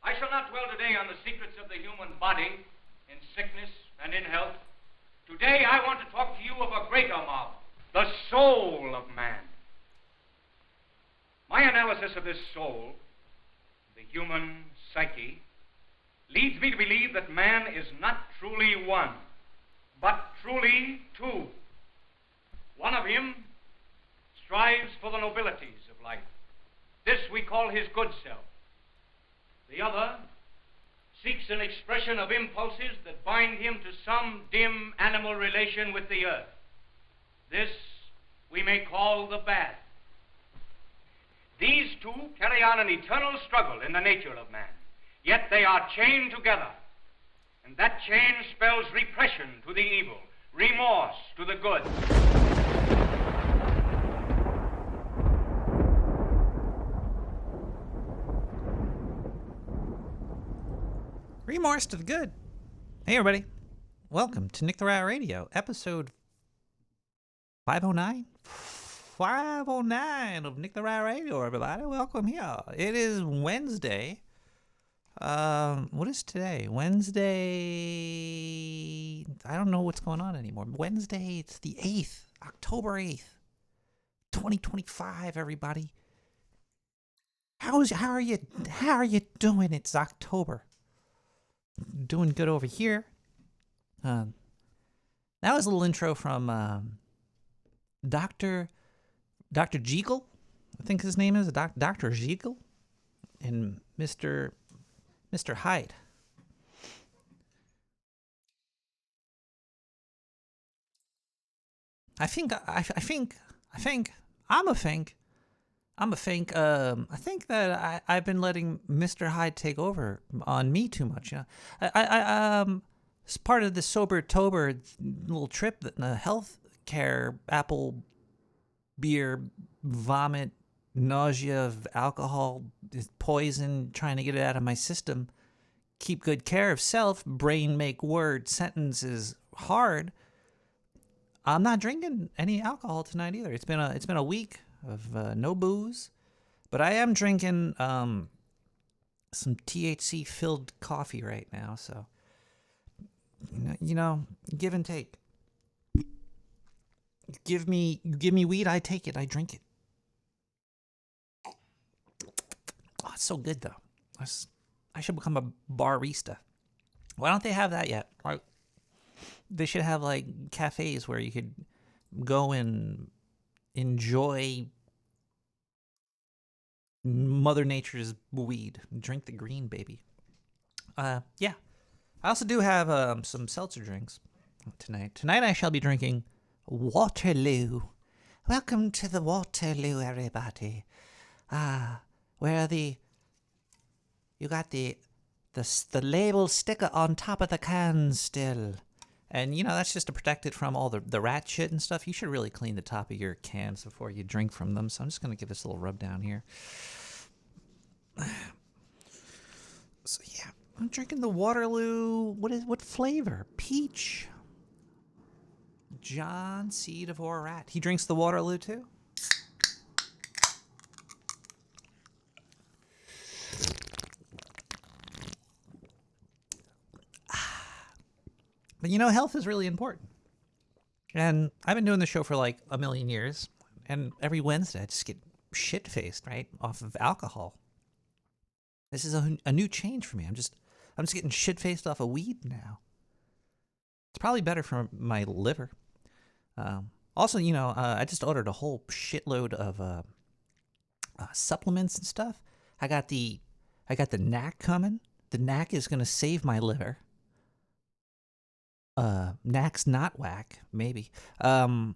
I shall not dwell today on the secrets of the human body, in sickness and in health. Today I want to talk to you of a greater marvel, the soul of man. My analysis of this soul, the human psyche, leads me to believe that man is not truly one, but truly two. One of him strives for the nobilities of life. This we call his good self. The other seeks an expression of impulses that bind him to some dim animal relation with the earth. This we may call the bad. These two carry on an eternal struggle in the nature of man, yet they are chained together. And that chain spells repression to the evil, remorse to the good. Remorse to the good. Hey, everybody. Welcome to Nick the Rat Radio, episode 509? 509 of Nick the Rat Radio, everybody. Welcome here. It is Wednesday. What is today? Wednesday. I don't know what's going on anymore. Wednesday, it's the 8th, October 8th, 2025, everybody. How are you doing? It's October. Doing good over here. That was a little intro from Dr. Jekyll, I think his name is Dr. Jekyll, and Mr. Hyde. I think that I've been letting Mr. Hyde take over on me too much. You know, as part of the Sober-tober little trip, that the health care, apple, beer, vomit, nausea, alcohol, poison, trying to get it out of my system, keep good care of self, brain make word sentences hard. I'm not drinking any alcohol tonight either. It's been a week of no booze, but I am drinking some THC filled coffee right now. So you know, give and take. You give me weed, I take it, I drink it. Oh, it's so good though. I should become a barista. Why don't they have that yet? They should have like cafes where you could go and enjoy Mother Nature's weed. Drink the green, baby. Yeah. I also do have some seltzer drinks tonight. Tonight I shall be drinking Waterloo. Welcome to the Waterloo, everybody. Where you got the label sticker on top of the can still. And, you know, that's just to protect it from all the rat shit and stuff. You should really clean the top of your cans before you drink from them. So I'm just going to give this a little rub down here. So, yeah, I'm drinking the Waterloo. What flavor? Peach. John C. Dvorak. He drinks the Waterloo, too? But you know, health is really important. And I've been doing the show for like a million years. And every Wednesday I just get shit-faced, right, off of alcohol. This is a new change for me. I'm just getting shit-faced off of weed now. It's probably better for my liver. Also, you know, I just ordered a whole shitload of supplements and stuff. I got the NAC coming. The NAC is going to save my liver. NAC's not whack, maybe. I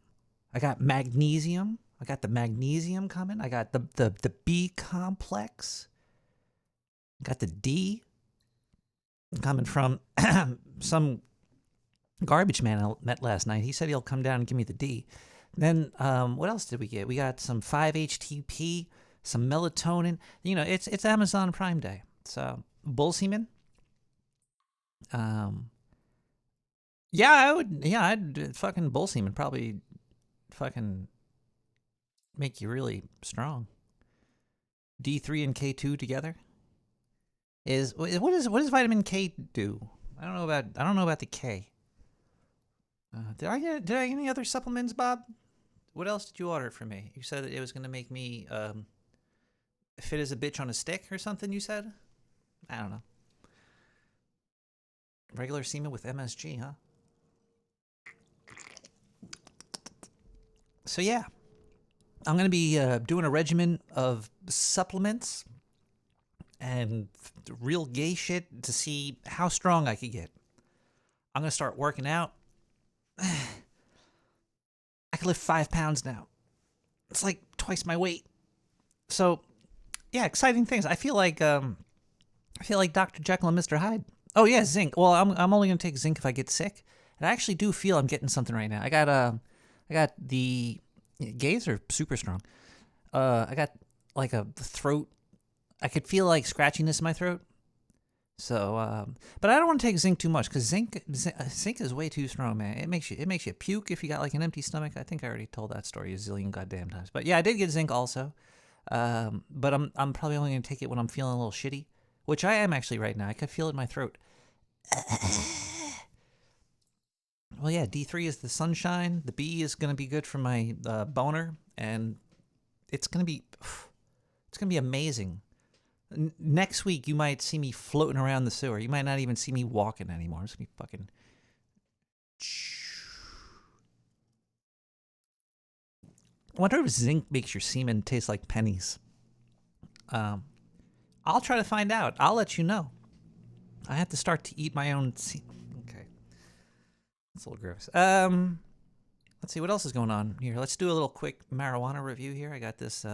got magnesium. I got the magnesium coming. I got the B complex. Got the D coming from some garbage man I met last night. He said he'll come down and give me the D. Then what else did we get? We got some 5-HTP, some melatonin. You know, it's Amazon Prime Day. So bull semen. Yeah, I'd fucking bull semen probably fucking make you really strong. D3 and K2 together. is what does vitamin K do? I don't know about the K. Did I get any other supplements, Bob? What else did you order for me? You said that it was going to make me fit as a bitch on a stick or something. You said, I don't know. Regular semen with MSG, huh? So yeah, I'm going to be doing a regimen of supplements and real gay shit to see how strong I could get. I'm going to start working out. I can lift 5 pounds now. It's like twice my weight. So, yeah, exciting things. I feel like Dr. Jekyll and Mr. Hyde. Oh yeah, zinc. Well, I'm only gonna take zinc if I get sick, and I actually do feel I'm getting something right now. I got the gays are super strong. I got like a throat. I could feel like scratchiness in my throat. So, but I don't want to take zinc too much because zinc is way too strong, man. It makes you puke if you got like an empty stomach. I think I already told that story a zillion goddamn times. But yeah, I did get zinc also. But I'm probably only gonna take it when I'm feeling a little shitty, which I am actually right now. I could feel it in my throat. Well, yeah, D3 is the sunshine. The B is gonna be good for my boner, and it's gonna be amazing. Next week, you might see me floating around the sewer. You might not even see me walking anymore. It's gonna be fucking. I wonder if zinc makes your semen taste like pennies. I'll try to find out. I'll let you know. I have to start to eat my own semen. Okay, that's a little gross. Let's see what else is going on here. Let's do a little quick marijuana review here. I got this.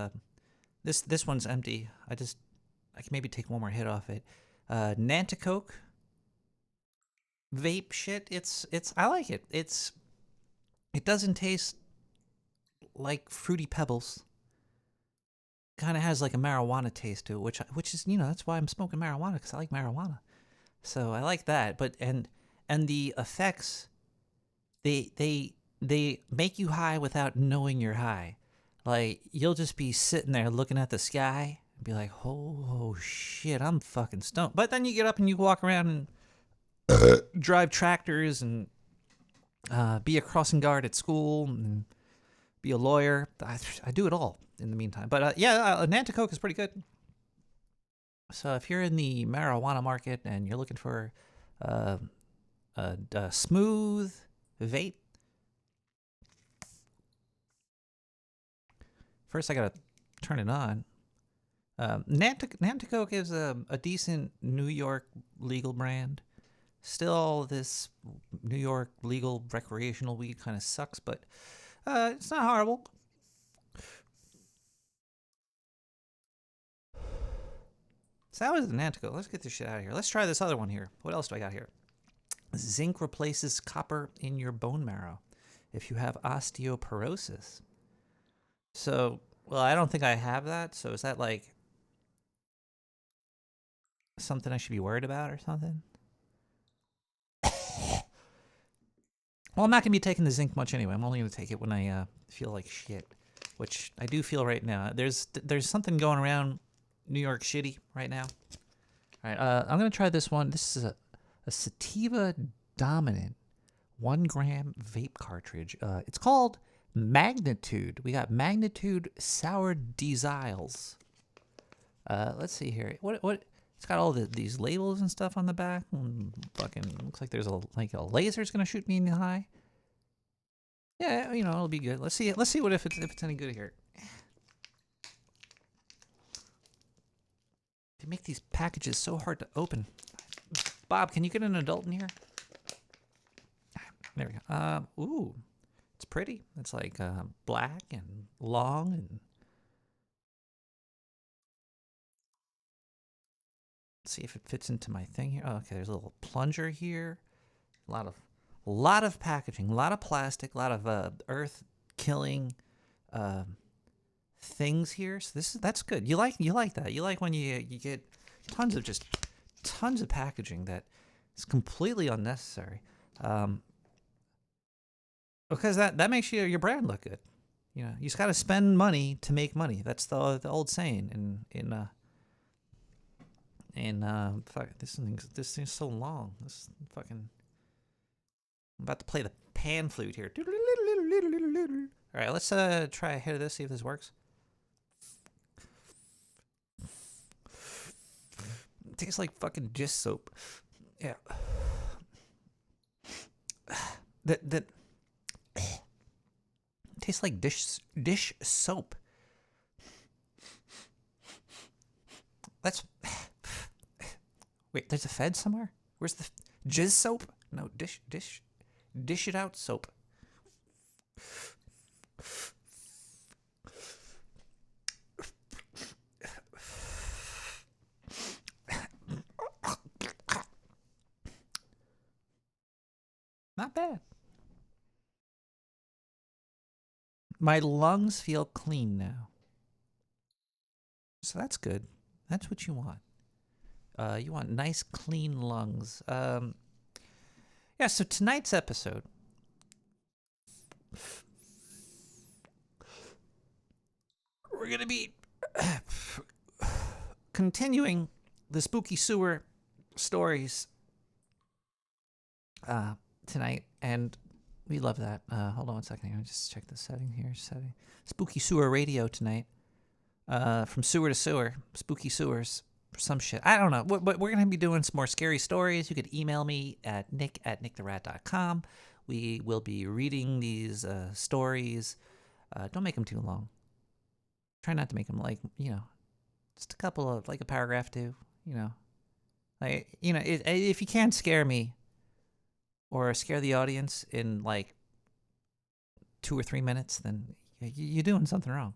This one's empty. I can maybe take one more hit off it. Nanticoke vape shit. I like it. It doesn't taste like Fruity Pebbles. Kind of has like a marijuana taste to it, which is that's why I'm smoking marijuana, because I like marijuana. So I like that. But and the effects, they make you high without knowing you're high. Like you'll just be sitting there looking at the sky and be like, oh shit, I'm fucking stoned. But then you get up and you walk around and drive tractors and be a crossing guard at school and be a lawyer. I do it all in the meantime. But Nanticoke is pretty good. So if you're in the marijuana market and you're looking for a smooth vape, first I gotta turn it on. Nanticoke is a decent New York legal brand. Still, this New York legal recreational weed kind of sucks, but it's not horrible. So that was the Nanticoke. Let's get this shit out of here. Let's try this other one here. What else do I got here? Zinc replaces copper in your bone marrow if you have osteoporosis. So, well, I don't think I have that. So is that like something I should be worried about or something? Well, I'm not going to be taking the zinc much anyway. I'm only going to take it when I feel like shit, which I do feel right now. There's something going around New York City right now. All right, I'm going to try this one. This is a sativa dominant 1 gram vape cartridge. It's called Magnitude. We got Magnitude Sour Desiles. Let's see here. What? It's got all these labels and stuff on the back. Fucking looks like there's a laser's gonna shoot me in the eye. Yeah, it'll be good. Let's see if it's any good here. They make these packages so hard to open. Bob, can you get an adult in here? There we go. Ooh, it's pretty. It's like black and long and. Let's see if it fits into my thing here. Oh, okay, there's a little plunger here. A lot of packaging, a lot of plastic, a lot of earth killing things here. So that's good. You like that. You like when you get tons of packaging that is completely unnecessary. Because that makes your brand look good. You just got to spend money to make money. That's the old saying in And fuck, this thing's so long. This fucking. I'm about to play the pan flute here. All right, let's try a hit of this. See if this works. It tastes like fucking dish soap. Yeah. That tastes like dish soap. That's. Wait, there's a Fed somewhere? Where's the jizz soap? No, dish it out soap. Not bad. My lungs feel clean now. So that's good. That's what you want. You want nice, clean lungs. Yeah, so tonight's episode. We're going to be continuing the spooky sewer stories tonight, and we love that. Hold on one second here. I'll just check the setting here. Spooky sewer radio tonight. From sewer to sewer. Spooky sewers. Some shit. I don't know. But we're going to be doing some more scary stories. You could email me at nick@nicktherat.com. We will be reading these stories. Don't make them too long. Try not to make them like, just a couple of, like a paragraph too, if you can't scare me or scare the audience in like 2 or 3 minutes, then you're doing something wrong.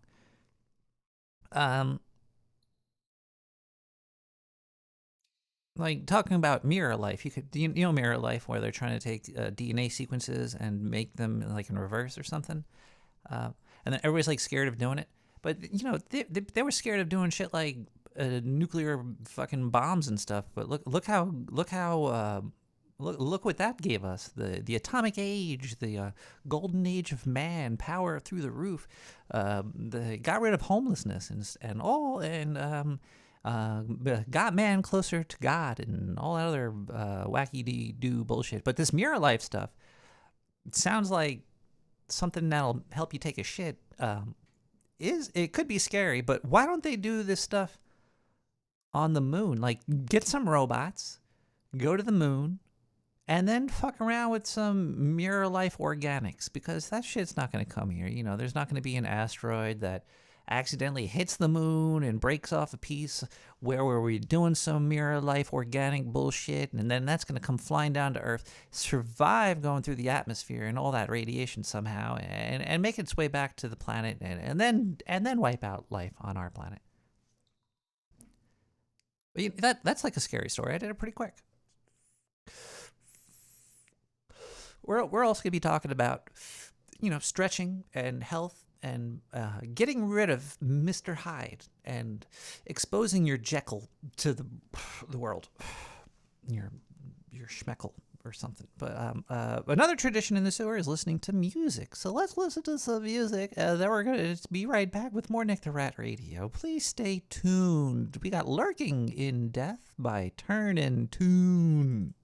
Like talking about Mirror Life, you could, Mirror Life, where they're trying to take DNA sequences and make them like in reverse or something, and then everybody's like scared of doing it. But they were scared of doing shit like nuclear fucking bombs and stuff. But look what that gave us: the atomic age, the golden age of man, power through the roof. They got rid of homelessness got man closer to God and all that other wacky-doo bullshit. But this Mirror Life stuff, it sounds like something that'll help you take a shit. It could be scary, but why don't they do this stuff on the moon? Like, get some robots, go to the moon, and then fuck around with some Mirror Life organics, because that shit's not going to come here. There's not going to be an asteroid that accidentally hits the moon and breaks off a piece where we're doing some Mirror Life organic bullshit, and then that's going to come flying down to Earth, survive going through the atmosphere and all that radiation somehow, and make its way back to the planet, and then wipe out life on our planet. But that's like a scary story. I did it pretty quick. We're also going to be talking about, stretching and health, and getting rid of Mr. Hyde and exposing your Jekyll to the world, your schmeckle or something. But another tradition in the sewer is listening to music. So let's listen to some music. Then we're going to be right back with more Nick the Rat Radio. Please stay tuned. We got Lurking in Death by Turn and Tune.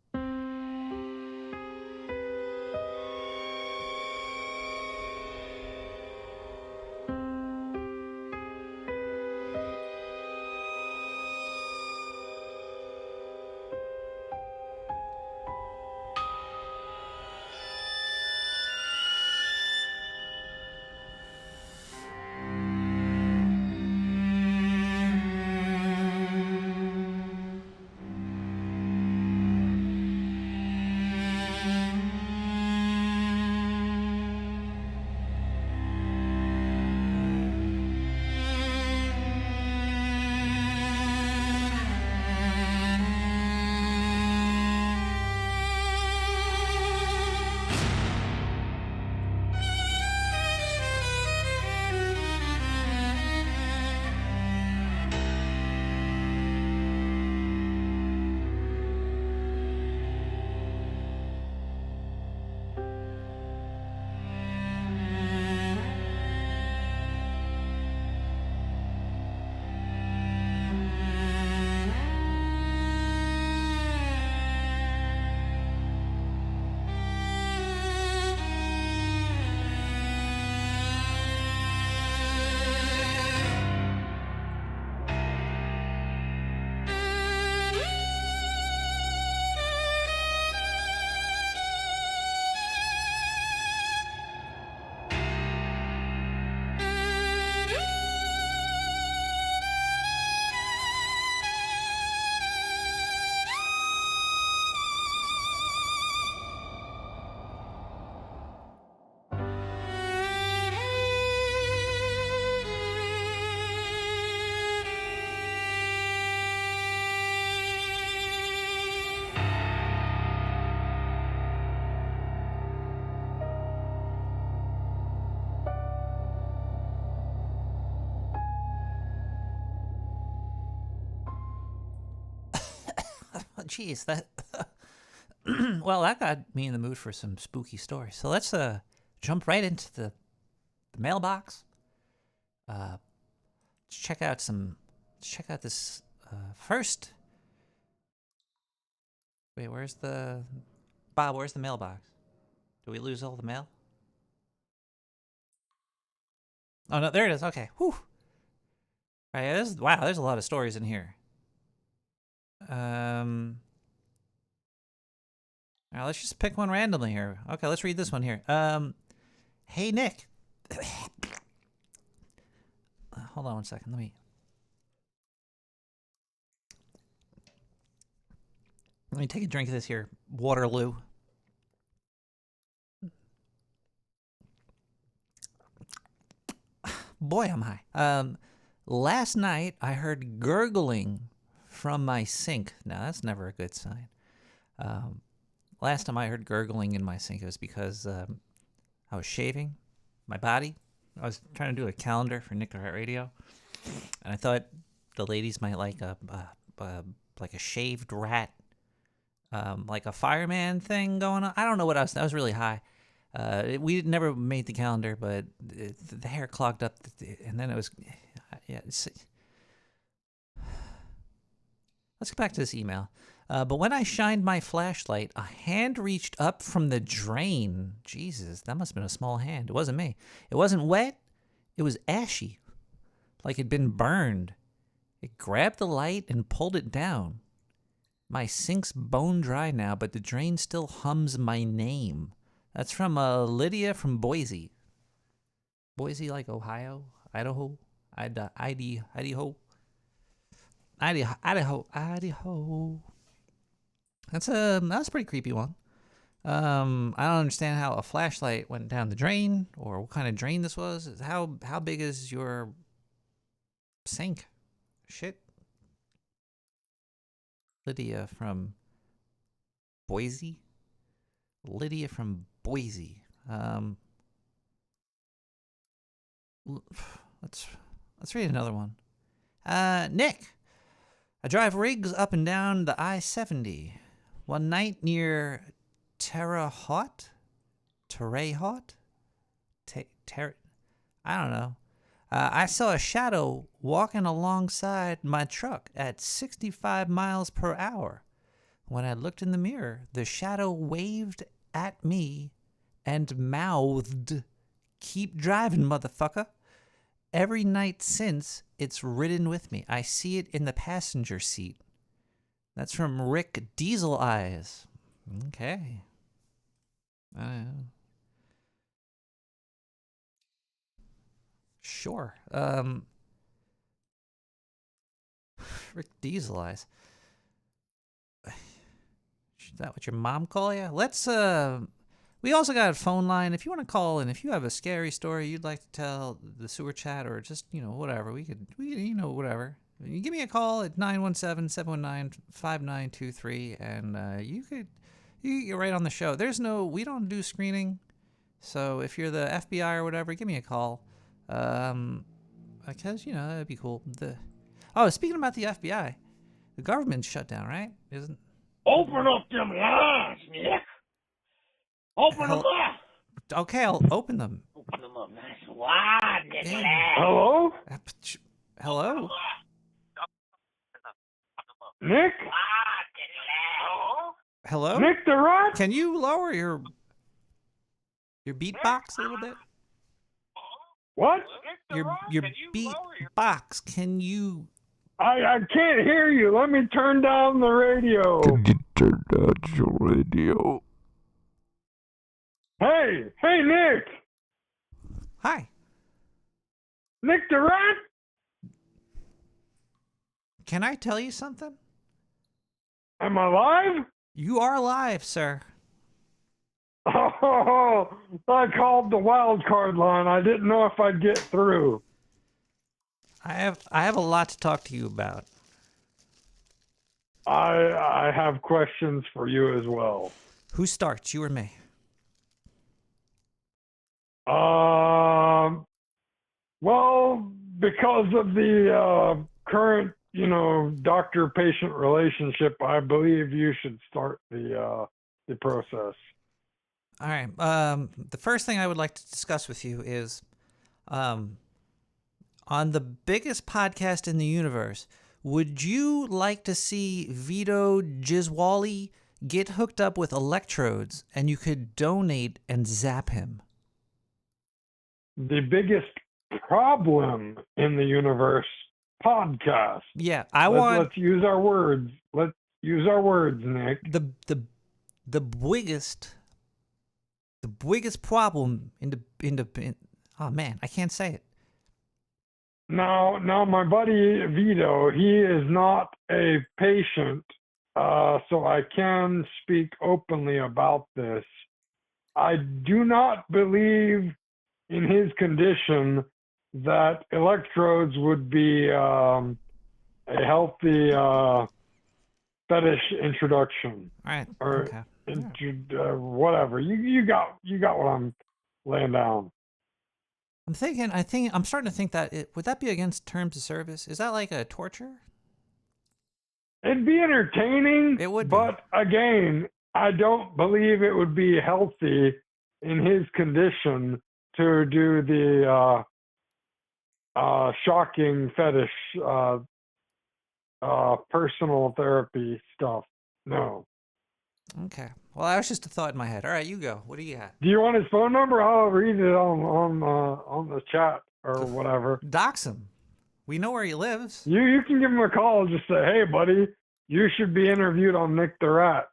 Jeez, that. Well, that got me in the mood for some spooky stories. So let's jump right into the mailbox. Let's check out this first. Wait, where's the Bob? Where's the mailbox? Do we lose all the mail? Oh no, there it is. Okay. Whew. All right, wow, there's a lot of stories in here. All right, let's just pick one randomly here. Okay, let's read this one here. Hey Nick. Hold on one second. Let me take a drink of this here Waterloo. Boy, I'm high. Last night I heard gurgling from my sink. Now that's never a good sign. Last time I heard gurgling in my sink, it was because I was shaving my body. I was trying to do a calendar for Nick Heart Radio, and I thought the ladies might like a shaved rat, like a fireman thing going on. I don't know what else. I was really high. We never made the calendar, but the hair clogged up, and then it was, yeah. Let's get back to this email. But when I shined my flashlight, a hand reached up from the drain. Jesus, that must have been a small hand. It wasn't me. It wasn't wet. It was ashy, like it'd been burned. It grabbed the light and pulled it down. My sink's bone dry now, but the drain still hums my name. That's from Lydia from Boise. Boise, like Ohio, Idaho, Idaho. That's a pretty creepy one. I don't understand how a flashlight went down the drain, or what kind of drain this was. How big is your sink? Shit. Lydia from Boise. Lydia from Boise. Let's read another one. Nick, I drive rigs up and down the I-70. One night near Terre Haute, I don't know. I saw a shadow walking alongside my truck at 65 miles per hour. When I looked in the mirror, the shadow waved at me and mouthed, "Keep driving, motherfucker." Every night since, it's ridden with me. I see it in the passenger seat. That's from Rick Diesel Eyes. Okay. Sure. Rick Diesel Eyes. Is that what your mom call you? Let's we also got a phone line. If you want to call and if you have a scary story you'd like to tell the sewer chat, or just, whatever, we could whatever. You give me a call at 917-719-5923 and you get right on the show. We don't do screening. So if you're the FBI or whatever, give me a call. Because, that'd be cool. Speaking about the FBI, the government's shut down, right? Isn't Open up them lines, Nick. Open them up. Okay, I'll open them. Open them up nice and wide, Nick. Hello? Hello? Nick? Hello? Nick the Rat? Can you lower your beatbox a little bit? What? Your beatbox. Can you... I can't hear you. Let me turn down the radio. Can you turn down your radio? Hey, Nick. Hi. Nick the Rat? Can I tell you something? Am I live? You are live, sir. Oh, I called the wild card line. I didn't know if I'd get through. I have a lot to talk to you about. I have questions for you as well. Who starts, you or me? Well, because of the current doctor-patient relationship, I believe you should start the process. All right. The first thing I would like to discuss with you is, on the biggest podcast in the universe, would you like to see Vito Giswali get hooked up with electrodes and you could donate and zap him? The biggest problem in the universe podcast. Yeah, Let's use our words. Let's use our words, Nick. the biggest problem in oh man, I can't say it. Now, my buddy Vito, he is not a patient, so I can speak openly about this. I do not believe in his condition that electrodes would be a healthy fetish introduction. All right. Or Okay. whatever. You got what I'm laying down. I'm starting to think that would that be against terms of service? Is that like a torture? It'd be entertaining. It would be. But again, I don't believe it would be healthy in his condition to do the shocking fetish personal therapy stuff. No. Okay. Well, that was just a thought in my head. All right, you go. What do you got? Do you want his phone number? I'll read it on the chat or whatever. Dox him. We know where he lives. You can give him a call. Just say, hey, buddy, you should be interviewed on Nick the Rat.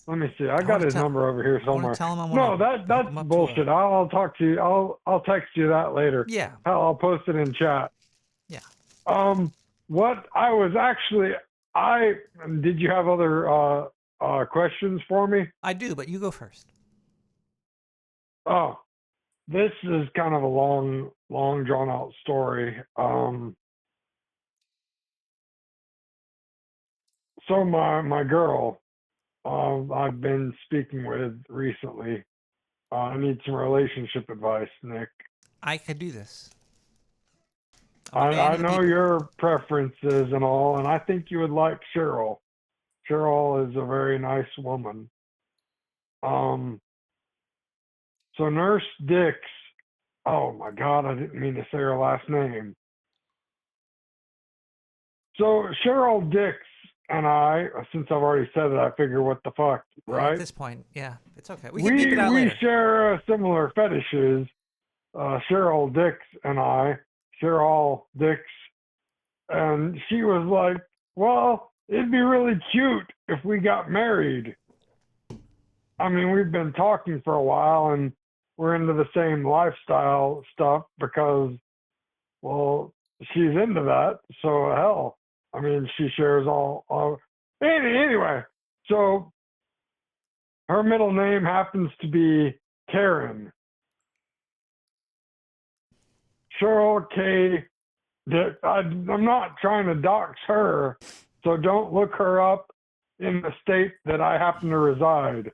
Let me see. I got his number over here somewhere. Tell him that's bullshit. I'll talk to you. I'll text you that later. Yeah. I'll post it in chat. Yeah. What I was actually, did you have other questions for me? I do, but you go first. Oh, this is kind of a long drawn out story. So my girl, I've been speaking with recently. I need some relationship advice, Nick. I could do this. I know your preferences and all, and I think you would like Cheryl. Cheryl is a very nice woman. So Nurse Dix, oh my God, I didn't mean to say her last name. So Cheryl Dix and I, since I've already said it, I figure what the fuck, right? At this point, yeah, it's okay. We can beep it out we later. share similar fetishes. Cheryl Dix and I, Cheryl Dix, and she was like, well, it'd be really cute if we got married. I mean, we've been talking for a while and we're into the same lifestyle stuff because, well, she's into that. So hell, I mean, she shares all anyway. So her middle name happens to be Karen. Cheryl K. I'm not trying to dox her, so don't look her up in the state that I happen to reside.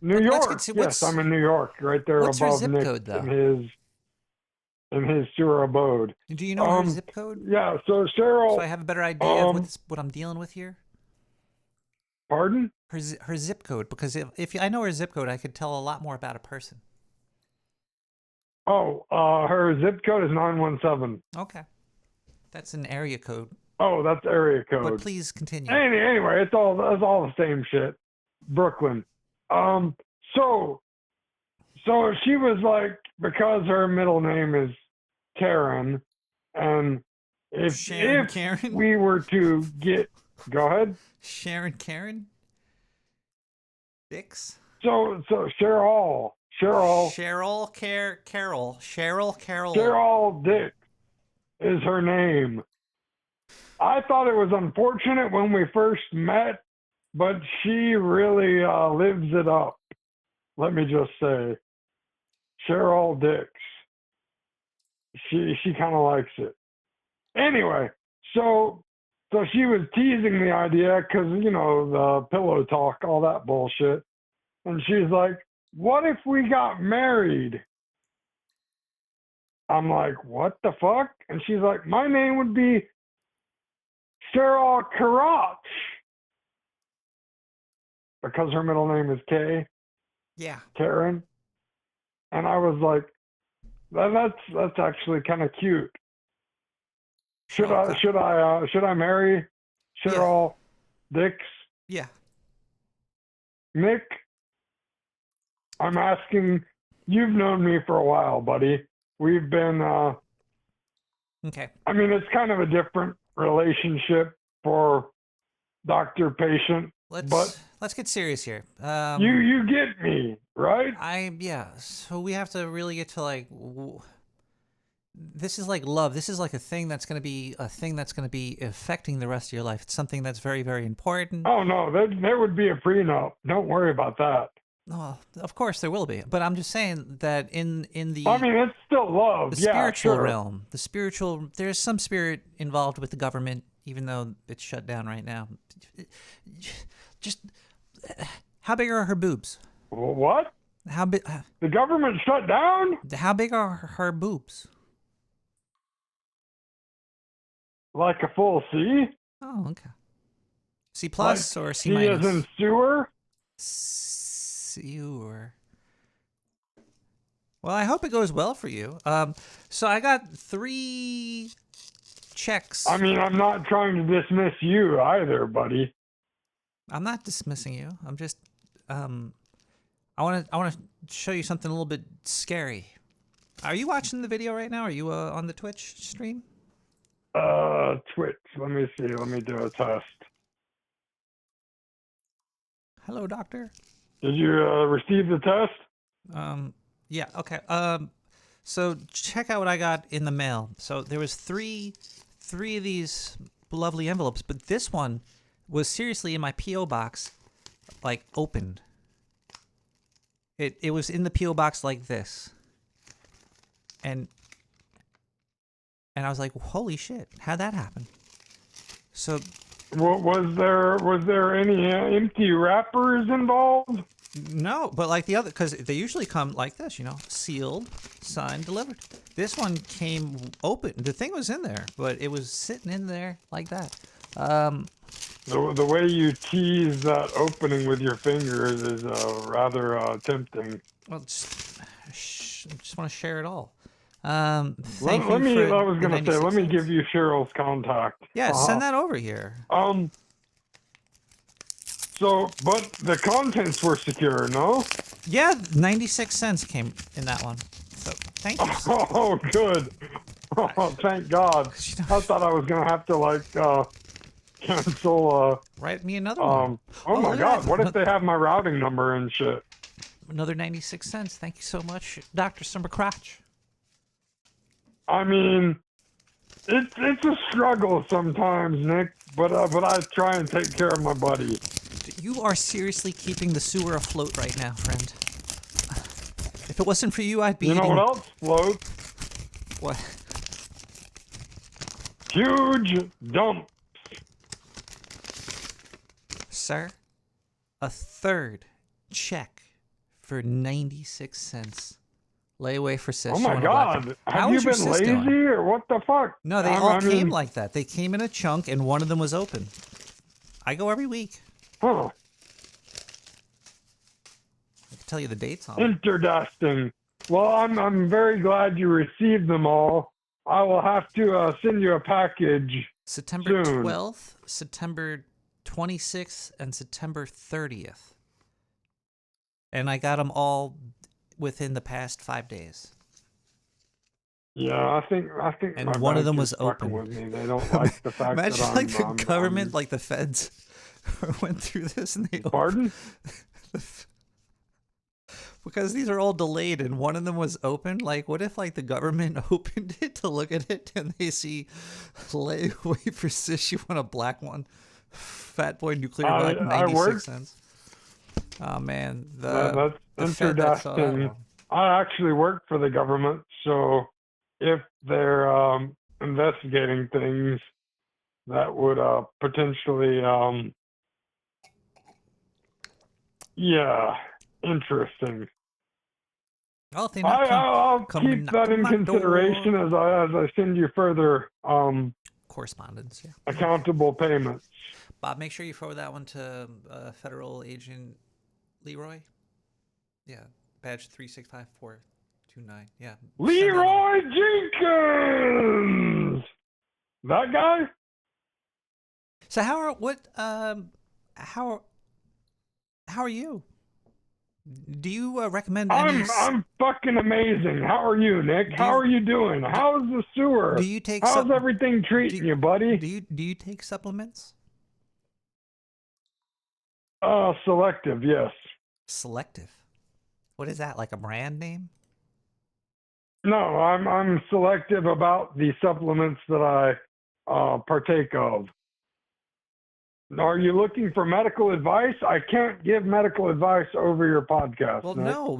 New York. Yes, I'm in New York, right there what's above her zip Nick code, though? in his sewer abode. Do you know her zip code? Yeah, so Cheryl. So I have a better idea of what I'm dealing with here. Pardon? Her zip code, because if I know her zip code, I could tell a lot more about a person. Oh, her zip code is 917. Okay, that's an area code. Oh, that's area code. But please continue. Anyway, it's all the same shit. Brooklyn. So she was like, because her middle name is Karen, and if Karen? we were to get, go ahead. Karen? Dix? So Cheryl Dix is her name. I thought it was unfortunate when we first met, but she really lives it up. Let me just say, Cheryl Dix. She kind of likes it. Anyway, so she was teasing the idea because, you know, the pillow talk, all that bullshit. And she's like, what if we got married? I'm like, what the fuck? And she's like, my name would be Sarah Karach. Because her middle name is Kay, Yeah. Karen. And I was like, that's actually kind of cute. Should I marry Cheryl Dix? Yeah. Nick, I'm asking, you've known me for a while, buddy. We've been, Okay. I mean, it's kind of a different relationship for doctor-patient, but Let's get serious here. you get me, right? So we have to really get to like this is like love. This is like a thing that's going to be affecting the rest of your life. It's something that's very, very important. Oh, no, there would be a prenup. Don't worry about that. Well, of course there will be, but I'm just saying that in the I mean, it's still love. the Yeah, spiritual sure. realm, there's some spirit involved with the government, even though it's shut down right now. Just how big are her boobs? What? How big? The government shut down? How big are her boobs? Like a full C? Oh, okay. C plus Like or C C minus? as in sewer? Sewer. Well, I hope it goes well for you. So I got 3 checks. I mean, I'm not trying to dismiss you either, buddy. I'm not dismissing you. I'm just, I want to show you something a little bit scary. Are you watching the video right now? Are you on the Twitch stream? Twitch. Let me see. Let me do a test. Hello, doctor. Did you receive the test? Yeah. Okay. So check out what I got in the mail. So there was three of these lovely envelopes, but this one was seriously in my P.O. box, like opened. It was in the P.O. box like this. And I was like, holy shit, how'd that happen? So Was there any empty wrappers involved? no, but like the other, because they usually come like this, sealed, signed, delivered. This one came open. The thing was in there, but it was sitting in there like that. The way you tease that opening with your fingers is rather tempting. Well, just want to share it all. Let me give you Cheryl's contact. Yeah, send that over here. So, but the contents were secure, no? Yeah, 96 cents came in that one. So, thank you. Oh, good. Oh, thank God. I thought I was going to have to, cancel, Write me another one. Oh my God, what if they have my routing number and shit? Another 96 cents. Thank you so much, Dr. Summer Crotch. I mean, it's a struggle sometimes, Nick, but I try and take care of my buddy. You are seriously keeping the sewer afloat right now, friend. If it wasn't for you, I'd be You know what else floats? What? Huge dumps. Sir, a third check for 96 cents. Layaway for sis. Oh my God. Have you been lazy or what the fuck? No, they all came like that. They came in a chunk and one of them was open. I go every week. Huh. I can tell you the dates on them. Interdusting. Well, I'm very glad you received them all. I will have to send you a package September soon. 12th, September 26th, and September 30th. And I got them all within the past 5 days. Yeah, I think. And my one of them bank was is fucking open. With me. They don't like the fact Imagine that like the I'm government, like the feds, went through this and they. Pardon? Because these are all delayed and one of them was open. Like, what if like the government opened it to look at it and they see layaway for sis, you want a black one, Fat Boy Nuclear Bug, 96 cents. Oh man, that's interdusting. I actually work for the government, so if they're investigating things that would potentially, yeah, interesting. Oh, they not I'll come keep knock that on in my consideration door. as I send you further Correspondence, yeah. accountable payments. Bob, make sure you forward that one to Federal Agent Leroy. Yeah, badge 365429. Yeah, send that over. Leroy Jenkins! That guy? So how are you? Do you recommend any? I'm fucking amazing. How are you, Nick? Do How you are you doing? How's the sewer? do you take How's everything treating you, buddy? do you take supplements? Selective, yes. Selective. What is that? Like a brand name? No, I'm selective about the supplements that I partake of. Are you looking for medical advice? I can't give medical advice over your podcast. Well, Nick. no,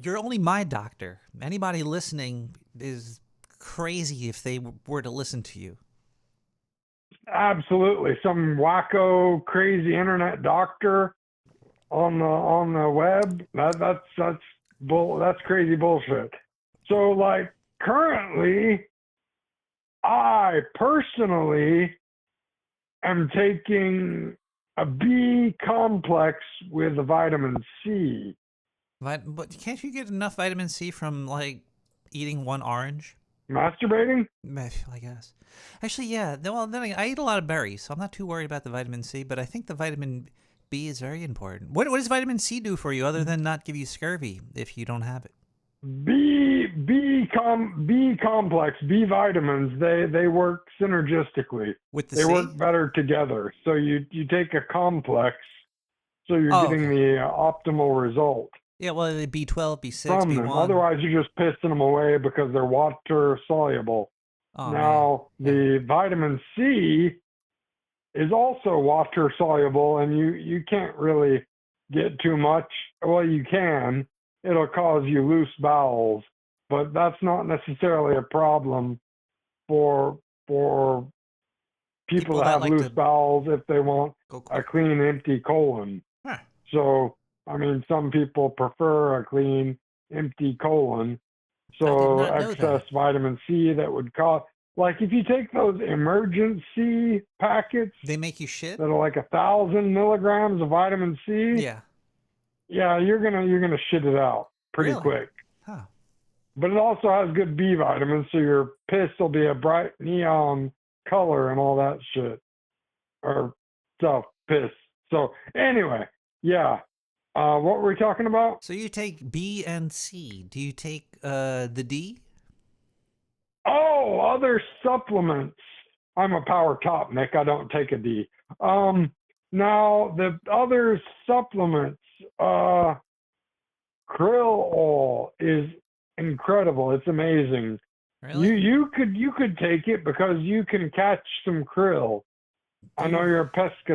you're only my doctor. Anybody listening is crazy if they were to listen to you. Absolutely. Some wacko, crazy internet doctor on the web. That's crazy bullshit. So, like, currently, I personally am taking a B complex with a vitamin C. But can't you get enough vitamin C from like eating one orange? Masturbating? I guess. Actually, yeah. Well, then I eat a lot of berries, so I'm not too worried about the vitamin C. But I think the vitamin B is very important. What does vitamin C do for you other than not give you scurvy if you don't have it? B complex, B vitamins, they work synergistically. With the They C? work better together. So you take a complex, so you're getting Okay. the optimal result Yeah, well, the B12, B6, from B1. them. Otherwise, you're just pissing them away because they're water soluble. Oh, Now, man. the vitamin C is also water soluble, and you can't really get too much. Well, you can. It'll cause you loose bowels, but that's not necessarily a problem for people that that have like loose to bowels if they want go a quick. clean, empty colon. Huh. So, I mean, some people prefer a clean, empty colon. I did So, not know excess that. vitamin C that would cause, like, if you take those emergency packets They make you shit? that are like 1,000 milligrams of vitamin C, Yeah. yeah, you're gonna shit it out pretty Really? quick. Huh. But it also has good B vitamins, so your piss will be a bright neon color and all that shit. Or stuff, piss. So anyway, yeah. What were we talking about? So you take B and C. Do you take the D? Oh, other supplements. I'm a power top, Nick. I don't take a D. Now the other supplements, krill oil is incredible. It's amazing. Really? You could take it because you can catch some krill. I know you're a pesca,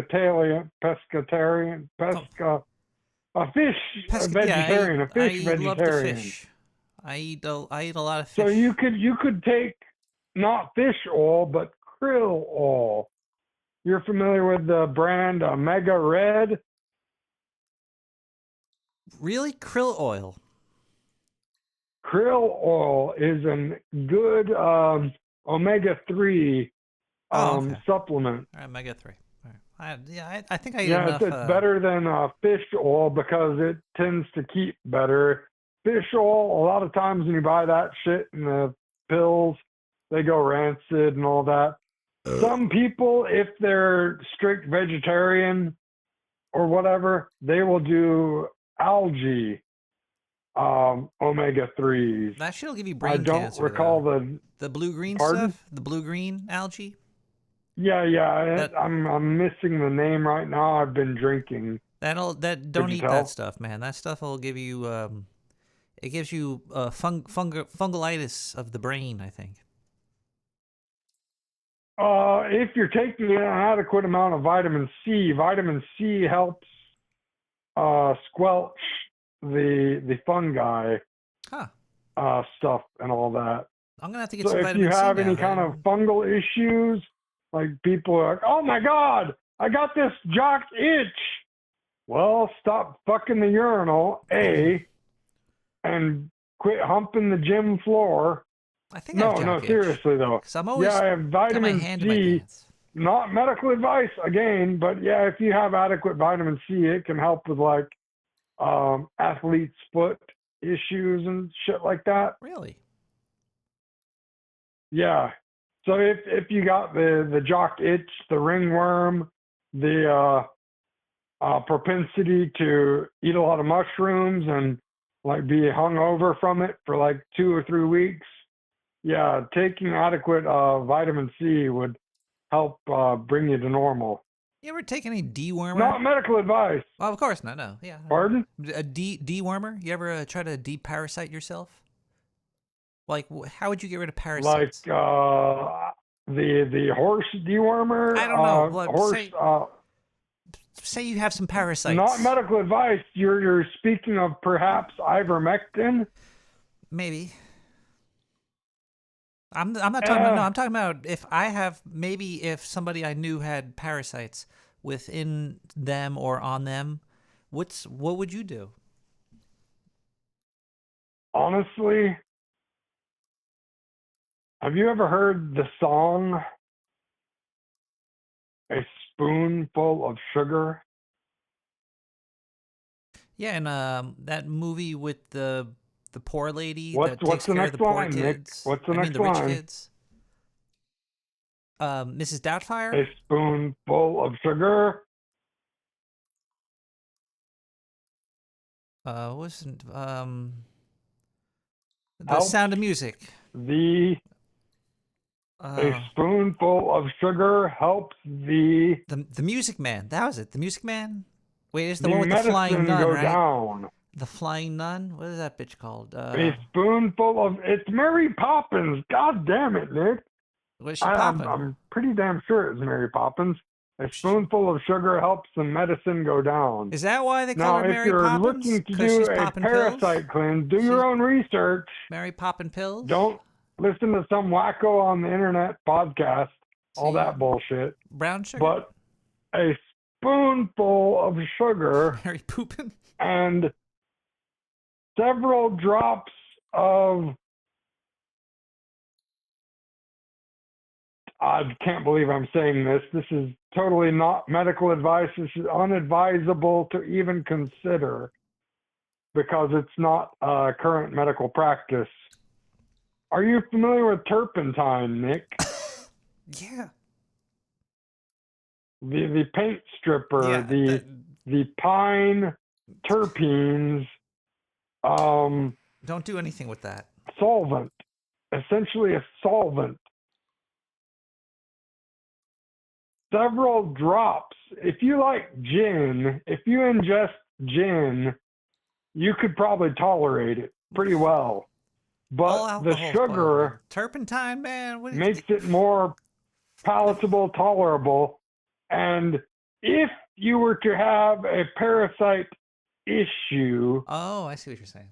a fish vegetarian, a fish I love to vegetarian. fish. I eat a lot of fish. So you could take not fish oil but krill oil. You're familiar with the brand Omega Red? Really? Krill oil. Krill oil is a good omega-3 Okay. supplement. All right, omega-3. All right. I think I eat Yeah, enough. it's better than fish oil because it tends to keep better. Fish oil, a lot of times when you buy that shit in the pills, they go rancid and all that. Some people, if they're strict vegetarian or whatever, they will do algae omega-3s. That shit'll give you I brain don't cancer. recall the blue-green Pardon? stuff. The blue-green algae. Yeah. I'm missing the name right now. I've been drinking. Don't eat tell? that stuff, man. That stuff will give you it gives you fungalitis of the brain, I think. If you're taking an adequate amount of vitamin C helps squelch the fungi Huh. stuff and all that. I'm gonna have to get So some if you vitamin C have now. any kind of fungal issues, like people are like, oh my God, I got this jock itch. Well, stop fucking the urinal, A. and quit humping the gym floor. I think I have No, jock itch. seriously though. 'Cause I'm always Yeah, I have got my vitamin hand in my C. pants. Not medical advice again, but yeah, if you have adequate vitamin C, it can help with like athlete's foot issues and shit like that. Really? Yeah. So if you got the jock itch, the ringworm, the propensity to eat a lot of mushrooms and like be hungover from it for like 2 or 3 weeks, yeah, taking adequate vitamin C would help bring you to normal. You ever take any dewormer? Not medical advice. Oh, of course not. No. Yeah. Pardon? A dewormer? You ever try to deparasite yourself? Like, how would you get rid of Like parasites? the horse dewormer. I don't know. Like, Horse. say you have some parasites. Not medical advice. You're speaking of perhaps ivermectin. Maybe. I'm not talking about. No, I'm talking about if somebody I knew had parasites within them or on them. What would you do? Honestly, have you ever heard the song "A Spoonful of Sugar"? Yeah, and that movie with the poor lady that What's takes the care of next the poor line, Nick? kids. What's the I mean, next the rich line? kids. Mrs. Doubtfire. A spoonful of sugar. Wasn't the Helps Sound of Music. a spoonful of sugar helps the Music Man. That was it. The Music Man. Wait, it's the one with the medicine flying nun, go right? down. The Flying Nun. What is that bitch called? A spoonful of it's Mary Poppins. God damn it, Nick. What is she popping? I'm pretty damn sure it's Mary Poppins. A spoonful of sugar helps the medicine go down. Is that why they call her Mary Now, if Poppins? you're looking to 'Cause do she's a popping parasite pills? cleanse, do She's your own research. Mary popping pills? Don't listen to some wacko on the internet podcast, all that bullshit. Brown sugar? But a spoonful of sugar Mary pooping? and several drops of I can't believe I'm saying this. This is totally not medical advice. This is unadvisable to even consider because it's not current medical practice. Are you familiar with turpentine, Nick? Yeah. The paint stripper, Yeah, the pine terpenes, don't do anything with that. solvent, essentially a solvent. Several drops. If you like gin, if you ingest gin, you could probably tolerate it pretty well. All But the alcohol's sugar fine. Turpentine, man. What is makes it more palatable, tolerable. And if you were to have a parasite issue, Oh, I see what you're saying.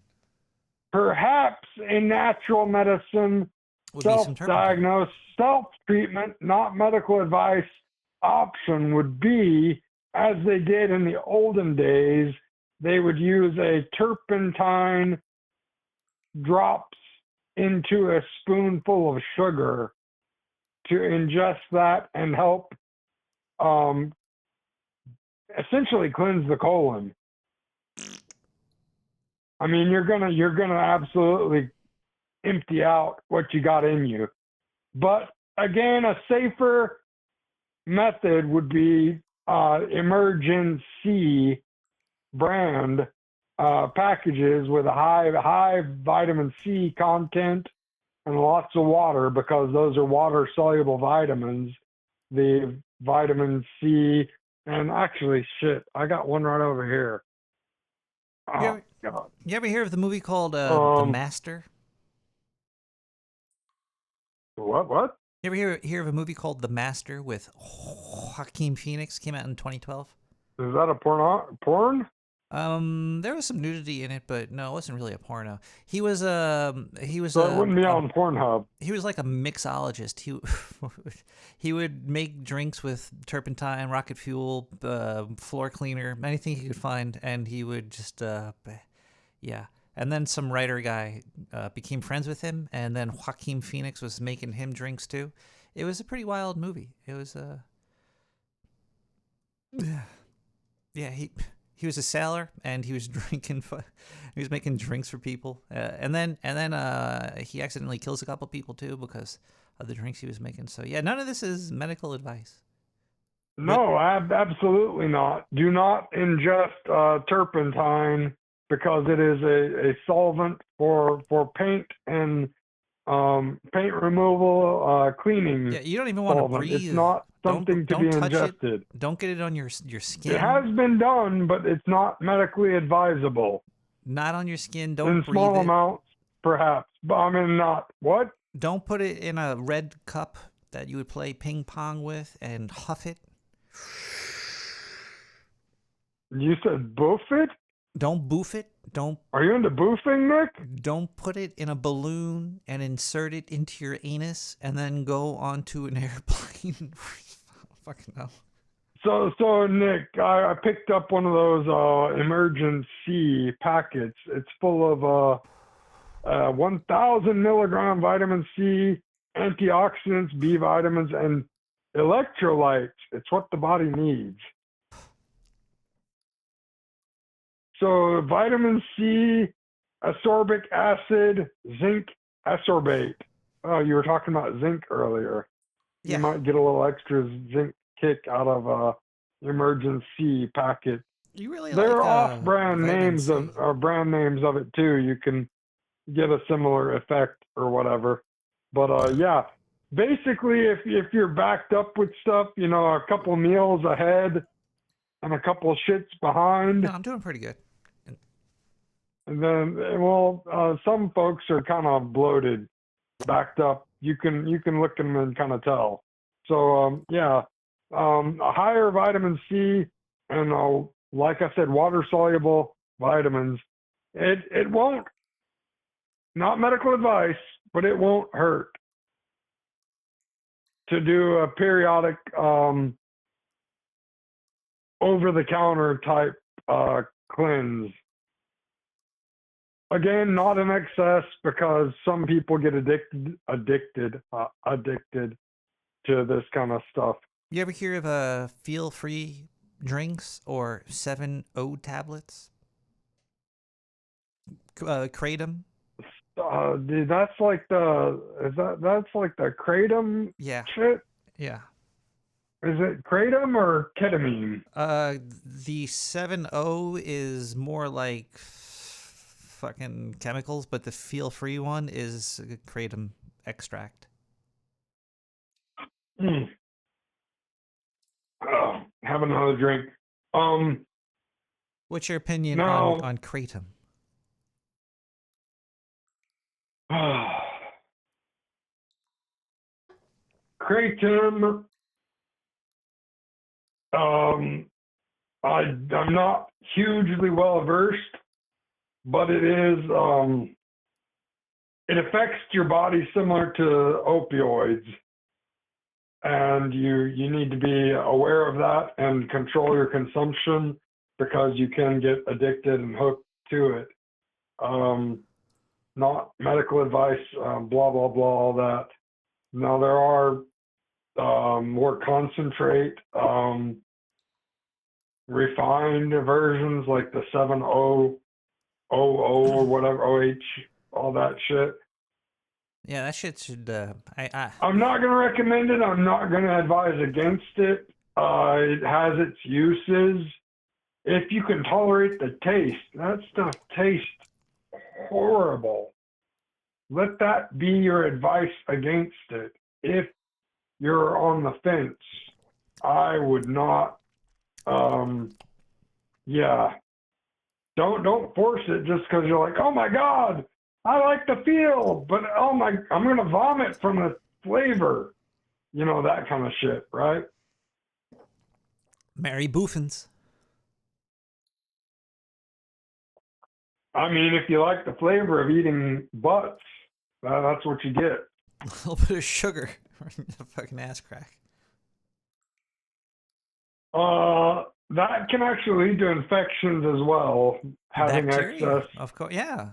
perhaps a natural medicine, Would be some turpentine. self-diagnosed, self-treatment, not medical advice option would be, as they did in the olden days, they would use a turpentine drops into a spoonful of sugar to ingest that and help essentially cleanse the colon. I mean, you're gonna absolutely empty out what you got in you. But again, a safer method would be Emergency brand packages with a high vitamin C content and lots of water, because those are water soluble vitamins. The vitamin C, and actually shit, I got one right over here. Oh God. You ever hear of the movie called The Master? What? You ever hear of a movie called The Master with Joaquin Phoenix? Came out in 2012. Is that a porn? There was some nudity in it, but no, it wasn't really a porno. He was So it wouldn't be on Pornhub. He was like a mixologist. He would make drinks with turpentine, rocket fuel, floor cleaner, anything he could find, and he would just And then some writer guy became friends with him, and then Joaquin Phoenix was making him drinks too. It was a pretty wild movie. It was yeah, he was a sailor, and he was drinking. He was making drinks for people, and then he accidentally kills a couple people too because of the drinks he was making. So yeah, none of this is medical advice. No, absolutely not. Do not ingest turpentine because it is a solvent for paint and paint removal, cleaning. Yeah, you don't even want to solvent. breathe. It's not something to be touch ingested. it. Don't get it on your skin. It has been done, but it's not medically advisable. Not on your skin. Don't in breathe small it. amounts, perhaps. But I mean, not what? Don't put it in a red cup that you would play ping pong with and huff it. You said boof it? Don't boof it. Don't. Are you into boofing, Nick? Don't put it in a balloon and insert it into your anus and then go onto an airplane. Fucking hell. So Nick, I picked up one of those emergency packets. It's full of 1,000 milligram vitamin C, antioxidants, B vitamins, and electrolytes. It's what the body needs. So vitamin C, ascorbic acid, zinc ascorbate. Oh, you were talking about zinc earlier. Yeah. You might get a little extra zinc kick out of emergency packet. You really There like are off-brand names C. of brand names of it too. You can get a similar effect or whatever. But yeah, basically, if you're backed up with stuff, you know, a couple meals ahead and a couple shits behind. No, I'm doing pretty good. And then, well, some folks are kind of bloated, backed up. You can look at them and kind of tell. So yeah, a higher vitamin C and like I said, water soluble vitamins. It won't. Not medical advice, but it won't hurt to do a periodic over-the-counter type cleanse. Again, not in excess because some people get addicted to this kind of stuff. You ever hear of feel-free drinks or 7-O tablets? Kratom? Dude, that's like that's like the kratom shit? Yeah. Is it kratom or ketamine? The 7-O is more like fucking chemicals, but the feel-free one is kratom extract. Oh, have another drink. What's your opinion on kratom? Kratom. I'm not hugely well versed, but it is it affects your body similar to opioids, and you need to be aware of that and control your consumption because you can get addicted and hooked to it. Not medical advice, blah, blah, blah, all that. Now, there are more concentrate, refined versions like the 7-O, or whatever, OH, all that shit. Yeah, that shit should, I'm not going to recommend it. I'm not going to advise against it. It has its uses. If you can tolerate the taste, that stuff tastes horrible. Let that be your advice against it. If you're on the fence, I would not. Yeah, don't force it just because you're like, oh my god, I like the feel, but oh my, I'm gonna vomit from the flavor. You know, that kind of shit, right? Mary Boofins. I mean, if you like the flavor of eating butts, that's what you get. A little bit of sugar in the fucking ass crack. That can actually lead to infections as well. Having Bacteria, excess. of course, yeah.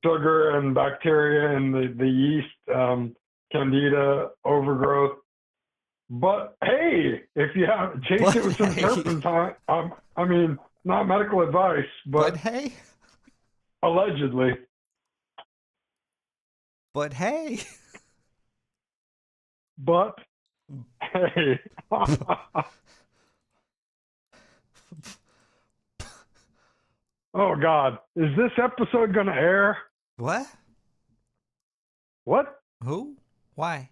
sugar and bacteria and the yeast, candida overgrowth. But hey, if you have chase it with some turpentine, I mean, not medical advice, but hey. allegedly. But hey. But hey. Oh God, is this episode gonna air? What? What? Who? Why?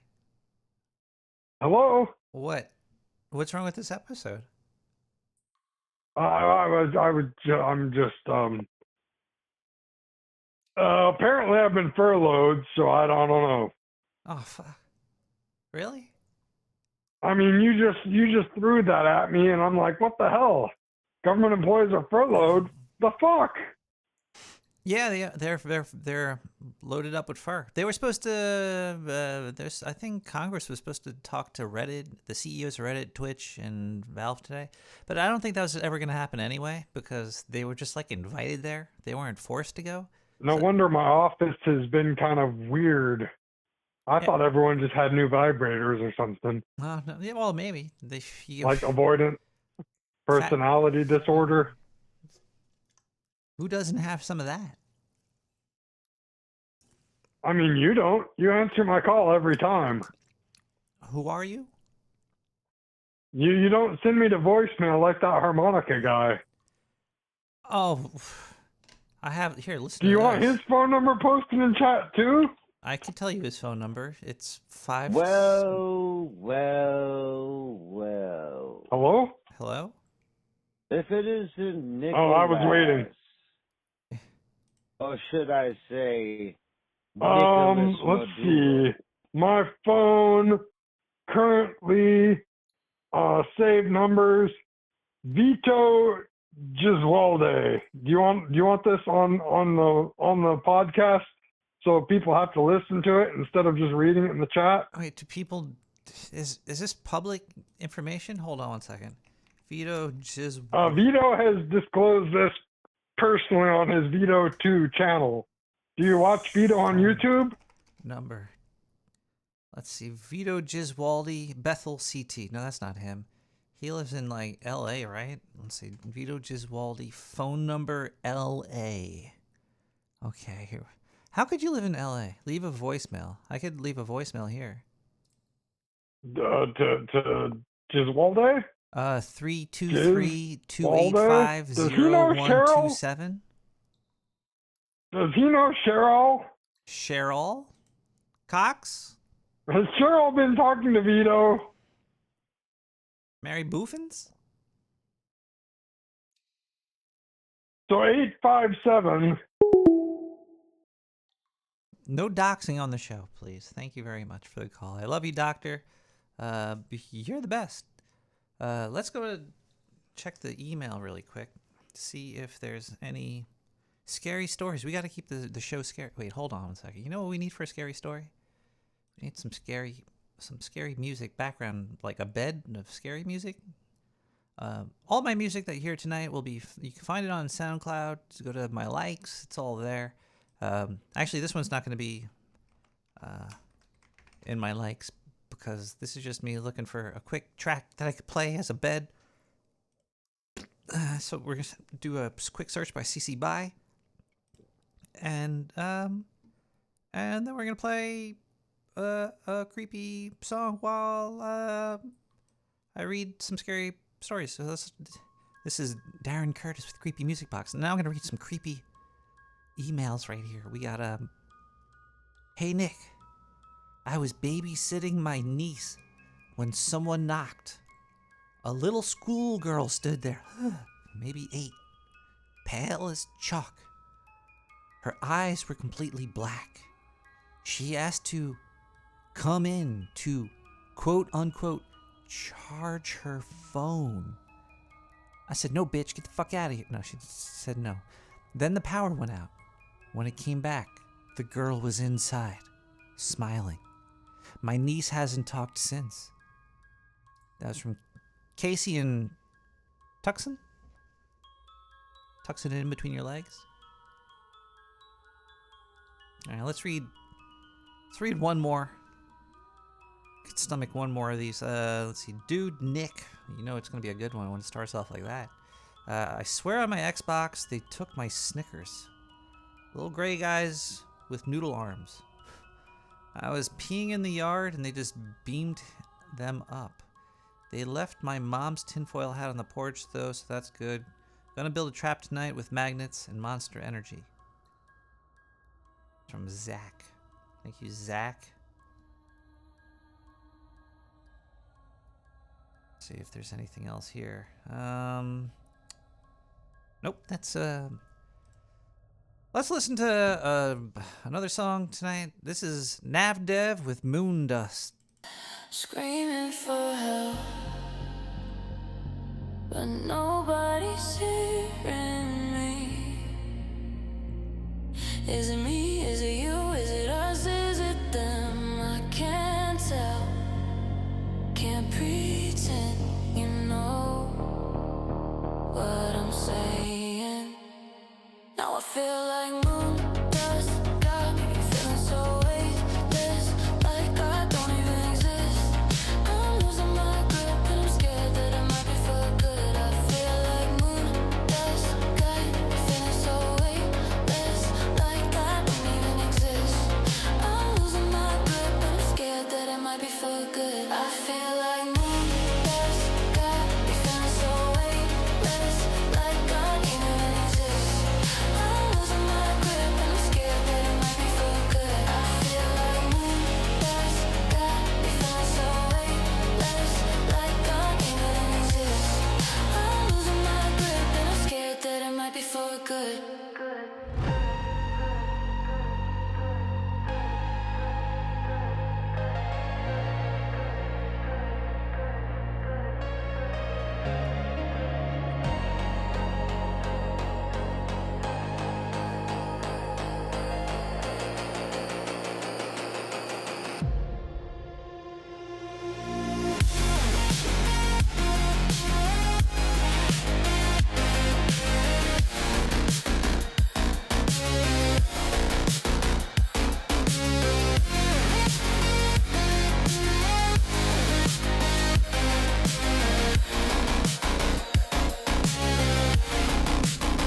Hello? What? What's wrong with this episode? I'm just, apparently I've been furloughed, so I don't know. Oh, fuck. Really? I mean, you just threw that at me, and I'm like, what the hell? Government employees are furloughed? The fuck? Yeah, they're loaded up with fur. They were supposed to. I think Congress was supposed to talk to Reddit, the CEOs of Reddit, Twitch, and Valve today. But I don't think that was ever going to happen anyway because they were just like invited there. They weren't forced to go. No wonder my office has been kind of weird. I thought everyone just had new vibrators or something. No, yeah, well, maybe Like avoidant personality disorder. Who doesn't have some of that? I mean, you don't. You answer my call every time. Who are you? You don't send me to voicemail like that harmonica guy. Oh, I have here. Listen. Do you want his phone number posted in chat too? I can tell you his phone number. It's 5. Well. Hello? Hello? If it isn't Nicholas. Oh, I was waiting. Or should I say, Let's see. My phone currently saved numbers. Vito Giswalde. Do you want this on the podcast so people have to listen to it instead of just reading it in the chat? Wait, do people? Is this public information? Hold on one second. Vito Vito has disclosed this personally on his Vito 2 channel. Do you watch Vito on YouTube? Number. Let's see. Vito Giswaldi, Bethel CT. No, that's not him. He lives in like LA, right? Let's see. Vito Giswaldi, phone number LA. Okay, here. How could you live in LA? Leave a voicemail. I could leave a voicemail here. To Giswalde? 323-285-0127. Does he know Cheryl? Cheryl Cox? Has Cheryl been talking to Vito? Mary Boofins? So 857. No doxing on the show, please. Thank you very much for the call. I love you, doctor. You're the best. Let's go to check the email really quick to see if there's any scary stories. We got to keep the show scary. Wait, hold on a second. You know what we need for a scary story? We need some scary music background, like a bed of scary music. All my music that you hear tonight will be, you can find it on SoundCloud. Just go to my likes. It's all there. Actually, this one's not going to be in my likes because this is just me looking for a quick track that I could play as a bed. So we're going to do a quick search by CC BY. And then we're going to play a creepy song while I read some scary stories. So this is Darren Curtis with Creepy Music Box. And now I'm going to read some creepy emails right here. We got Hey Nick, I was babysitting my niece when someone knocked. A little schoolgirl stood there, maybe 8, pale as chalk. Her eyes were completely black. She asked to come in to, quote unquote, charge her phone. I said, no, bitch, get the fuck out of here. No, she said no. Then the power went out. When it came back, the girl was inside, smiling. My niece hasn't talked since. That was from Casey and Tucson? Tucson in between your legs? All right, let's read one more. Could stomach one more of these. Let's see. Dude Nick. You know it's going to be a good one when it starts off like that. I swear on my Xbox, they took my Snickers. Little gray guys with noodle arms. I was peeing in the yard and they just beamed them up. They left my mom's tinfoil hat on the porch though, so that's good. Gonna build a trap tonight with magnets and Monster Energy. From Zach. Thank you, Zach. Let's see if there's anything else here. Nope, that's let's listen to another song tonight. This is Navdev with Moon Dust. Screaming for help, but nobody's hearing me. Is it me? Is it you? Is it us? Is it them? I can't tell. Can't pretend you know what I'm saying. Now I feel like moon dust got me feeling so weightless, like I don't even exist. I'm losing my grip and I'm scared that I might be for good. I feel like moon dust got me feeling so weightless, like I don't even exist. I'm losing my grip and I'm scared that I might be for good. I feel like moon dust got me feeling so weightless, like I don't even exist. I'm losing my grip and I'm scared that it might be for good. I feel like moon dust got me feeling so weightless, like I don't even exist. I'm losing my grip and I'm scared that it might be for good.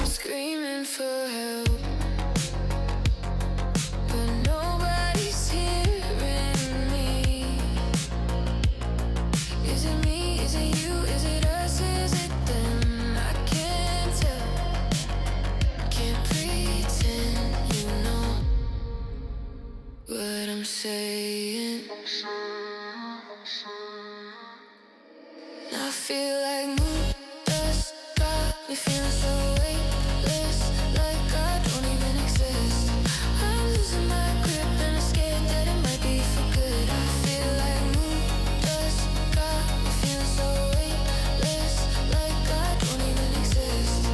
Screaming for help, but nobody's hearing me. Is it me? Is it you? Is it us? Is it them? I can't tell. Can't pretend you know what I'm saying. I feel like moon dust got me feeling so weightless, like I don't even exist. I'm losing my grip and I'm scared that it might be for good. I feel like moon dust got me feeling so weightless, like I don't even exist.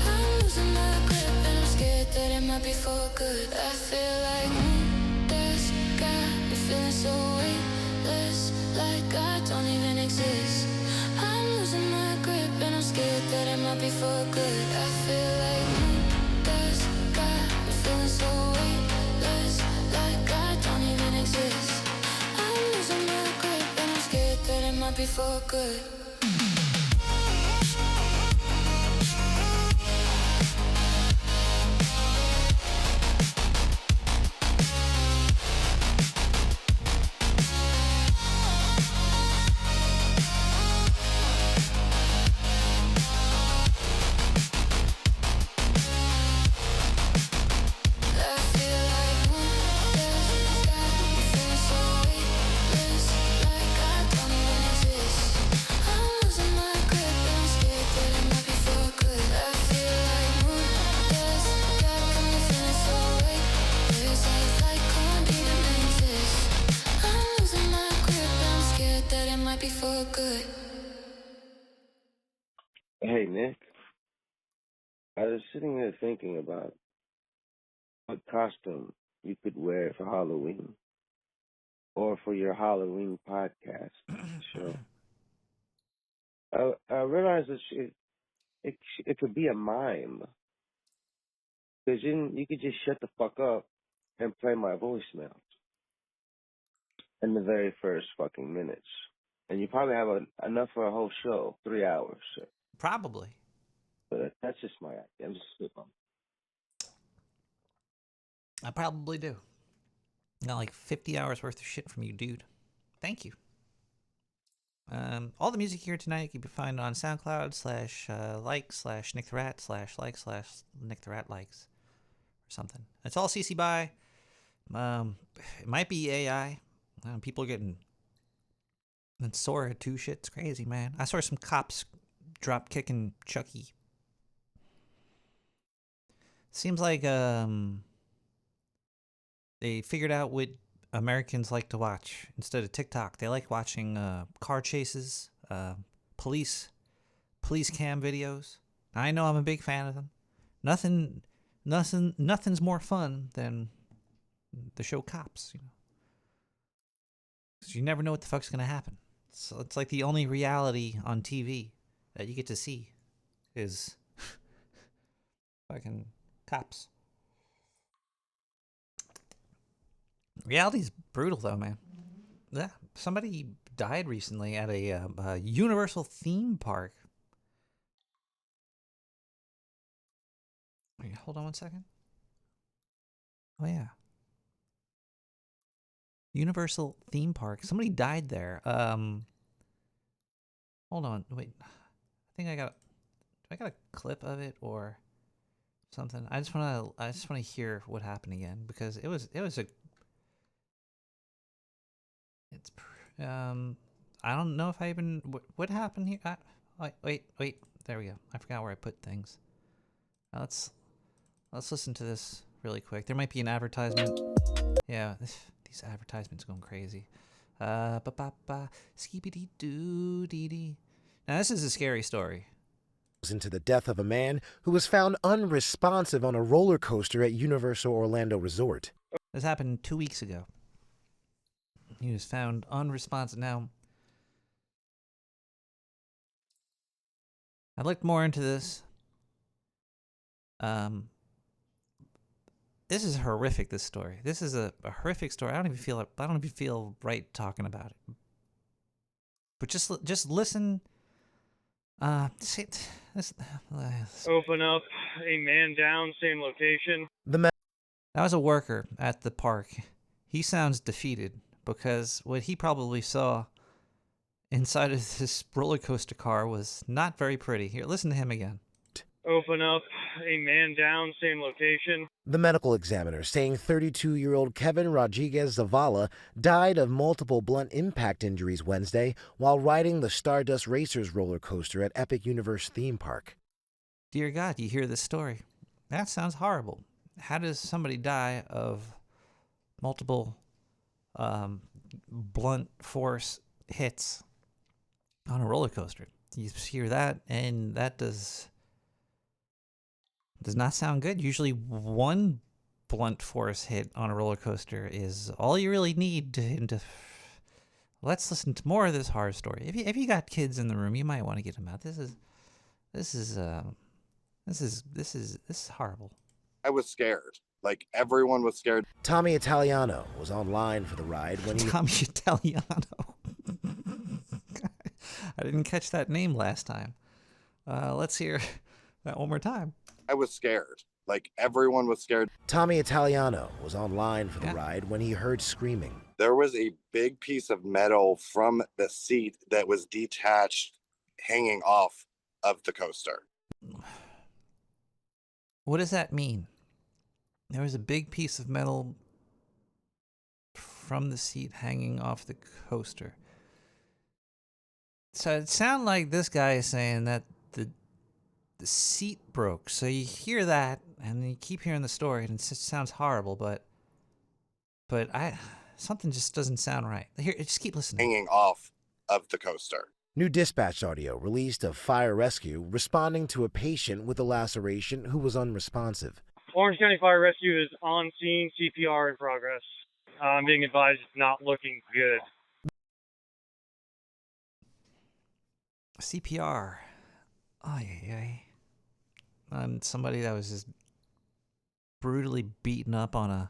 I'm losing my grip and I'm scared that it might be for good. I feel like moon dust got me feeling so weightless, like I don't even exist. I'm losing my grip and I'm scared that it might be for good. I feel like moon dust got me feeling so weightless, like I don't even exist. I'm losing my grip and I'm scared that it might be for good. For good. Hey, Nick. I was sitting there thinking about what costume you could wear for Halloween or for your Halloween podcast show. I realized that it could be a mime. Because you could just shut the fuck up and play my voicemails in the very first fucking minutes. And you probably have enough for a whole show, 3 hours. So. Probably. But that's just my idea. I'm just spitballing. I probably do. Got like 50 hours worth of shit from you, dude. Thank you. All the music here tonight you can find on SoundCloud /like/NickTheRat/Nick or something. It's all CC by. It might be AI. People are getting sore too. Shit's crazy, man. I saw some cops drop kicking Chucky. Seems like they figured out what Americans like to watch instead of TikTok. They like watching car chases, police cam videos. I know I'm a big fan of them. Nothing's more fun than the show Cops, you know. 'Cause you never know what the fuck's gonna happen. So it's like the only reality on TV that you get to see is fucking Cops. Reality's brutal, though, man. Yeah, somebody died recently at a Universal theme park. Wait, hold on one second. Oh, yeah. Universal theme park. Somebody died there. Hold on. Wait. I think I got a clip of it or something. I just want to hear what happened again because it was a I don't know if I even what happened here. Wait, there we go. I forgot where I put things. Let's listen to this really quick. There might be an advertisement. Yeah, these advertisements going crazy. Skibidi doo dee dee. Now this is a scary story. Into the death of a man who was found unresponsive on a roller coaster at Universal Orlando Resort. This happened 2 weeks ago. He was found unresponsive. Now, I looked more into this. This is horrific. This story. This is a horrific story. I don't even feel right talking about it. But just listen. Open up, a man down, same location. That was a worker at the park. He sounds defeated because what he probably saw inside of this roller coaster car was not very pretty. Here, listen to him again. Open up, a man down, same location. The medical examiner saying 32-year-old Kevin Rodriguez Zavala died of multiple blunt impact injuries Wednesday while riding the Stardust Racers roller coaster at Epic Universe theme park. Dear God, you hear this story. That sounds horrible. How does somebody die of multiple blunt force hits on a roller coaster? You hear that, and that does not sound good. Usually one blunt force hit on a roller coaster is all you really need to let's listen to more of this horror story. If you got kids in the room, you might want to get them out. This is horrible. I was scared. Like, everyone was scared. Tommy Italiano was online for the ride when he... Tommy Italiano. I didn't catch that name last time. Let's hear that one more time. I was scared. Like, everyone was scared. Tommy Italiano was online for the ride when he heard screaming. There was a big piece of metal from the seat that was detached, hanging off of the coaster. What does that mean? There was a big piece of metal from the seat hanging off the coaster. So it sounded like this guy is saying that the seat broke. So you hear that, and you keep hearing the story, and it just sounds horrible. But something just doesn't sound right. Here, just keep listening. Hanging off of the coaster. New dispatch audio released of fire rescue responding to a patient with a laceration who was unresponsive. Orange County Fire Rescue is on scene, CPR in progress. I'm being advised it's not looking good. CPR. On somebody that was just brutally beaten up on a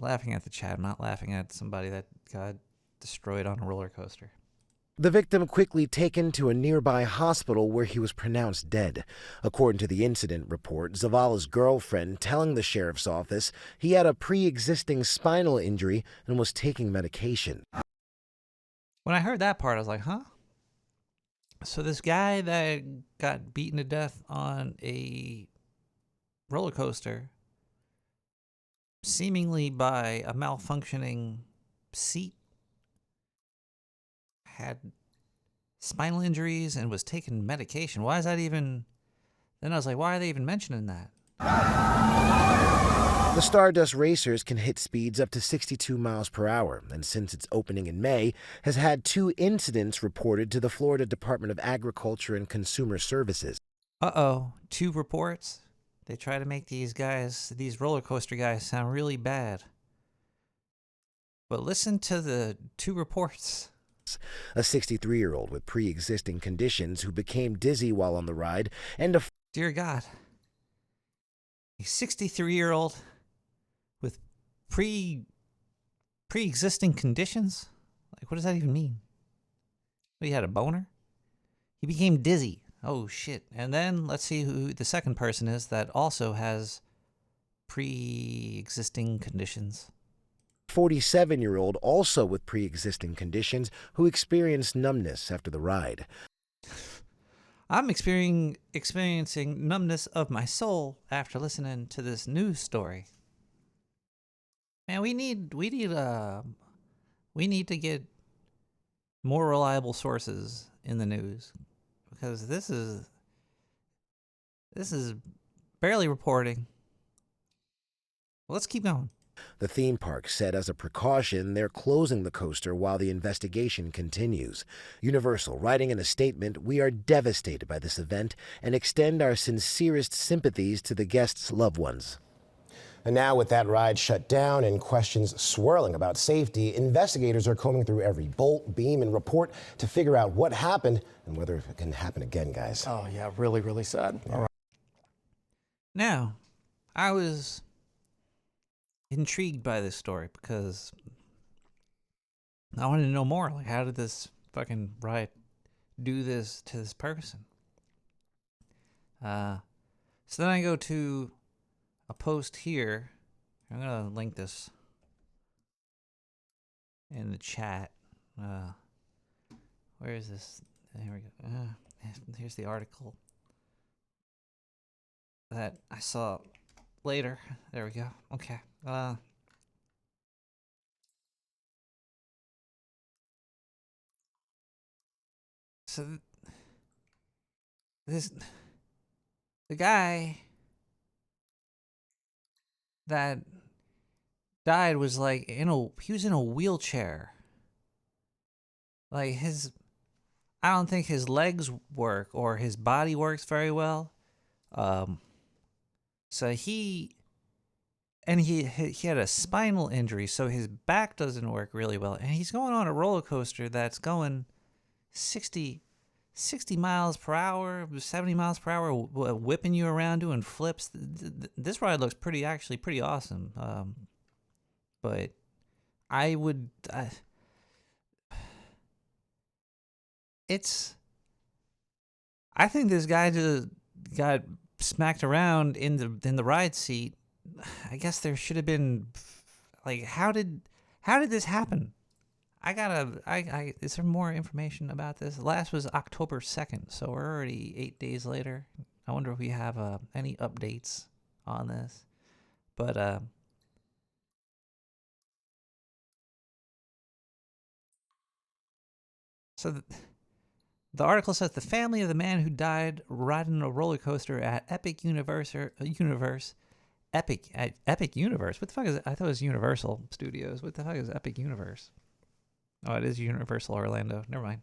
laughing at the chat. I'm not laughing at somebody that got destroyed on a roller coaster. The victim quickly taken to a nearby hospital where he was pronounced dead. According to the incident report, Zavala's girlfriend telling the sheriff's office he had a pre-existing spinal injury and was taking medication. When I heard that part, I was like, huh? So this guy that got beaten to death on a roller coaster, seemingly by a malfunctioning seat, had spinal injuries and was taking medication. Why is that even... Then I was like, why are they even mentioning that? The Stardust Racers can hit speeds up to 62 miles per hour, and since its opening in May, has had 2 incidents reported to the Florida Department of Agriculture and Consumer Services. 2 reports? They try to make these roller coaster guys, sound really bad. But listen to the 2 reports. A 63-year-old with pre-existing conditions who became dizzy while on the ride, and a... Dear God. A 63-year-old with pre-existing conditions? Like, what does that even mean? He had a boner? He became dizzy. Oh, shit. And then let's see who the second person is that also has pre-existing conditions. 47-year-old also with pre-existing conditions who experienced numbness after the ride. I'm experiencing numbness of my soul after listening to this news story. Man, we need to get more reliable sources in the news, because this is barely reporting. Well, let's keep going. The theme park said as a precaution they're closing the coaster while the investigation continues. Universal, writing in a statement, "We are devastated by this event and extend our sincerest sympathies to the guests' loved ones." And now with that ride shut down and questions swirling about safety, investigators are combing through every bolt, beam, and report to figure out what happened and whether it can happen again, guys. Oh, yeah, really, really sad. Yeah. All right. Now, I was intrigued by this story because I wanted to know more. Like, how did this fucking ride do this to this person? So then I go to a post here. I'm gonna link this in the chat. Where is this? There we go. Here's the article that I saw later. There we go. Okay. So the guy that died was like he was in a wheelchair. Like I don't think his legs work or his body works very well. So he had a spinal injury, so his back doesn't work really well. And he's going on a roller coaster that's going 60 miles per hour, 70 miles per hour, whipping you around, doing flips. This ride looks pretty awesome. But I think this guy just got smacked around in the ride seat. I guess there should have been, like, how did this happen? Is there more information about this? Last was October 2nd, so we're already 8 days later. I wonder if we have any updates on this. But so the article says the family of the man who died riding a roller coaster at Epic Universe. Epic Universe? What the fuck is it? I thought it was Universal Studios. What the fuck is Epic Universe? Oh, it is Universal Orlando. Never mind.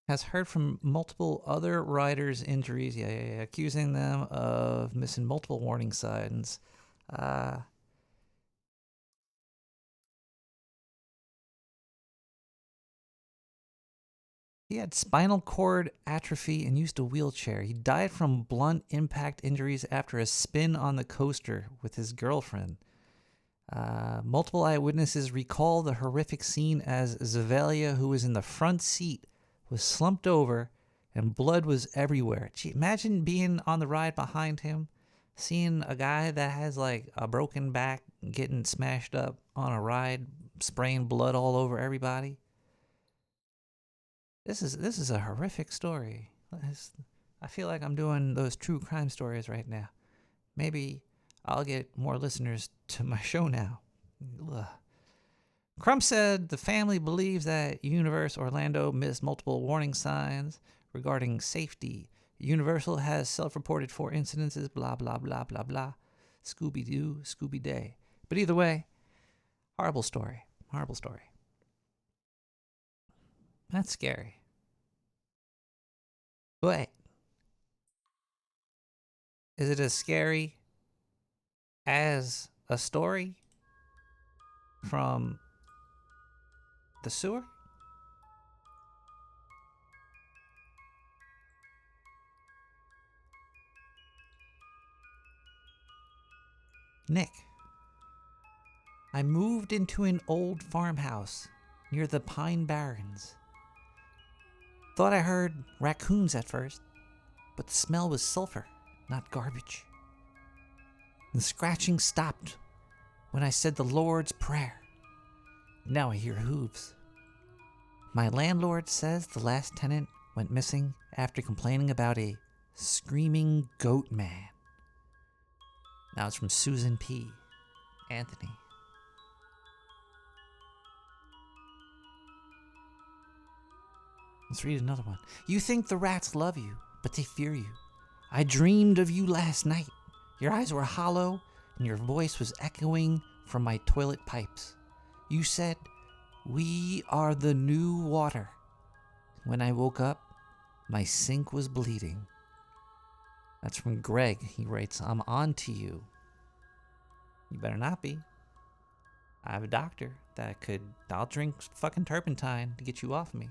Has heard from multiple other riders' injuries. Yeah. Accusing them of missing multiple warning signs. He had spinal cord atrophy and used a wheelchair. He died from blunt impact injuries after a spin on the coaster with his girlfriend. Multiple eyewitnesses recall the horrific scene as Zavalia, who was in the front seat, was slumped over and blood was everywhere. Gee, imagine being on the ride behind him, seeing a guy that has like a broken back getting smashed up on a ride, spraying blood all over everybody. This is a horrific story. I feel like I'm doing those true crime stories right now. Maybe I'll get more listeners to my show now. Ugh. Crump said the family believes that Universe Orlando missed multiple warning signs regarding safety. Universal has self-reported 4 incidences, blah, blah, blah, blah, blah. Scooby-Doo, Scooby-Day. But either way, horrible story. Horrible story. That's scary. But is it as scary as a story from the sewer? Nick, I moved into an old farmhouse near the Pine Barrens. Thought I heard raccoons at first, but the smell was sulfur, not garbage. The scratching stopped when I said the Lord's Prayer. Now I hear hooves. My landlord says the last tenant went missing after complaining about a screaming goat man. Now it's from Susan P. Anthony. Let's read another one. You think the rats love you, but they fear you. I dreamed of you last night. Your eyes were hollow, and your voice was echoing from my toilet pipes. You said, "We are the new water." When I woke up, my sink was bleeding. That's from Greg. He writes, I'm on to you. You better not be. I have a doctor I'll drink fucking turpentine to get you off me.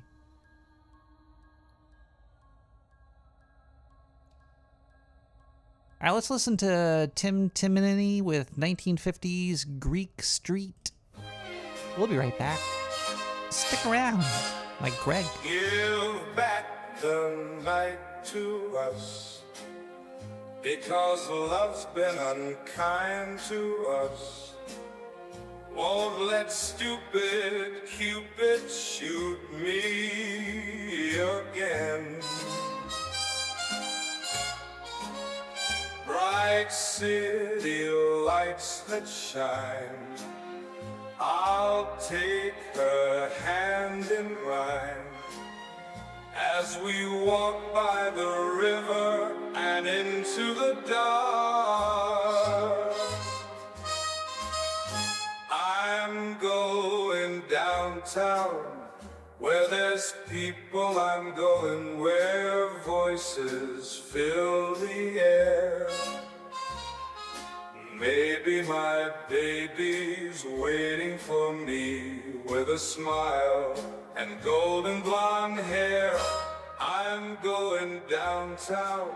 All right, let's listen to Tim Timoney with 1950s Greek Street. We'll be right back. Stick around, like Greg. Give back the night to us, because love's been unkind to us. Won't let stupid Cupid shoot me again. Bright city lights that shine, I'll take her hand in mine as we walk by the river and into the dark. I'm going downtown where there's people. I'm going where voices fill the air. Maybe my baby's waiting for me with a smile and golden blonde hair. I'm going downtown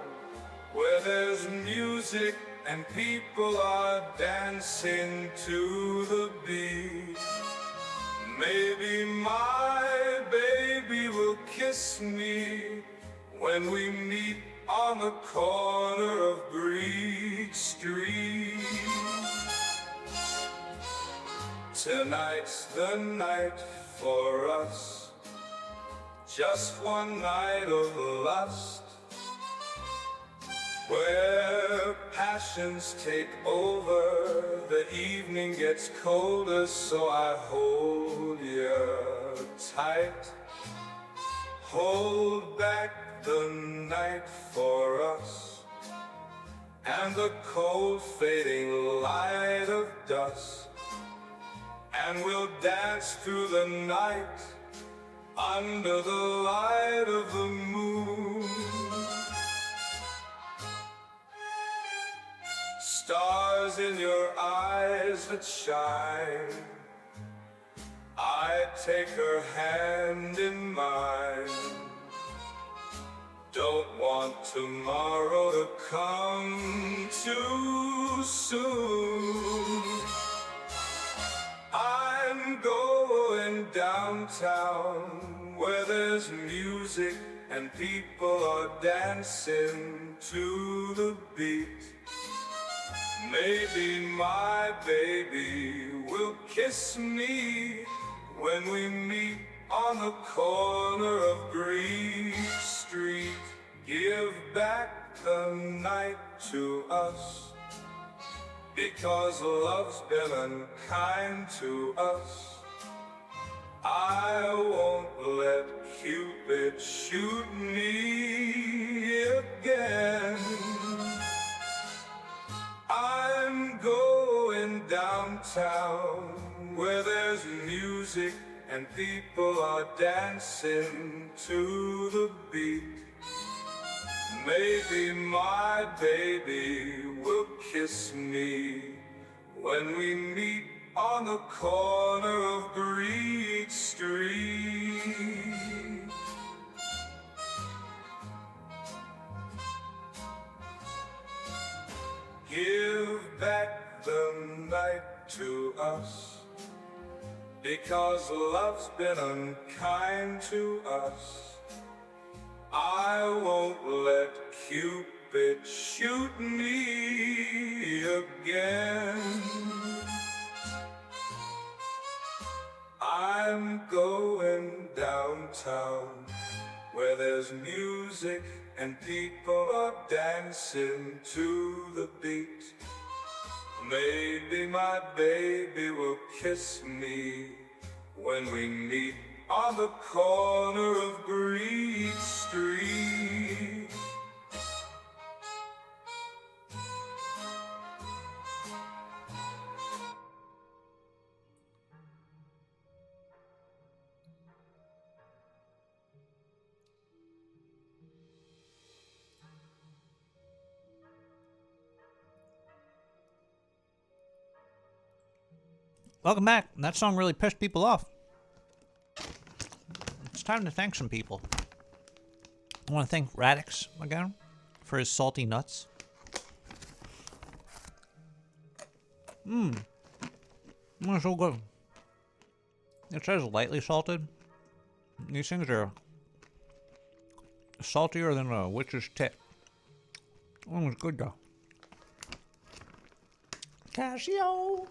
where there's music and people are dancing to the beat. Maybe my baby will kiss me when we meet on the corner of Greek Street. Tonight's the night for us, just one night of lust, where passions take over. The evening gets colder, so I hold you tight. Hold back the night for us and the cold fading light of dusk, and we'll dance through the night under the light of the moon. Stars in your eyes that shine, I take her hand in mine. Don't want tomorrow to come too soon. I'm going downtown where there's music and people are dancing to the beat. Maybe my baby will kiss me when we meet on the corner of Green Street. Give back the night to us, because love's been unkind to us. I won't let Cupid shoot me again. I'm going downtown where there's music and people are dancing to the beat. Maybe my baby will kiss me when we meet on the corner of Greek Street. Give back the night to us, because love's been unkind to us. I won't let Cupid shoot me again. I'm going downtown where there's music and people are dancing to the beat. Maybe my baby will kiss me when we meet on the corner of Greek Street. Welcome back. That song really pissed people off. It's time to thank some people. I want to thank Radix again for his salty nuts. It's so good. It says lightly salted. These things are saltier than a witch's tit. Oh, it's good though. Casio!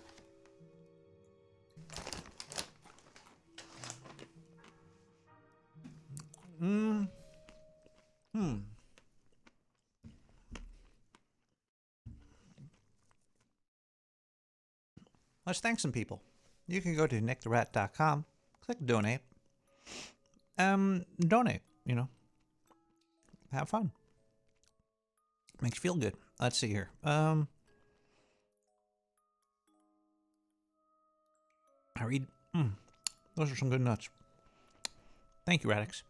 Let's thank some people. You can go to nicktherat.com, click donate. Donate, you know. Have fun. Makes you feel good. Let's see here. I read. Those are some good nuts. Thank you, Radix.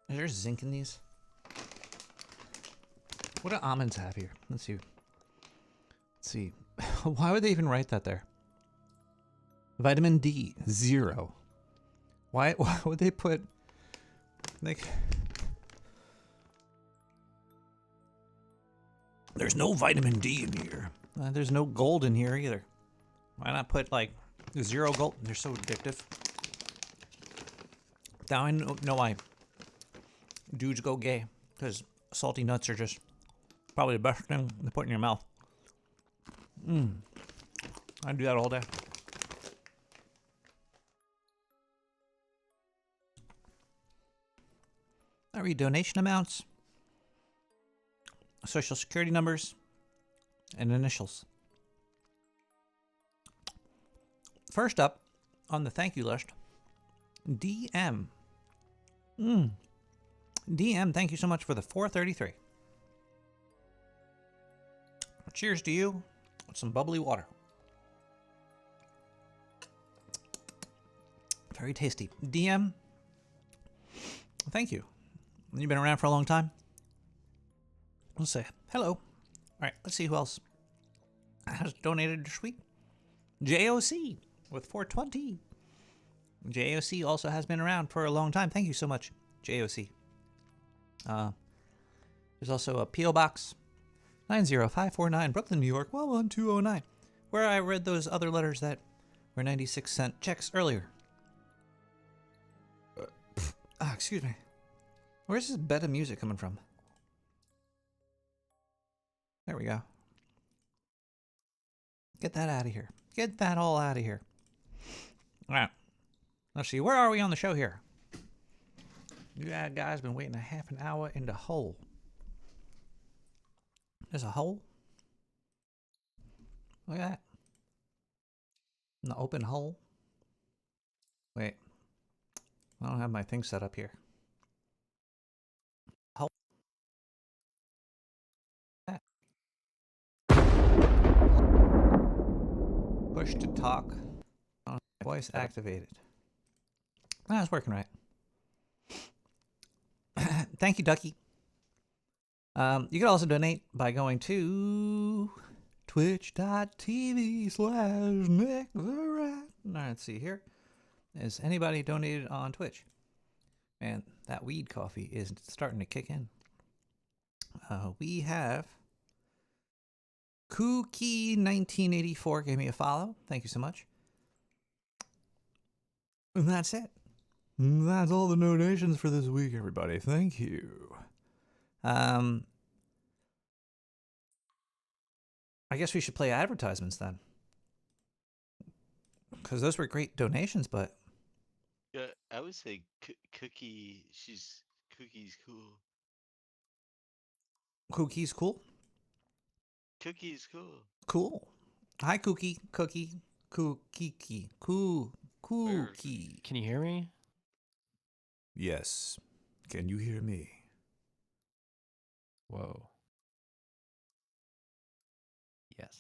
Is there zinc in these? What do almonds have here? Let's see. Let's see. Why would they even write that there? Vitamin D, 0. Why would they put like? There's no vitamin D in here. There's no gold in here either. Why not put like 0 gold? They're so addictive. Now I know why dudes go gay, because salty nuts are just probably the best thing to put in your mouth. I do that all day. I read donation amounts, social security numbers, and initials. First up on the thank you list, DM. DM, thank you so much for the 433. Cheers to you with some bubbly water. Very tasty. DM, thank you. You've been around for a long time. Let's say hello. All right, let's see who else has donated this week. JOC with 420. JOC also has been around for a long time. Thank you so much, JOC. There's also a P.O. Box 90549, Brooklyn, New York 11209, where I read those other letters that were 96-cent checks earlier. Excuse me. Where's this bed of music coming from? There we go. Get that out of here. Get that all out of here. All right. Let's see. Where are we on the show here? You guys been waiting a half an hour in the hole. There's a hole? Look at that. An open hole? Wait. I don't have my thing set up here. Hole. Push to talk. Voice activated. That's working right. Thank you, Ducky. You can also donate by going to twitch.tv/NickTheRat. Let's see here. Is anybody donated on Twitch? Man, that weed coffee is starting to kick in. We have Kookie1984 gave me a follow. Thank you so much. And that's it. That's all the donations for this week, everybody. Thank you. I guess we should play advertisements then. Because those were great donations, but... Yeah, I would say Cookie's cool. Cookie's cool? Cookie's cool. Cool. Hi, Cookie. Cookie. Cookie. Cookie. Can you hear me? Yes. Can you hear me? Whoa. Yes.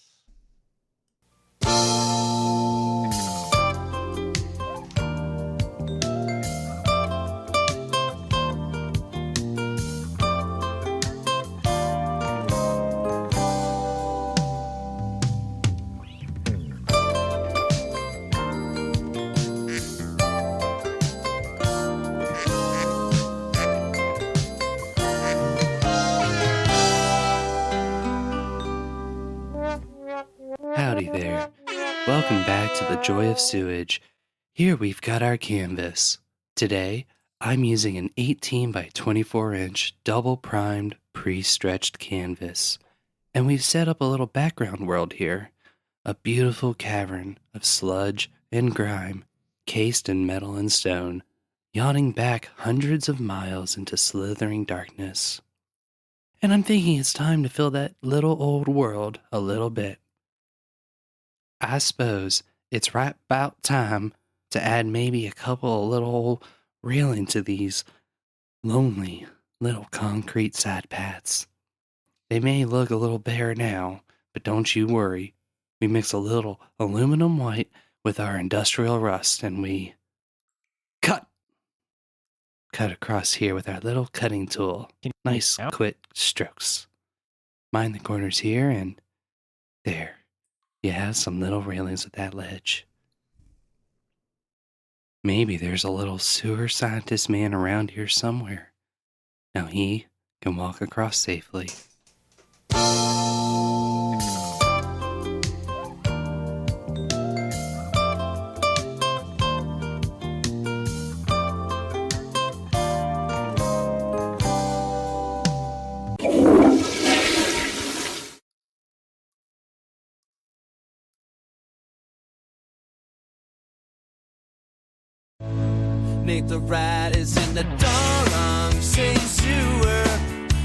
Howdy there. Welcome back to the Joy of Sewage. Here we've got our canvas. Today, I'm using an 18 by 24 inch double primed pre-stretched canvas. And we've set up a little background world here. A beautiful cavern of sludge and grime, cased in metal and stone, yawning back hundreds of miles into slithering darkness. And I'm thinking it's time to fill that little old world a little bit. I suppose it's right about time to add maybe a couple of little old railing to these lonely little concrete side paths. They may look a little bare now, but don't you worry. We mix a little aluminum white with our industrial rust and we cut across here with our little cutting tool. Nice quick strokes. Mind the corners here and there. You have some little railings with that ledge. Maybe there's a little sewer scientist man around here somewhere. Now he can walk across safely. Nate the Rat is in the Durham City sewer.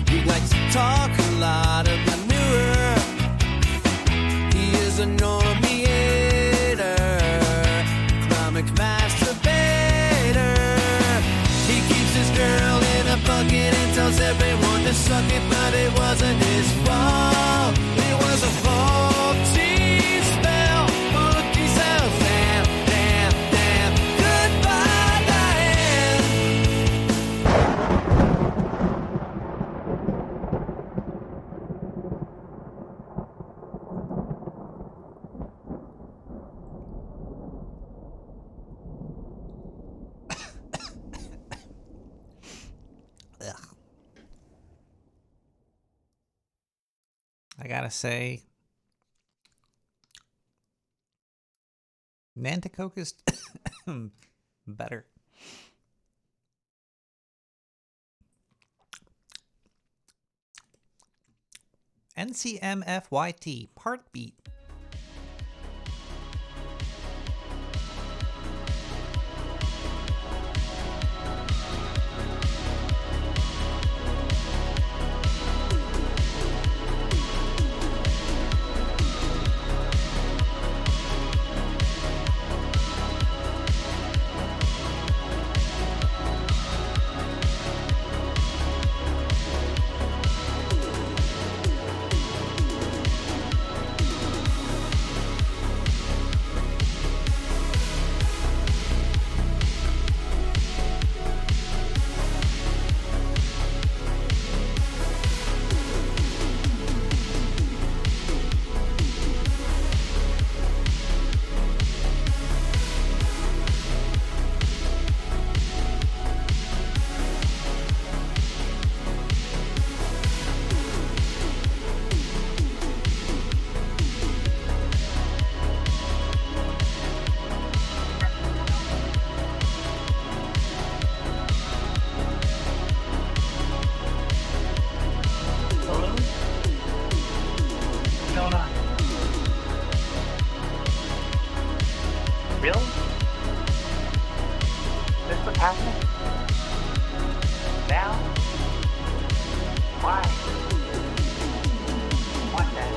He likes to talk a lot of manure. He is a normiator, comic masturbator. He keeps his girl in a bucket and tells everyone to suck it, but it wasn't his fault. It was a faulty spell. Monkey cells, damn, damn, damn. Goodbye, Diane. I gotta say, Nanticoke is better. NCMFYT, Heartbeat. Really? This what's happening? Now? Why? What that?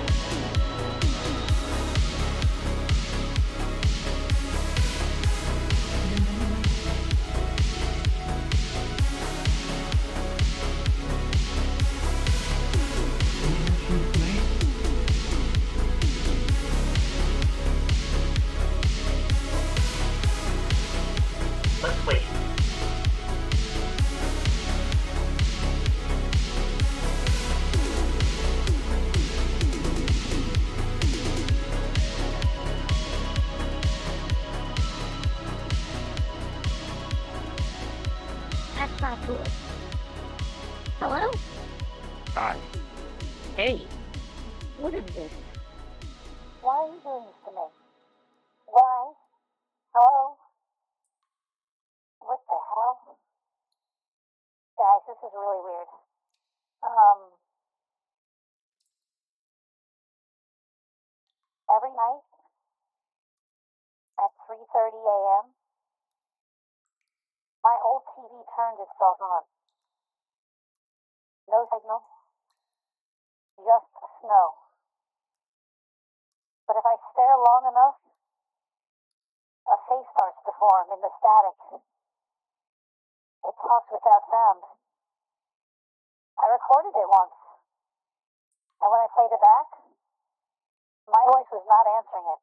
Let's wait. That's not good. Hello? Hi. Hey. What is this? Why are you doing this to me? Why? Hello? What the hell? Guys, this is really weird. Every night at 3:30 a.m., my old TV turned itself on. No signal, just snow. But if I stare long enough, a face starts to form in the static. It talks without sound. I recorded it once, and when I played it back, my voice was not answering it.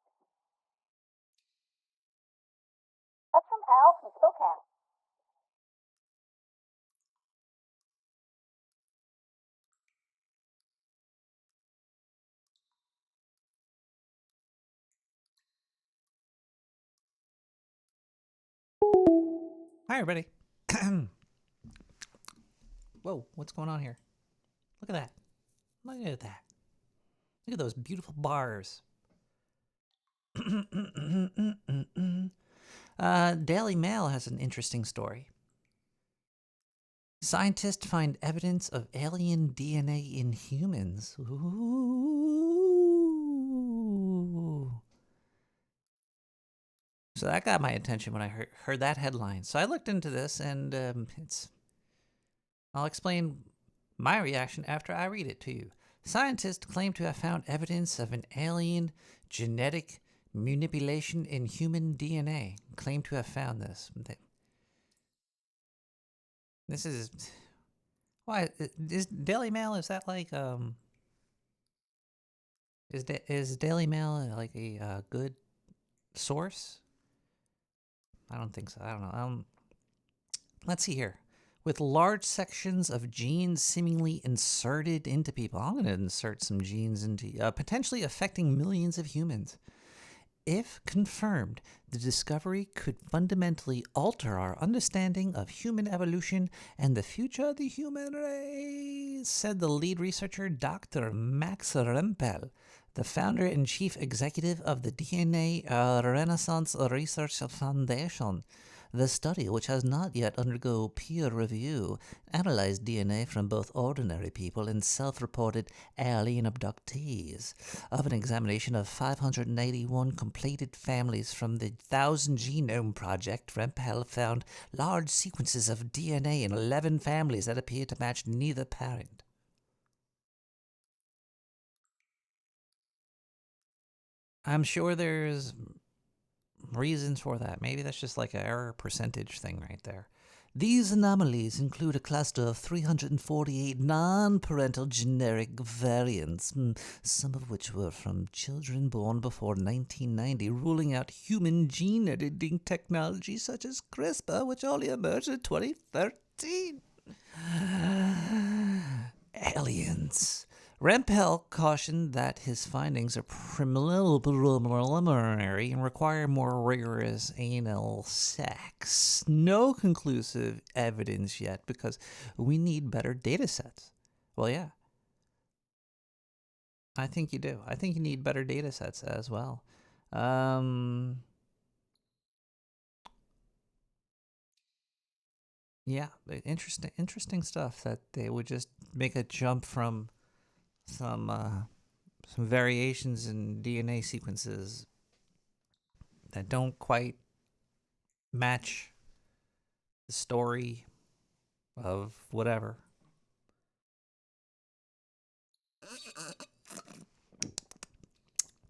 That's from Al from Spokane. Hi, everybody. Whoa, what's going on here? Look at that. Look at that. Look at those beautiful bars. Daily Mail has an interesting story. Scientists find evidence of alien DNA in humans. Ooh. So that got my attention when I heard that headline. So I looked into this, and I'll explain my reaction after I read it to you. Scientists claim to have found evidence of an alien genetic manipulation in human DNA. Claim to have found this. This is... Why? Is Daily Mail, is that like... Is Daily Mail like a good source? I don't think so. I don't know. Let's see here. With large sections of genes seemingly inserted into people. I'm going to insert some genes into potentially affecting millions of humans. If confirmed, the discovery could fundamentally alter our understanding of human evolution and the future of the human race, said the lead researcher, Dr. Max Rempel, the founder and chief executive of the DNA Renaissance Research Foundation. The study, which has not yet undergone peer review, analyzed DNA from both ordinary people and self-reported alien abductees. Of an examination of 581 completed families from the 1000 Genome Project, Rempel found large sequences of DNA in 11 families that appear to match neither parent. I'm sure there's reasons for that. Maybe that's just like an error percentage thing right there. These anomalies include a cluster of 348 non-parental generic variants, some of which were from children born before 1990, ruling out human gene editing technology such as CRISPR, which only emerged in 2013. Aliens. Rempel cautioned that his findings are preliminary and require more rigorous anal sex. No conclusive evidence yet because we need better data sets. Well, yeah. I think you do. I think you need better data sets as well. Yeah, interesting stuff that they would just make a jump from some variations in DNA sequences that don't quite match the story of whatever.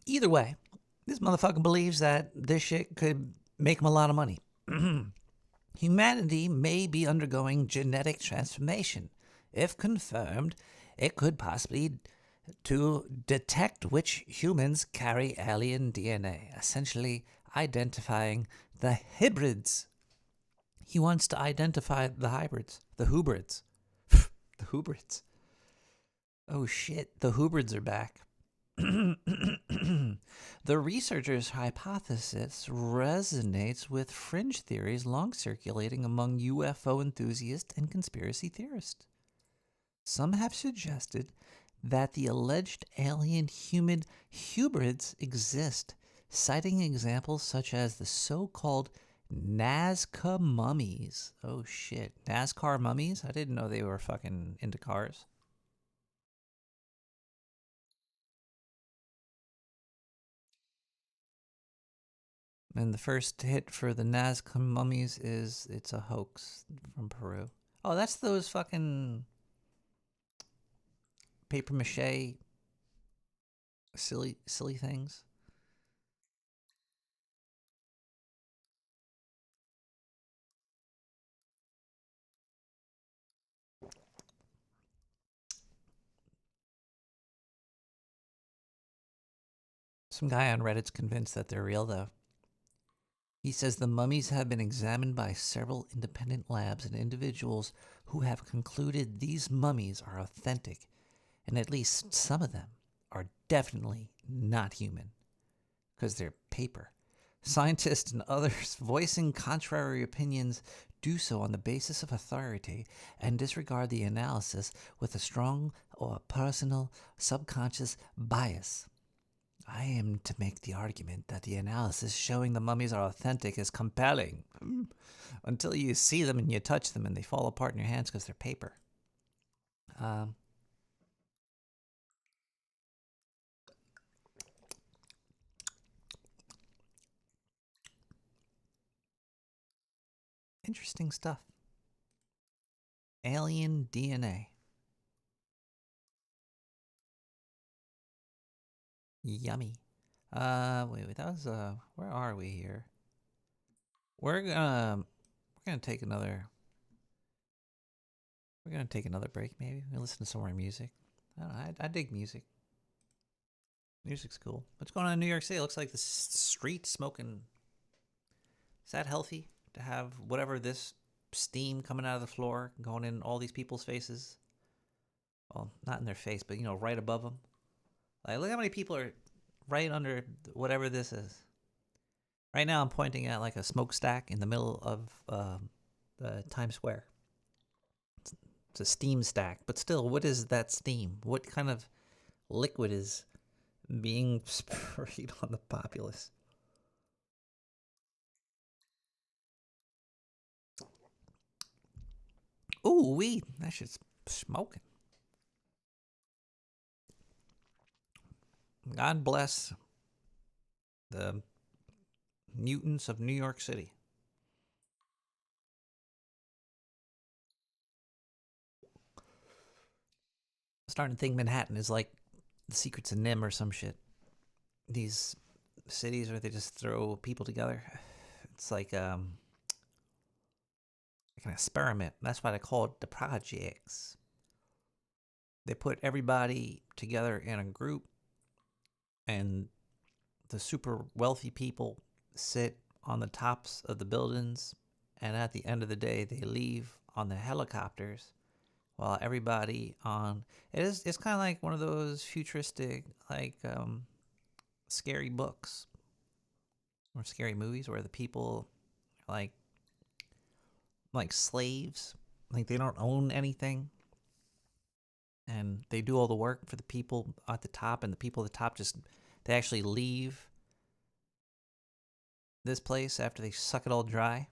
Either way, this motherfucker believes that this shit could make him a lot of money. Humanity may be undergoing genetic transformation. If confirmed, it could possibly to detect which humans carry alien DNA, essentially identifying the hybrids. He wants to identify the hybrids, the hybrids. The hybrids. Oh shit, the hybrids are back. The researchers' hypothesis resonates with fringe theories long circulating among UFO enthusiasts and conspiracy theorists. Some have suggested that the alleged alien human hybrids exist, citing examples such as the so-called Nazca mummies. Oh shit, NASCAR mummies? I didn't know they were fucking into cars. And the first hit for the Nazca mummies is it's a hoax from Peru. Oh, that's those fucking paper mache silly things. Some guy on Reddit's convinced that they're real, though. He says the mummies have been examined by several independent labs and individuals who have concluded these mummies are authentic, and at least some of them are definitely not human, because they're paper. Scientists and others voicing contrary opinions do so on the basis of authority and disregard the analysis with a strong or personal subconscious bias. I am to make the argument that the analysis showing the mummies are authentic is compelling until you see them and you touch them and they fall apart in your hands because they're paper. Interesting stuff. Alien DNA. Yummy. Wait, that was where are we here? We're gonna take another break maybe. We'll listen to some more music. I dig music. Music's cool. What's going on in New York City? It looks like the street smoking. Is that healthy to have whatever this steam coming out of the floor going in all these people's faces? Well, not in their face, but right above them. Like, look how many people are right under whatever this is. Right now, I'm pointing at like a smokestack in the middle of Times Square. It's a steam stack, but still, what is that steam? What kind of liquid is being sprayed on the populace? Ooh, weed. That shit's smoking. God bless the mutants of New York City. I'm starting to think Manhattan is like the Secrets of Nim or some shit. These cities where they just throw people together. It's like an experiment. That's why they call it the projects. They put everybody together in a group, and the super wealthy people sit on the tops of the buildings, and at the end of the day, they leave on the helicopters, while everybody on it's kind of like one of those futuristic, like scary books or scary movies where the people are like slaves, like they don't own anything, and they do all the work for the people at the top, and the people at the top they actually leave this place after they suck it all dry,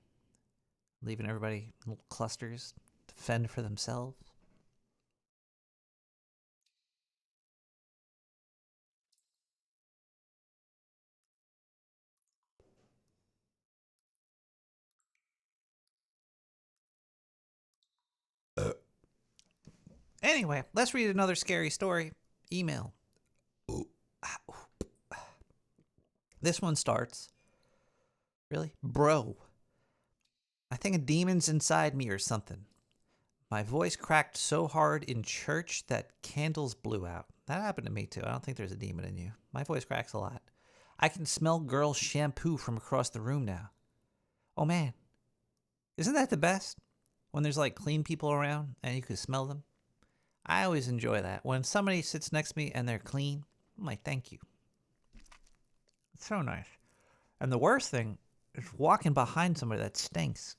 leaving everybody in little clusters to fend for themselves. Anyway, let's read another scary story. Email. This one starts. Really? Bro. I think a demon's inside me or something. My voice cracked so hard in church that candles blew out. That happened to me too. I don't think there's a demon in you. My voice cracks a lot. I can smell girls' shampoo from across the room now. Oh man. Isn't that the best? When there's like clean people around and you can smell them? I always enjoy that. When somebody sits next to me and they're clean, I'm like, thank you. It's so nice. And the worst thing is walking behind somebody that stinks.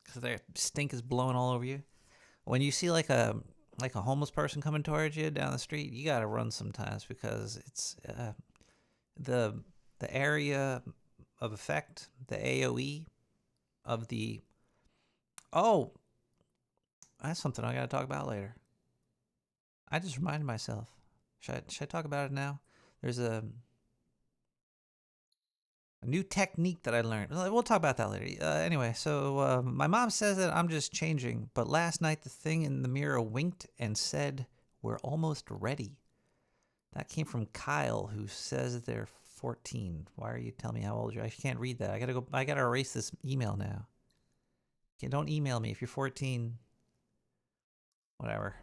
Because their stink is blowing all over you. When you see like a homeless person coming towards you down the street, you gotta run sometimes because it's the area of effect, the AOE of the. Oh, that's something I gotta talk about later. I just reminded myself. Should I talk about it now? There's a new technique that I learned. We'll talk about that later. Anyway, so my mom says that I'm just changing, but last night the thing in the mirror winked and said, "We're almost ready." That came from Kyle, who says they're 14. Why are you telling me how old you are? I can't read that. I gotta erase this email now. Okay, don't email me if you're 14. Whatever.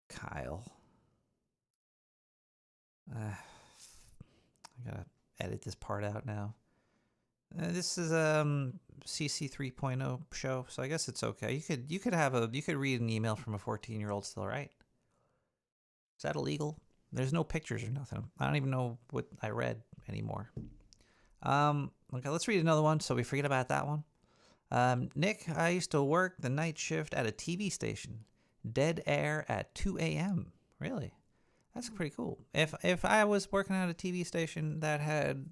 Kyle. I gotta edit this part out now. This is CC 3.0 show, so I guess it's okay. You could read an email from a 14-year-old still, right? Is that illegal? There's no pictures or nothing. I don't even know what I read anymore. Okay, let's read another one so we forget about that one. Nick, I used to work the night shift at a TV station. Dead air at 2 a.m. Really? That's pretty cool. If I was working at a TV station that had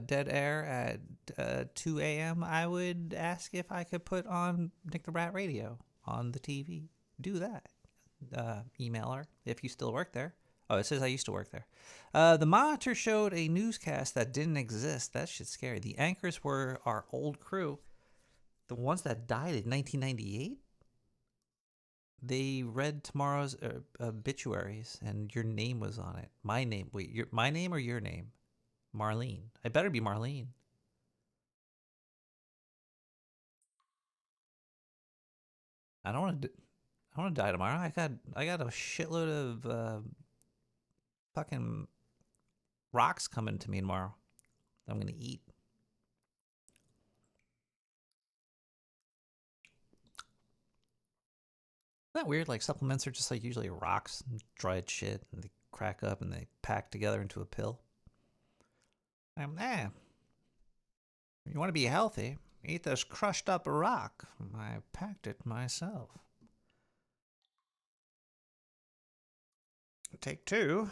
dead air at 2 a.m., I would ask if I could put on Nick the Rat Radio on the TV. Do that. Email her if you still work there. Oh, it says I used to work there. The monitor showed a newscast that didn't exist. That shit's scary. The anchors were our old crew. The ones that died in 1998? They read tomorrow's obituaries, and your name was on it. My name. Wait, my name or your name? Marlene. I better be Marlene. I don't want to die tomorrow. I got a shitload of fucking rocks coming to me tomorrow that I'm gonna eat. Isn't that weird? Like supplements are just like usually rocks and dried shit, and they crack up and they pack together into a pill. You want to be healthy? Eat this crushed up rock. I packed it myself. Take 2.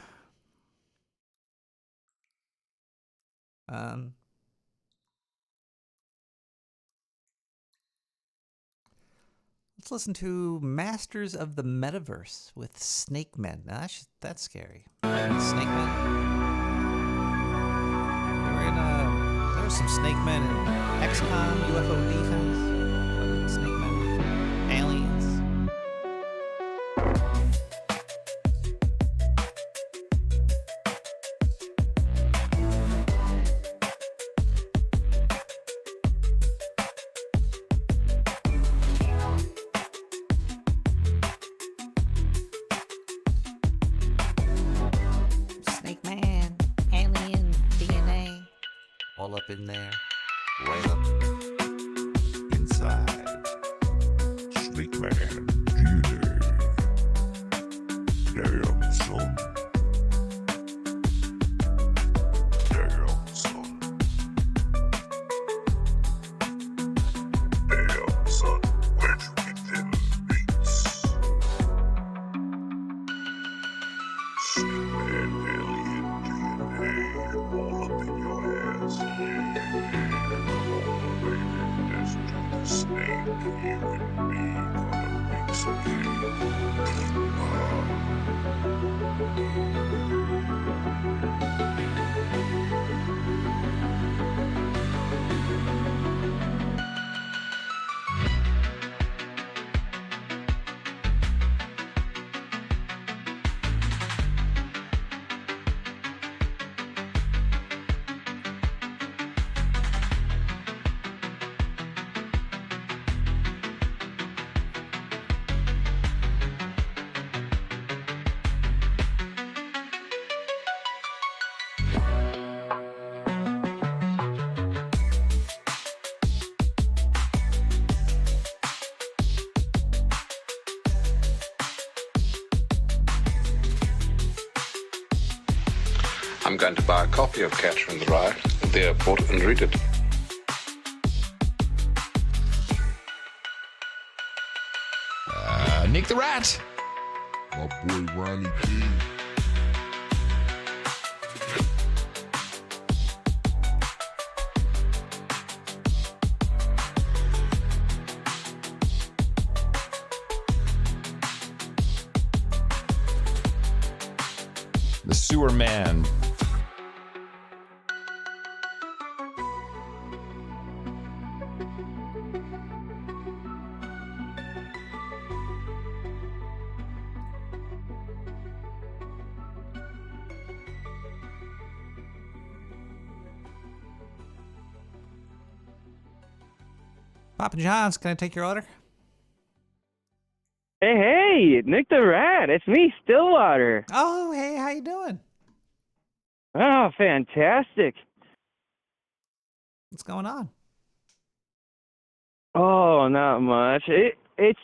Let's listen to Masters of the Metaverse with Snake Men. Now that's scary. Snake Men. There were some Snake Men in XCOM, UFO Defense, Snake Men, Aliens. Snake Man, alien DNA, all up in there. Right up inside. Snake Man, DNA. Damn, son. Damn, son. Damn, son. Where'd you get them beats? Snake Man, alien DNA, all up in your ass. Come on, baby, let's do the snake. You and me gonna make some I'm going to buy a copy of Catcher in the Rye at the airport and read it. Nick the Rat. My boy Ronnie King. The Sewer Man. Papa John's, can I take your order? Hey, Nick the Rat, it's me, Stillwater. Oh, hey, how you doing? Oh, fantastic. What's going on? Oh, not much. It's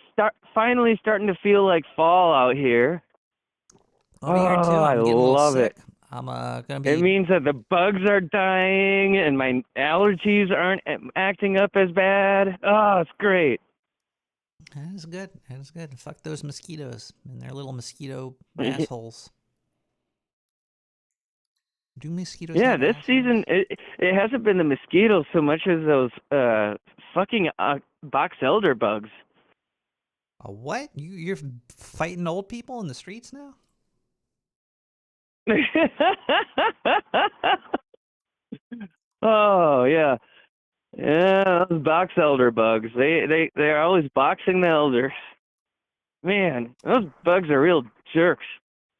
finally starting to feel like fall out here. Over here too. I I'm getting a little love sick. it. I'm gonna be. It means that the bugs are dying and my allergies aren't acting up as bad. Oh, it's great. That is good. That is good. Fuck those mosquitoes and their little mosquito assholes. Do mosquitoes? Yeah, have this assholes? season it hasn't been the mosquitoes so much as those fucking box elder bugs. A what? You're fighting old people in the streets now? Oh yeah, yeah. Those box elder bugs. They're always boxing the elders. Man, those bugs are real jerks.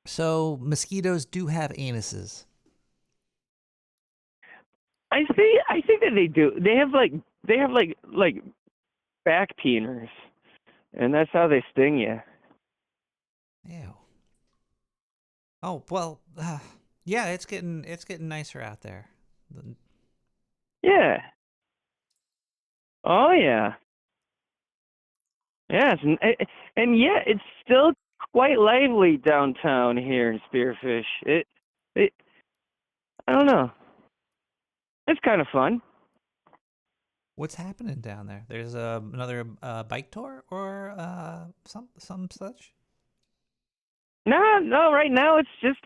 So mosquitoes do have anuses. I think that they do. They have like back peeners, and that's how they sting you. Ew. Oh well, yeah. It's getting nicer out there. Yeah. Oh yeah. Yes, and yeah, it's still quite lively downtown here in Spearfish. It I don't know. It's kind of fun. What's happening down there? There's another bike tour or some such? No. Right now it's just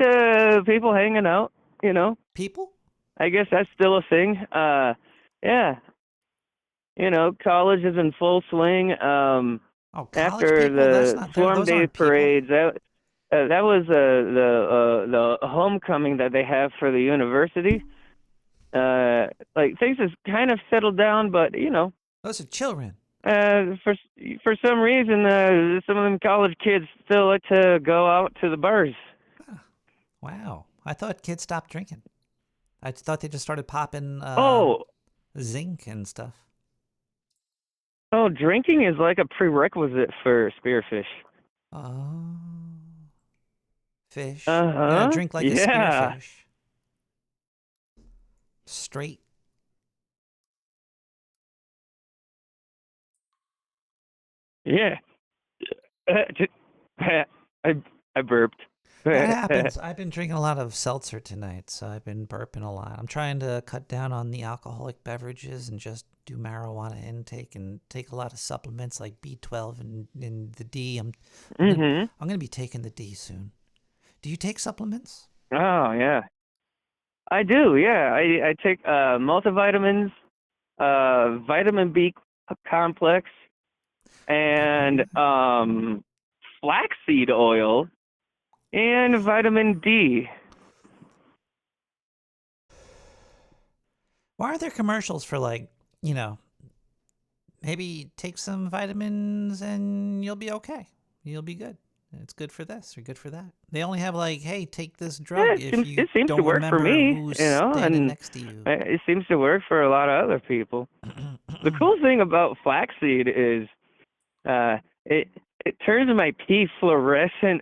people hanging out. You know. People? I guess that's still a thing. Yeah. You know, college is in full swing. After people? That's the not- Swarm those Days aren't people. parades, that was the homecoming that they have for the university. Like things has kind of settled down, but you know, Those are children. for some reason, some of them college kids still like to go out to the bars. Wow. I thought kids stopped drinking. I thought they just started popping zinc and stuff. Oh, drinking is like a prerequisite for Spearfish. Oh. Fish. Uh-huh. You gotta drink like a Yeah. spearfish. Straight. Yeah. I burped. That happens. I've been drinking a lot of seltzer tonight, so I've been burping a lot. I'm trying to cut down on the alcoholic beverages and just do marijuana intake and take a lot of supplements like B12 and the D. I'm gonna be taking the D soon. Do you take supplements? Oh, yeah. I do, yeah. I take multivitamins, vitamin B complex, and flaxseed oil, and vitamin D. Why are there commercials for maybe take some vitamins and you'll be okay. You'll be good. It's good for this or good for that. They only have hey, take this drug Yeah, if you it seems don't to work remember for me, who's you know, standing and next to you. it seems to work for a lot of other people. The cool thing about flaxseed is it turns my pee fluorescent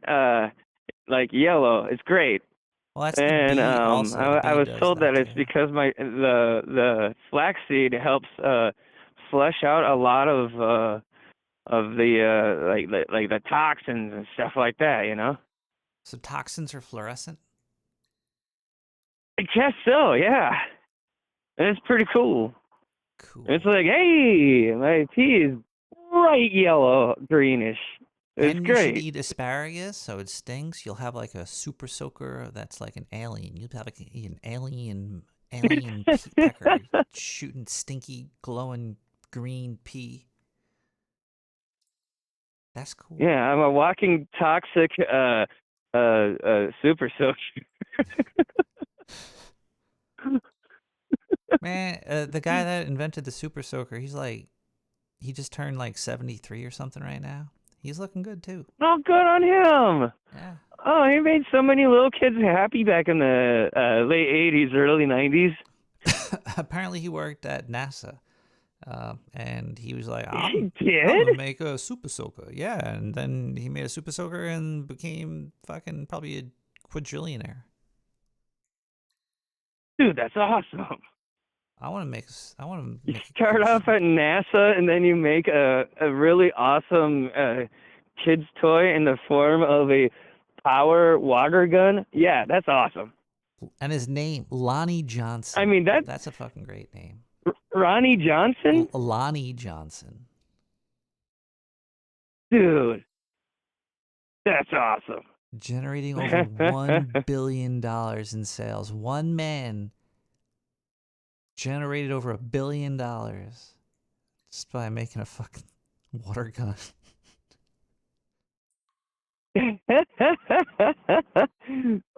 like yellow. It's great. Well, that's And the bee also. The I bee was does told that it's too. because the flaxseed helps flush out a lot of the like the toxins and stuff like that, you know. So toxins are fluorescent? I guess so, yeah. And it's pretty cool. Cool. It's like, hey, my pee is bright yellow, greenish. It's And great. you should eat asparagus so it stings. You'll have like a super soaker that's like an alien. You'll have an alien pecker shooting stinky, glowing green pee. That's cool. Yeah, I'm a walking toxic super soaker. Man, the guy that invented the super soaker, he just turned 73 or something right now. He's looking good too. Oh, good on him. Yeah. Oh, he made so many little kids happy back in the late 80s, early 90s. Apparently he worked at NASA. And he was like, He I'm did? going to make a super soaker. Yeah, and then he made a super soaker and became fucking probably a quadrillionaire. Dude, that's awesome. I want to make You start off at NASA and then you make a really awesome kid's toy in the form of a power water gun. Yeah, that's awesome. And his name, Lonnie Johnson. I mean, that's a fucking great name. Ronnie Johnson? Lonnie Johnson. Dude, that's awesome. Generating over $1 billion in sales. One man generated over $1 billion just by making a fucking water gun.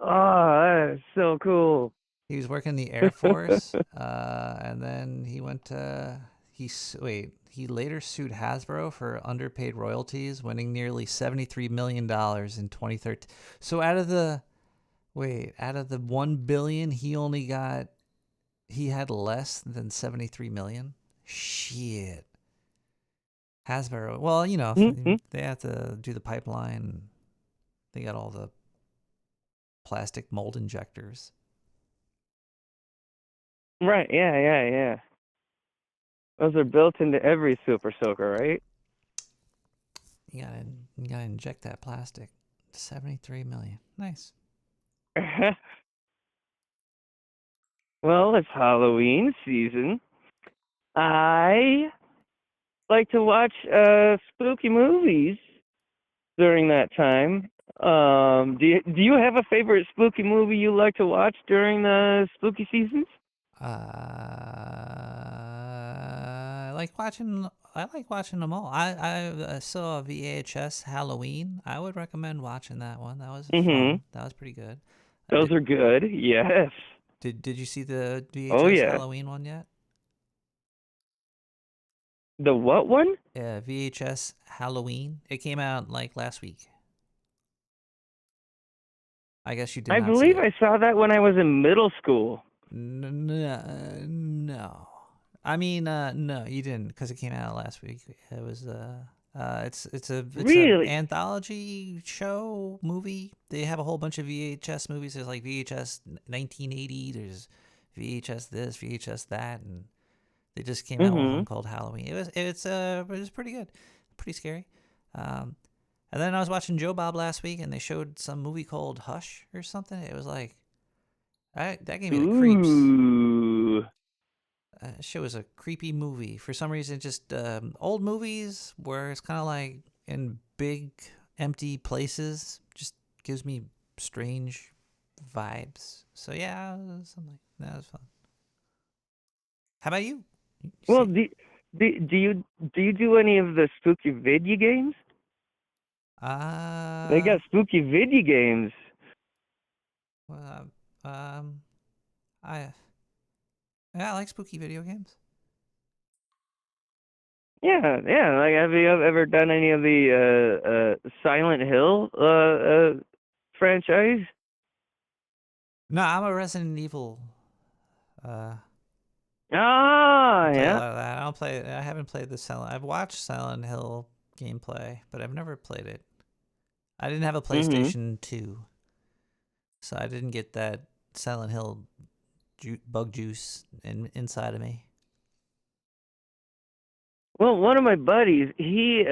Oh, that is so cool. He was working in the Air Force, and then he went to he later sued Hasbro for underpaid royalties, winning nearly $73 million in 2013. So out of the $1 billion, he had less than $73 million. Shit. Hasbro. Well, they have to do the pipeline. They got all the plastic mold injectors. Right, yeah. Those are built into every super soaker, right? You gotta inject that plastic. 73 million. Nice. Well, it's Halloween season. I like to watch spooky movies during that time. Do you have a favorite spooky movie you like to watch during the spooky seasons? I like watching. I like watching them all. I saw VHS Halloween. I would recommend watching that one. That was fun. That was pretty good. Those are good. Yes. Did you see the VHS Oh yeah. Halloween one yet? The what one? Yeah, VHS Halloween. It came out like last week. I guess you did I not see believe it. I saw that when I was in middle school. No. I mean, no, you didn't, because it came out last week. It was it's a Really? anthology show movie. They have a whole bunch of VHS movies. There's like VHS 1980. There's VHS this, VHS that, and they just came out with one called Halloween. It was pretty good, pretty scary. And then I was watching Joe Bob last week, and they showed some movie called Hush or something. It was like that gave me the creeps. Ooh. Shit was a creepy movie. For some reason, just old movies where it's kind of like in big, empty places just gives me strange vibes. So yeah, something that was fun. How about you? Well, do you do any of the spooky video games? They got spooky video games. Well, I like spooky video games. Yeah. Like, have you ever done any of the Silent Hill franchise? No, I'm a Resident Evil. Yeah. Play a lot of that. I don't play. I haven't played the Silent. I've watched Silent Hill gameplay, but I've never played it. I didn't have a PlayStation 2, so I didn't get that Silent Hill bug juice inside of me. Well, one of my buddies, he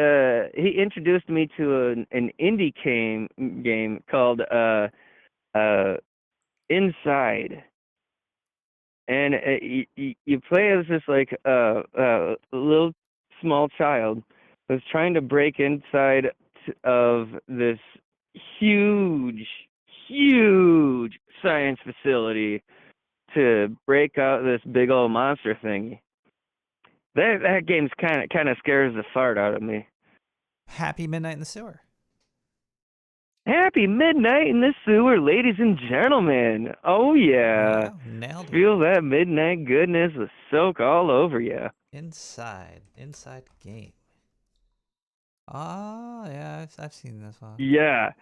introduced me to an indie game called Inside, and you play as this like little small child who's trying to break inside of this huge science facility to break out this big old monster thingy. That game's kind of scares the fart out of me. Happy Midnight in the Sewer. Happy midnight in the sewer, ladies and gentlemen. Oh yeah, wow, nailed it. Feel that midnight goodness will soak all over you. Inside game. Oh yeah, I've seen this one. Yeah,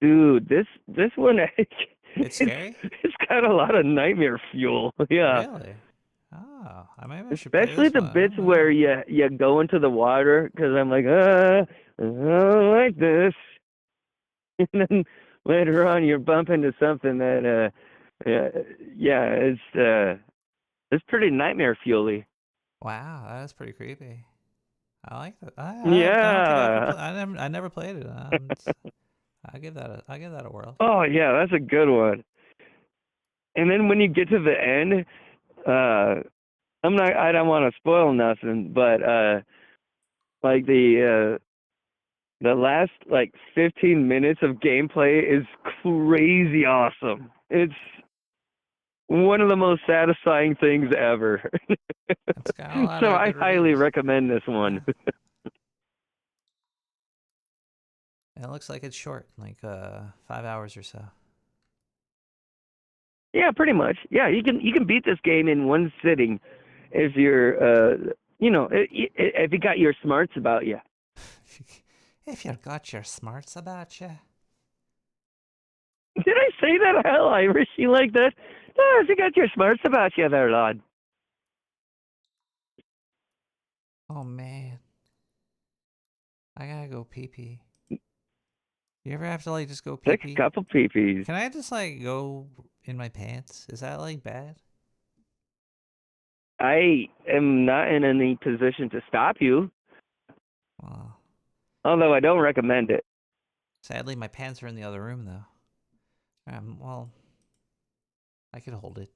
dude, this one. It's scary. It's got a lot of nightmare fuel. Yeah. Really? Oh, I should Especially play this the one. bits where you go into the water, because I'm like, I don't like this. And then later on, you're bumping into something that, it's pretty nightmare fuely. Wow, that's pretty creepy. I like that. I never played it. I give that a whirl. Oh yeah, that's a good one. And then when you get to the end, I don't want to spoil nothing, but like the last like 15 minutes of gameplay is crazy awesome. It's one of the most satisfying things ever. So I highly recommend this one. It looks like it's short, like 5 hours or so. Yeah, pretty much. Yeah, you can beat this game in one sitting if you're if you got your smarts about you. If you got your smarts about you. Did I say that hell Irishy like that? No, if you got your smarts about you there, lad. Oh man, I gotta go pee pee. You ever have to like just go pee pee? Take a couple pee pees. Can I just like go in my pants? Is that like bad? I am not in any position to stop you. Wow. Although I don't recommend it. Sadly, my pants are in the other room, though. Well, I could hold it.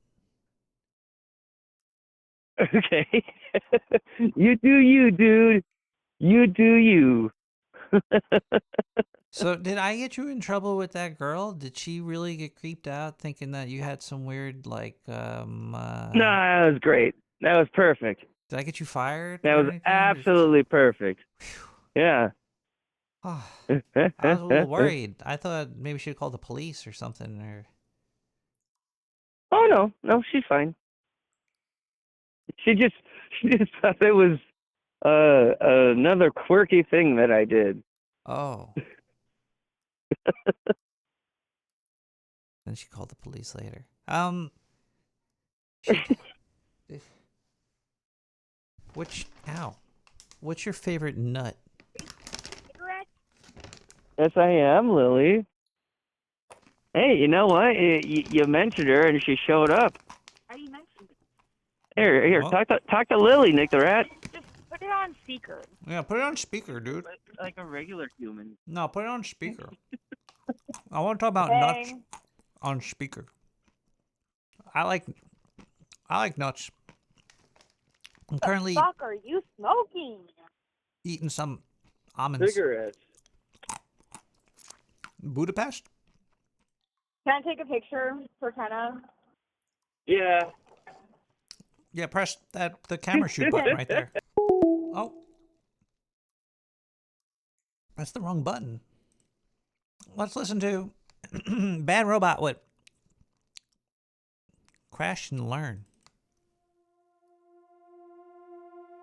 Okay. You do you, dude. You do you. So, did I get you in trouble with that girl? Did she really get creeped out thinking that you had some weird, like, No, that was great. That was perfect. Did I get you fired? That or was anything? absolutely perfect. Yeah. I was a little worried. I thought maybe she'd call the police or something. Or Oh no, she's fine. She just thought it was another quirky thing that I did. Oh. Then she called the police later. What's your favorite nut? Yes, I am, Lily. Hey, you know what? You mentioned her and she showed up. How do you mention it? Here, What? talk to Lily, Nick the Rat. Just put it on speaker. Yeah, put it on speaker, dude. Like a regular human. No, put it on speaker. I want to talk about nuts on speaker. I like nuts. I'm currently What the fuck are you smoking? eating some almonds. Cigarettes. Budapest? Can I take a picture for Kenna? Yeah. Yeah, press the camera shoot button right there. Oh. That's the wrong button. Let's listen to Bad Robot with Crash and Learn.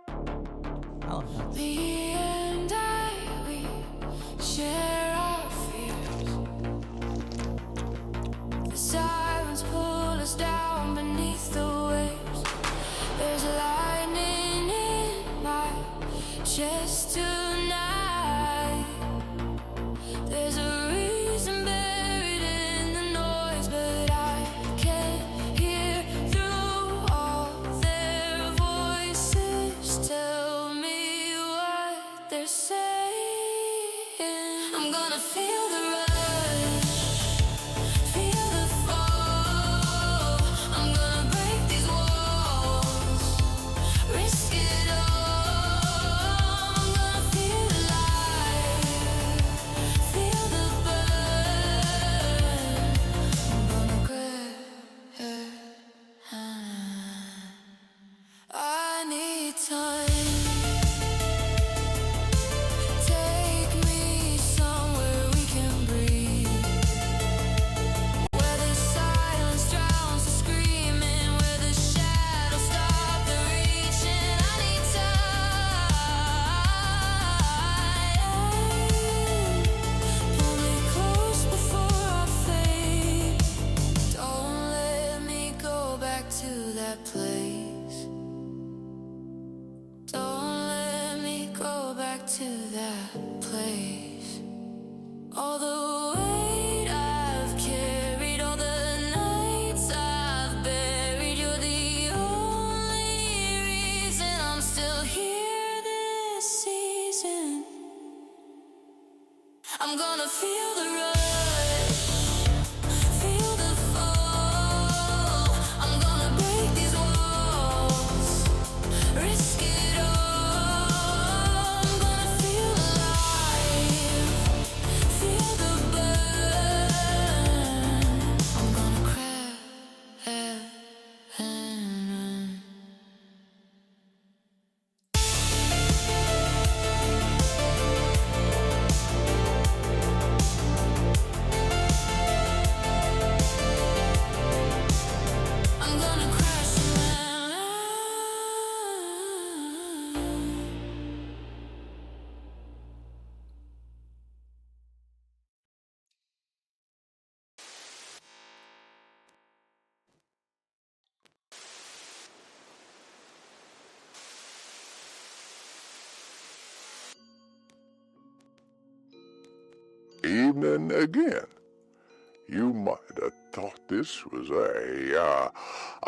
I love nuts. Me and I, we share our fears. The sirens pull us down beneath the waves. There's lightning in my chest tonight. There's a reason buried in the noise, but I can't hear through all their voices. Tell me what they're saying. I'm gonna feel the rush, feel the fall. I'm gonna break these walls, risk it all. I'm gonna feel alive, feel the burn. I'm gonna grab. I need time. Take me somewhere we can breathe, where the silence drowns the screaming, where the shadows stop the reaching. I need time. Pull me close before I fade. Don't let me go back to that place. Don't let me go back to that place. All the weight I've carried, all the nights I've buried, you're the only reason I'm still here this season. I'm gonna feel the rush, feel the fall. I'm gonna break these walls, risk it all. I'm gonna feel alive, feel the burn. I'm gonna crash and run. I'm gonna crash and run. Evening again. You might have thought this was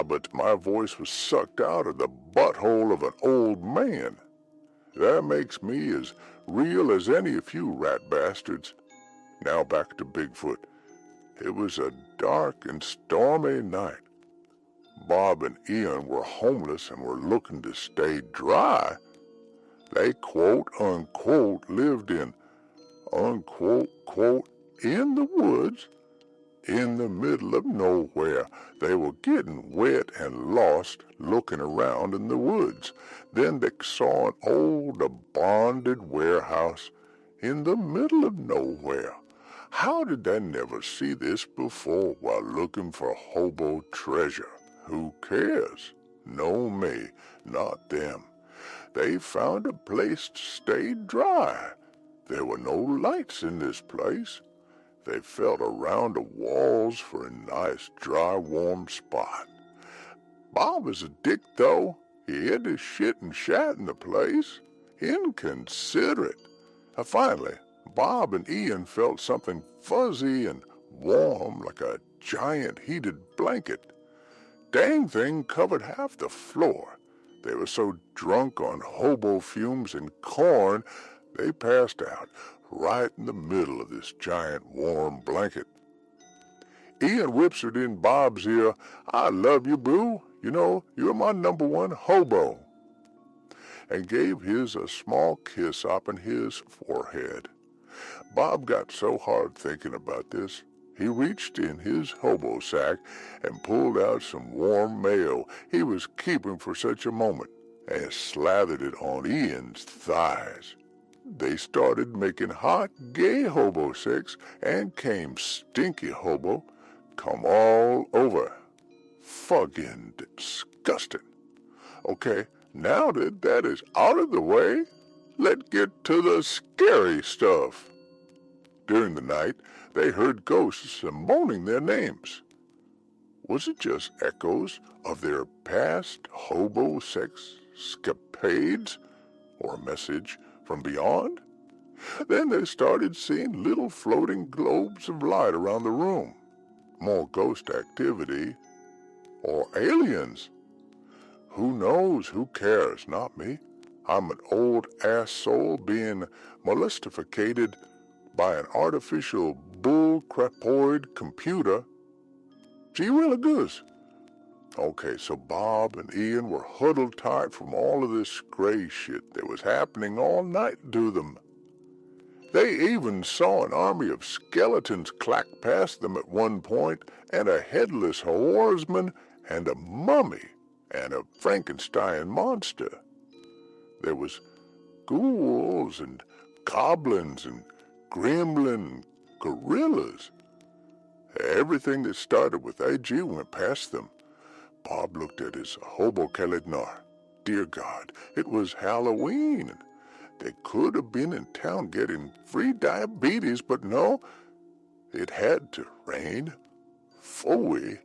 but my voice was sucked out of the butthole of an old man. That makes me as real as any of you rat bastards. Now back to Bigfoot. It was a dark and stormy night. Bob and Ian were homeless and were looking to stay dry. They quote unquote lived in unquote quote in the woods in the middle of nowhere. They were getting wet and lost looking around in the woods. Then they saw an old abandoned warehouse in the middle of nowhere. How did they never see this before while looking for hobo treasure? Who cares? No me, not them. They found a place to stay dry. There were no lights in this place. They felt around the walls for a nice, dry, warm spot. Bob was a dick, though. He hid his shit and shat in the place. Inconsiderate. Finally, Bob and Ian felt something fuzzy and warm like a giant heated blanket. Dang thing covered half the floor. They were so drunk on hobo fumes and corn, they passed out right in the middle of this giant warm blanket. Ian whispered in Bob's ear, "I love you, boo. You know, you're my #1 hobo," and gave his a small kiss up on his forehead. Bob got so hard thinking about this, he reached in his hobo sack and pulled out some warm mayo he was keeping for such a moment and slathered it on Ian's thighs. They started making hot, gay hobo sex and came stinky hobo, come all over. Fucking disgusting. Okay, now that that is out of the way, let's get to the scary stuff. During the night, they heard ghosts moaning their names. Was it just echoes of their past hobo sex escapades, or a message from beyond? Then they started seeing little floating globes of light around the room. More ghost activity, or aliens. Who knows? Who cares? Not me. I'm an old ass soul being molestificated by an artificial bull-crapoid computer. Gee willikers. Okay, so Bob and Ian were huddled tight from all of this gray shit that was happening all night to them. They even saw an army of skeletons clack past them at one point, and a headless horseman, and a mummy, and a Frankenstein monster. There was ghouls and goblins and gremlin gorillas. Everything that started with AG went past them. Bob looked at his hobo calendar. Dear God, it was Halloween. They could have been in town getting free diabetes, but no, it had to rain. Phooey.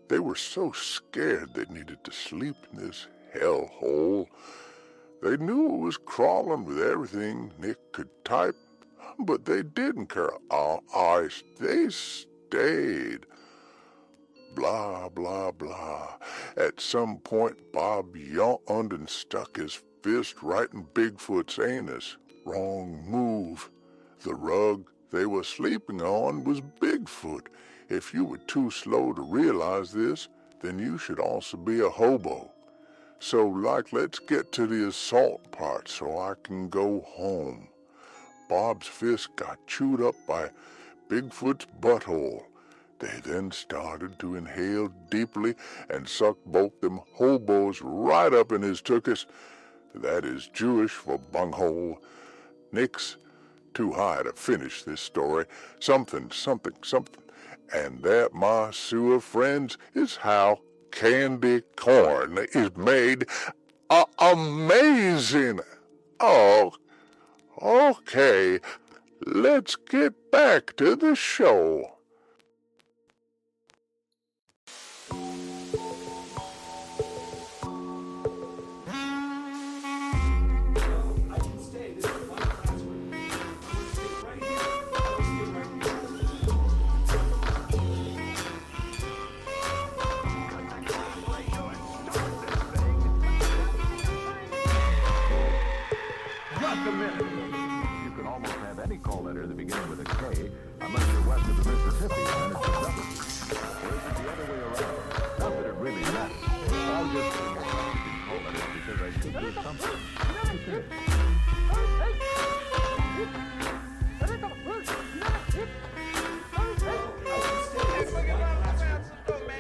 They were so scared they needed to sleep in this hellhole. They knew it was crawling with everything Nick could type, but they didn't care. They stayed. Blah, blah, blah. At some point, Bob yawned and stuck his fist right in Bigfoot's anus. Wrong move. The rug they were sleeping on was Bigfoot. If you were too slow to realize this, then you should also be a hobo. So, let's get to the assault part so I can go home. Bob's fist got chewed up by Bigfoot's butthole. They then started to inhale deeply and suck both them hobos right up in his tuchus. That is Jewish for bunghole. Nick's too high to finish this story. Something. And that, my sewer friends, is how candy corn is made. Amazing! Oh, okay. Let's get back to the show. Just a minute. You can almost have any call letter that begins with a K, unless you're west of the Mississippi, then it's a W. Or is it the other way around? Not that it really matters. I'll just put more message in call letters because I should do something.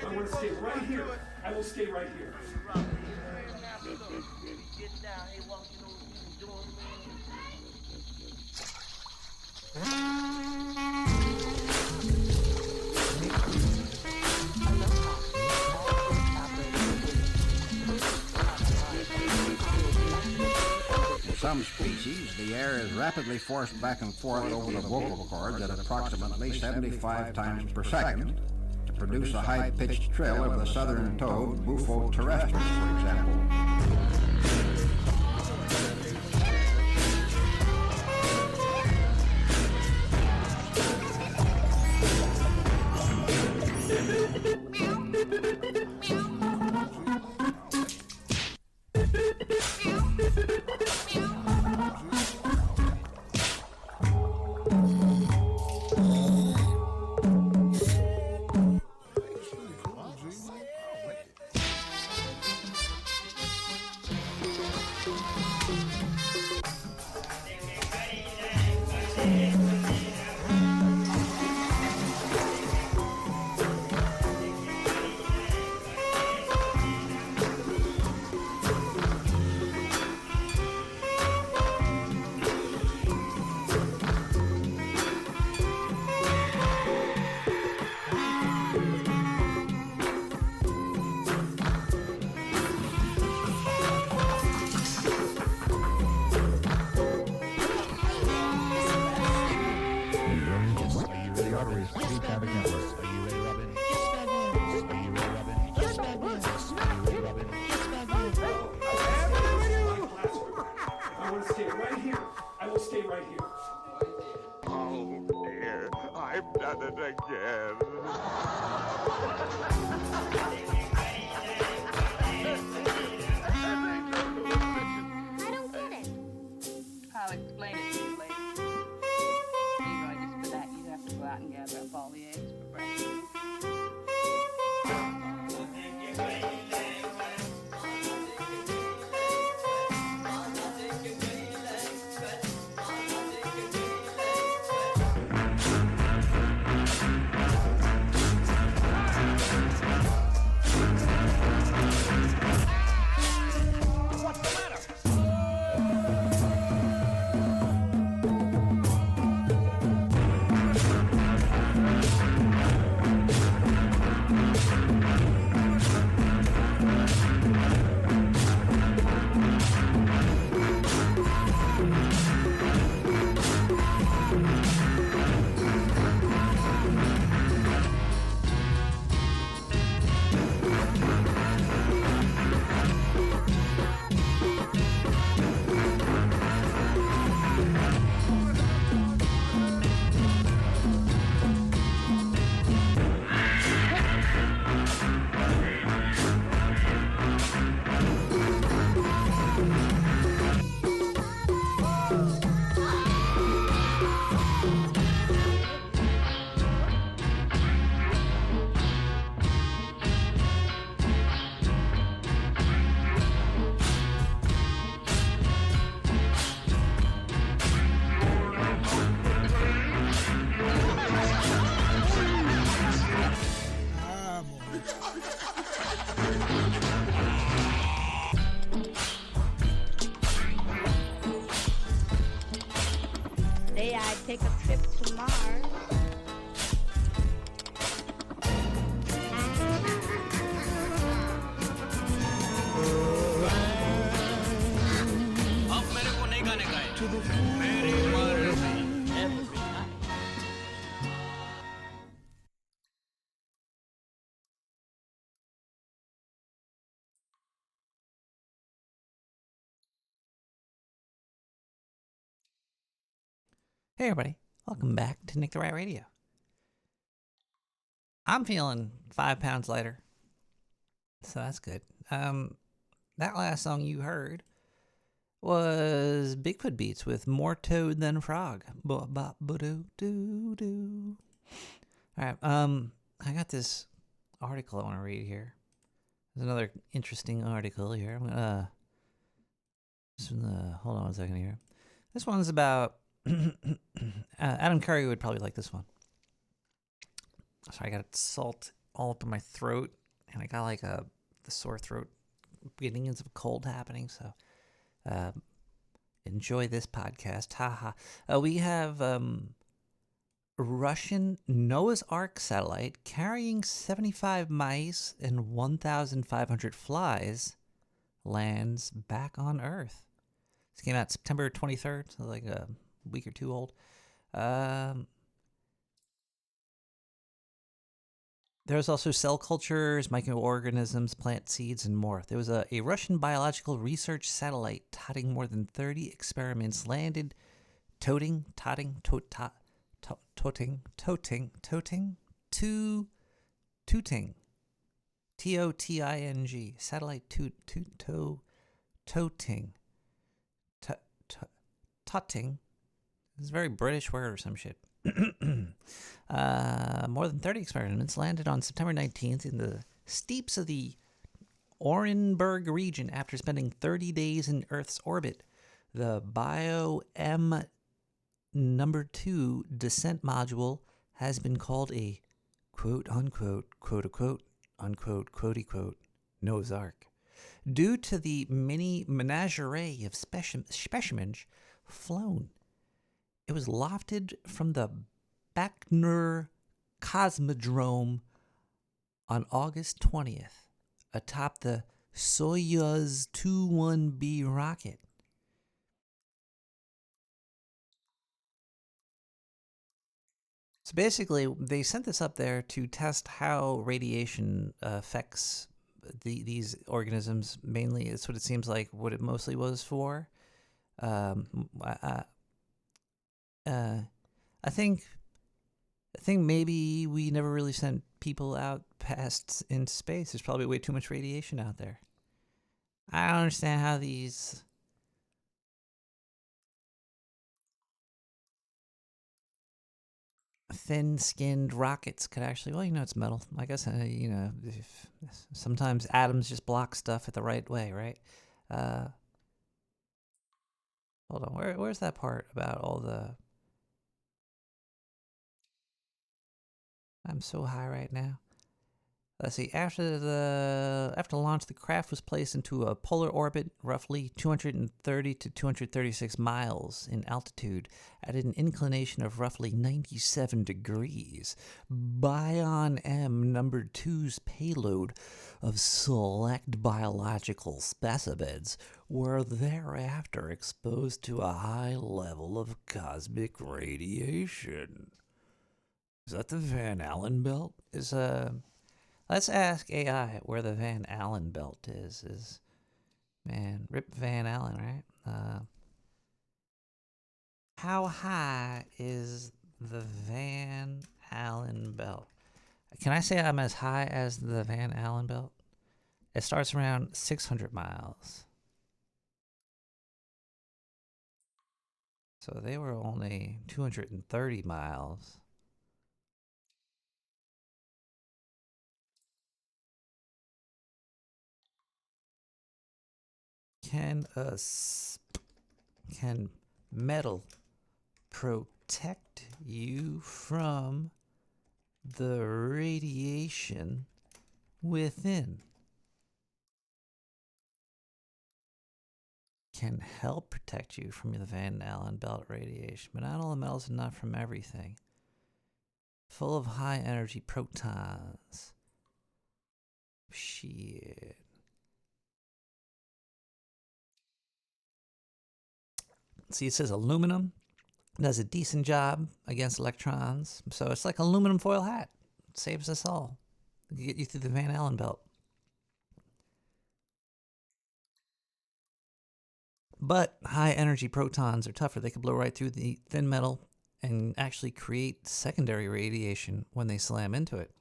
I want to stay right here. I will stay right here. In some species, the air is rapidly forced back and forth over the vocal cords at approximately 75 times per second to produce a high-pitched trill of the southern toad, Bufo terrestris, for example. I'll explain it to you later. Anyway, just for that, you'd have to go out and gather up all the eggs for breakfast. Say I'd take a trip to Mars. Hey everybody, welcome back to Nick the Rat Radio. I'm feeling 5 pounds lighter, so that's good. That last song you heard was Bigfoot Beats with More Toad Than Frog. Ba-ba-ba-doo-doo-doo. All right, I got this article I want to read here. There's another interesting article here. Hold on one second here. This one's about Adam Curry would probably like this one. Sorry, I got salt all up in my throat, and I got like the sore throat, beginnings of a cold happening. So, enjoy this podcast. Haha. We have Russian Noah's Ark satellite carrying 75 mice and 1,500 flies lands back on Earth. This came out September 23rd, so like a week or two old. There's also cell cultures, microorganisms, plant seeds, and more. There was a Russian biological research satellite touting more than 30 experiments landed, toting, tooting, T-O-T-I-N-G, satellite toting. Tutting. It's a very British word or some shit. More than 30 experiments landed on September 19th in the steeps of the Orenburg region after spending 30 days in Earth's orbit. The Bio-M number 2 descent module has been called a quote-unquote, quote-unquote, unquote, quote-unquote, Noah's Ark, due to the mini menagerie of specimens flown. It was lofted from the Bachnur Cosmodrome on August 20th, atop the Soyuz 21B rocket. So basically, they sent this up there to test how radiation affects these organisms. Mainly, it's what it seems like what it mostly was for. I think maybe we never really sent people out past into space. There's probably way too much radiation out there. I don't understand how these thin-skinned rockets could actually, well, it's metal. I guess, sometimes atoms just block stuff at the right way, right? Hold on, where's that part about all the... I'm so high right now. Let's see. After launch, the craft was placed into a polar orbit, roughly 230 to 236 miles in altitude, at an inclination of roughly 97 degrees. Bion-M number 2's payload of select biological specimens were thereafter exposed to a high level of cosmic radiation. Is that the Van Allen belt? Let's ask AI where the Van Allen belt is. Man, Rip Van Allen, right? How high is the Van Allen belt? Can I say I'm as high as the Van Allen belt? It starts around 600 miles. So they were only 230 miles. Can metal protect you from the radiation within? Can help protect you from the Van Allen belt radiation, but not all the metals and not from everything. Full of high energy protons. Shit. See, it says aluminum does a decent job against electrons. So it's like aluminum foil hat. It saves us all. Get you through the Van Allen belt. But high energy protons are tougher. They can blow right through the thin metal and actually create secondary radiation when they slam into it.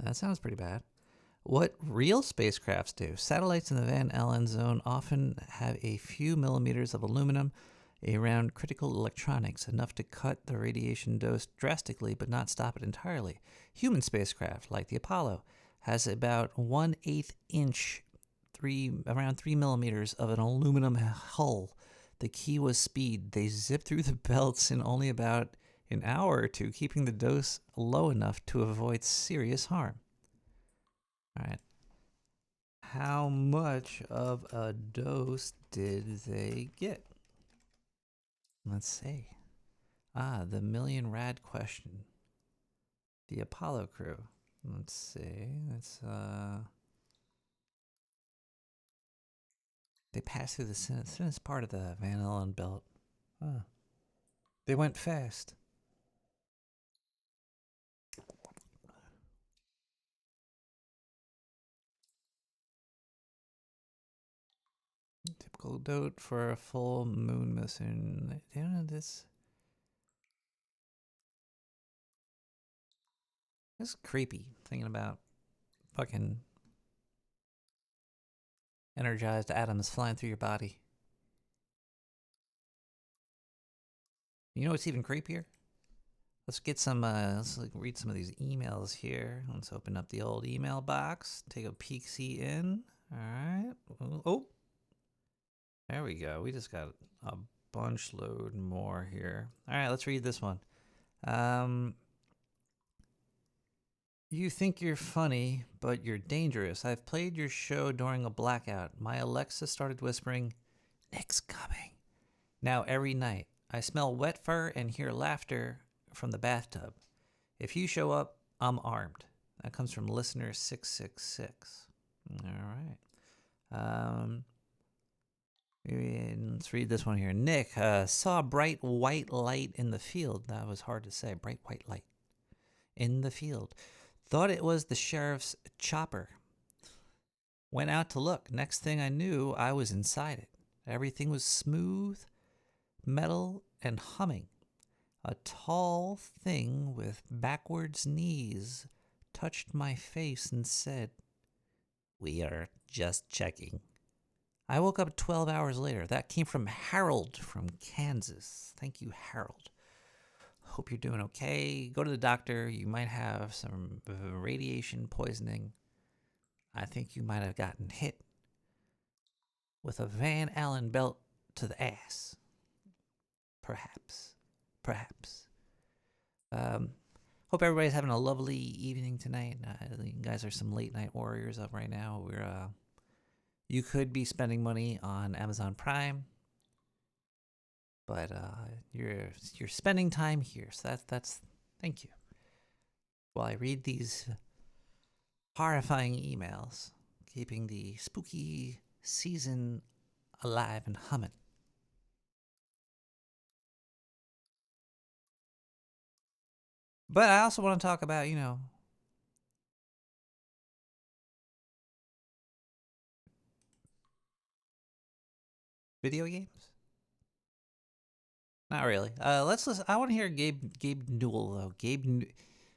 That sounds pretty bad. What real spacecrafts do. Satellites in the Van Allen zone often have a few millimeters of aluminum around critical electronics, enough to cut the radiation dose drastically but not stop it entirely. Human spacecraft, like the Apollo, has about 1/8 inch, around 3 millimeters of an aluminum hull. The key was speed. They zipped through the belts in only about an hour or two, keeping the dose low enough to avoid serious harm. All right. How much of a dose did they get? Let's see. The million rad question. The Apollo crew. Let's see. They passed through the thinnest part of the Van Allen belt. They went fast. Typical date for a full moon mission. You know this. It's creepy thinking about fucking energized atoms flying through your body. You know what's even creepier? Let's get some. Let's read some of these emails here. Let's open up the old email box. Take a peek-see in. All right. Oh, there we go. We just got a bunch load more here. All right. Let's read this one. You think you're funny, but you're dangerous. I've played your show during a blackout. My Alexa started whispering, "Nick's coming." Now every night, I smell wet fur and hear laughter from the bathtub. If you show up, I'm armed. That comes from listener 666. All right. Let's read this one here. Nick saw a bright white light in the field. That was hard to say. Bright white light in the field. Thought it was the sheriff's chopper. Went out to look. Next thing I knew, I was inside it. Everything was smooth, metal, and humming. A tall thing with backwards knees touched my face and said, "We are just checking." I woke up 12 hours later. That came from Harold from Kansas. Thank you, Harold. Hope you're doing okay. Go to the doctor. You might have some radiation poisoning. I think you might have gotten hit with a Van Allen belt to the ass. Perhaps. Hope everybody's having a lovely evening tonight. You guys are some late night warriors up right now. You could be spending money on Amazon Prime, but you're spending time here. So that's thank you. While I read these horrifying emails, keeping the spooky season alive and humming. But I also want to talk about, video games. Not really. Let's listen. I want to hear Gabe Newell though.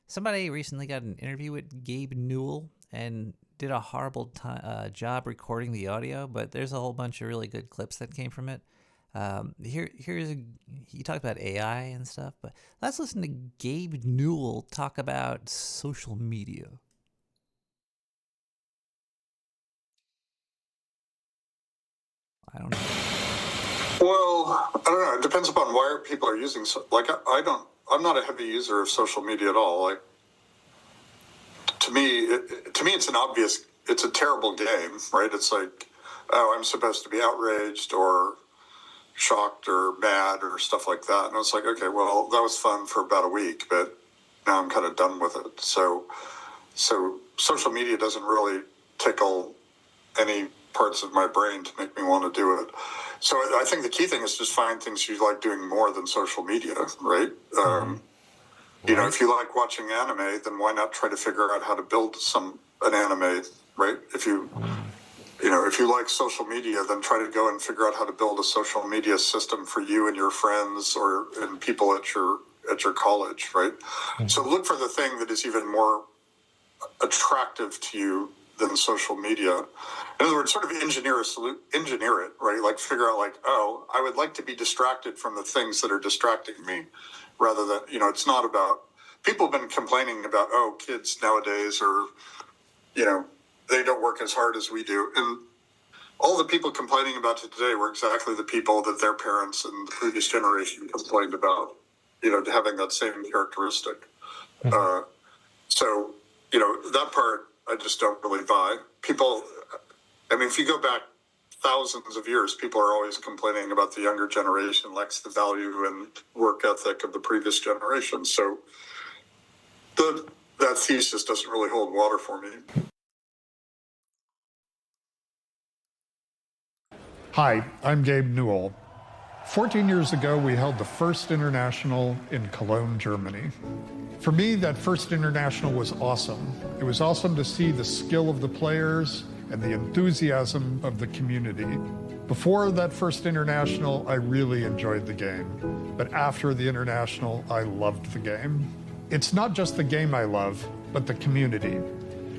Somebody recently got an interview with Gabe Newell and did a horrible job recording the audio, but there's a whole bunch of really good clips that came from it. He talked about AI and stuff, but let's listen to Gabe Newell talk about social media. I don't know. Well, I don't know. It depends upon why people are using. I'm not a heavy user of social media at all. Like, to me, it's it's a terrible game, right? It's like, oh, I'm supposed to be outraged or shocked or mad or stuff like that. And I was like, okay, well, that was fun for about a week, but now I'm kind of done with it. So social media doesn't really tickle any parts of my brain to make me want to do it. So I think the key thing is just find things you like doing more than social media, right? You know, if you like watching anime, then why not try to figure out how to build an anime, right? If you like social media, then try to go and figure out how to build a social media system for you and your friends and people at your college, right? So look for the thing that is even more attractive to you than social media. In other words, sort of engineer it, right? Like figure out like, oh, I would like to be distracted from the things that are distracting me, rather than, it's not about, people have been complaining about, oh, kids nowadays are, they don't work as hard as we do. And all the people complaining about it today were exactly the people that their parents and the previous generation complained about, having that same characteristic. So, that part I just don't really buy. People, if you go back thousands of years, people are always complaining about the younger generation lacks the value and work ethic of the previous generation. So that thesis doesn't really hold water for me. Hi, I'm Gabe Newell. 14 years ago, we held the first international in Cologne, Germany. For me, that first international was awesome. It was awesome to see the skill of the players and the enthusiasm of the community. Before that first international, I really enjoyed the game. But after the international, I loved the game. It's not just the game I love, but the community.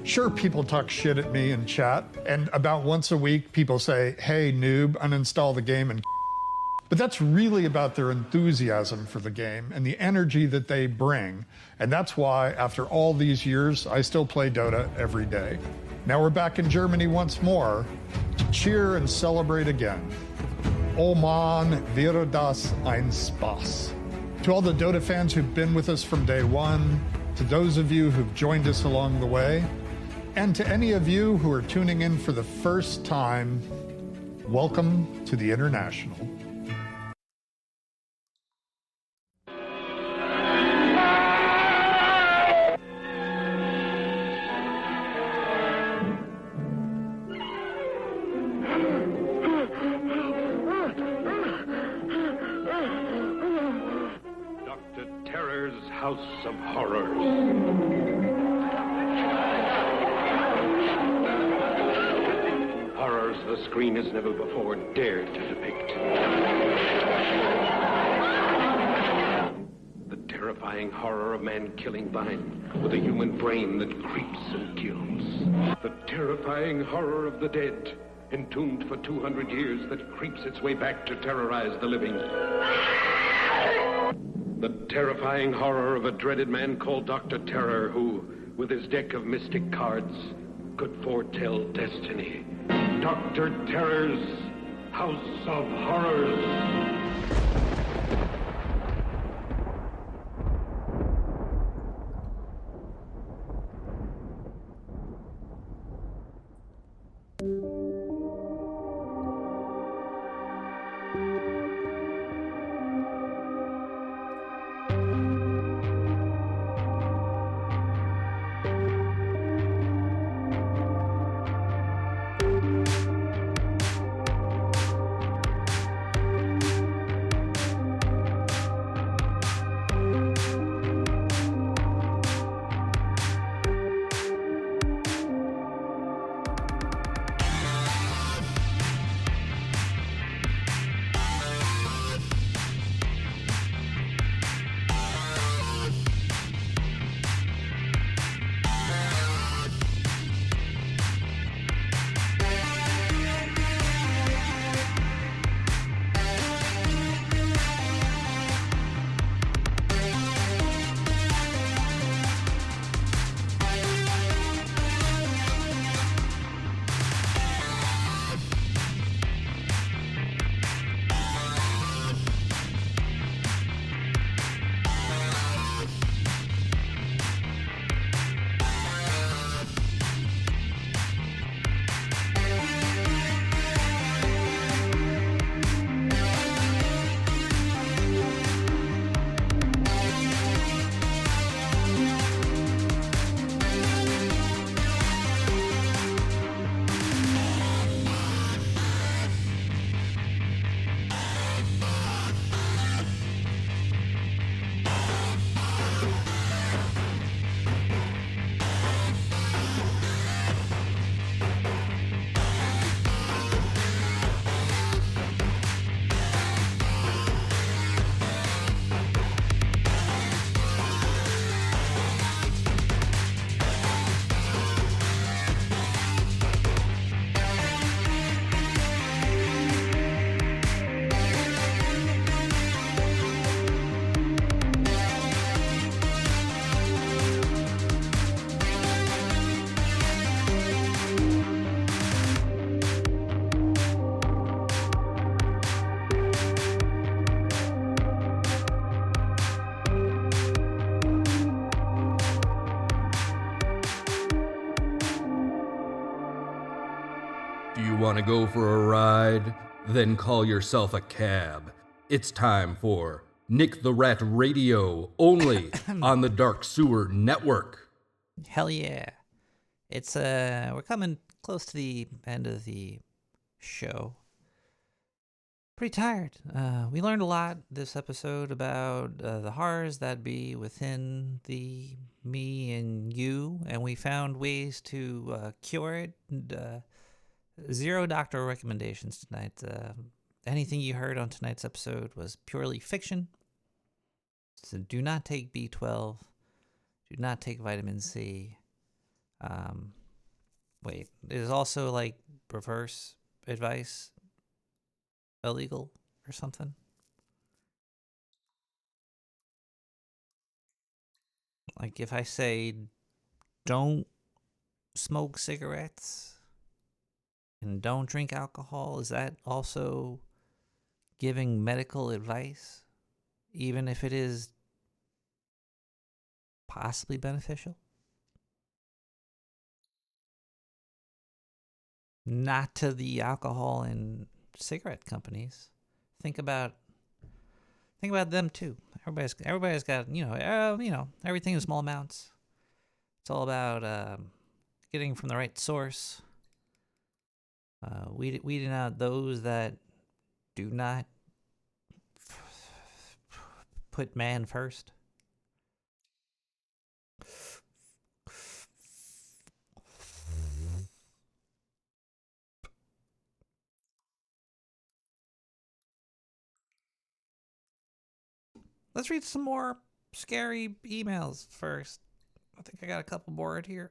Sure, people talk shit at me in chat, and about once a week, people say, hey, noob, uninstall the game and but that's really about their enthusiasm for the game and the energy that they bring. And that's why, after all these years, I still play Dota every day. Now we're back in Germany once more to cheer and celebrate again. Oh man, wäre das ein Spaß. To all the Dota fans who've been with us from day one, to those of you who've joined us along the way, and to any of you who are tuning in for the first time, welcome to the International. House of Horrors. Horrors the screen has never before dared to depict. The terrifying horror of man killing vine with a human brain that creeps and kills. The terrifying horror of the dead, entombed for 200 years, that creeps its way back to terrorize the living. The terrifying horror of a dreaded man called Dr. Terror, who, with his deck of mystic cards, could foretell destiny. Dr. Terror's House of Horrors. want to go for a ride? Then call yourself a cab. It's time for Nick the Rat Radio, only on the Dark Sewer Network. Hell yeah. It's we're coming close to the end of the show. Pretty tired. We learned a lot this episode about the horrors that be within the me and you, and we found ways to cure it. And, zero doctor recommendations tonight. Anything you heard on tonight's episode was purely fiction. So do not take B12. Do not take vitamin C. Wait, is also like reverse advice illegal or something? Like if I say don't smoke cigarettes and don't drink alcohol, is that also giving medical advice, even if it is possibly beneficial? Not to the alcohol and cigarette companies. Think about them too. Everybody's got everything in small amounts. It's all about getting from the right source. Weeding out those that do not put man first. Let's read some more scary emails first. I think I got a couple more in here.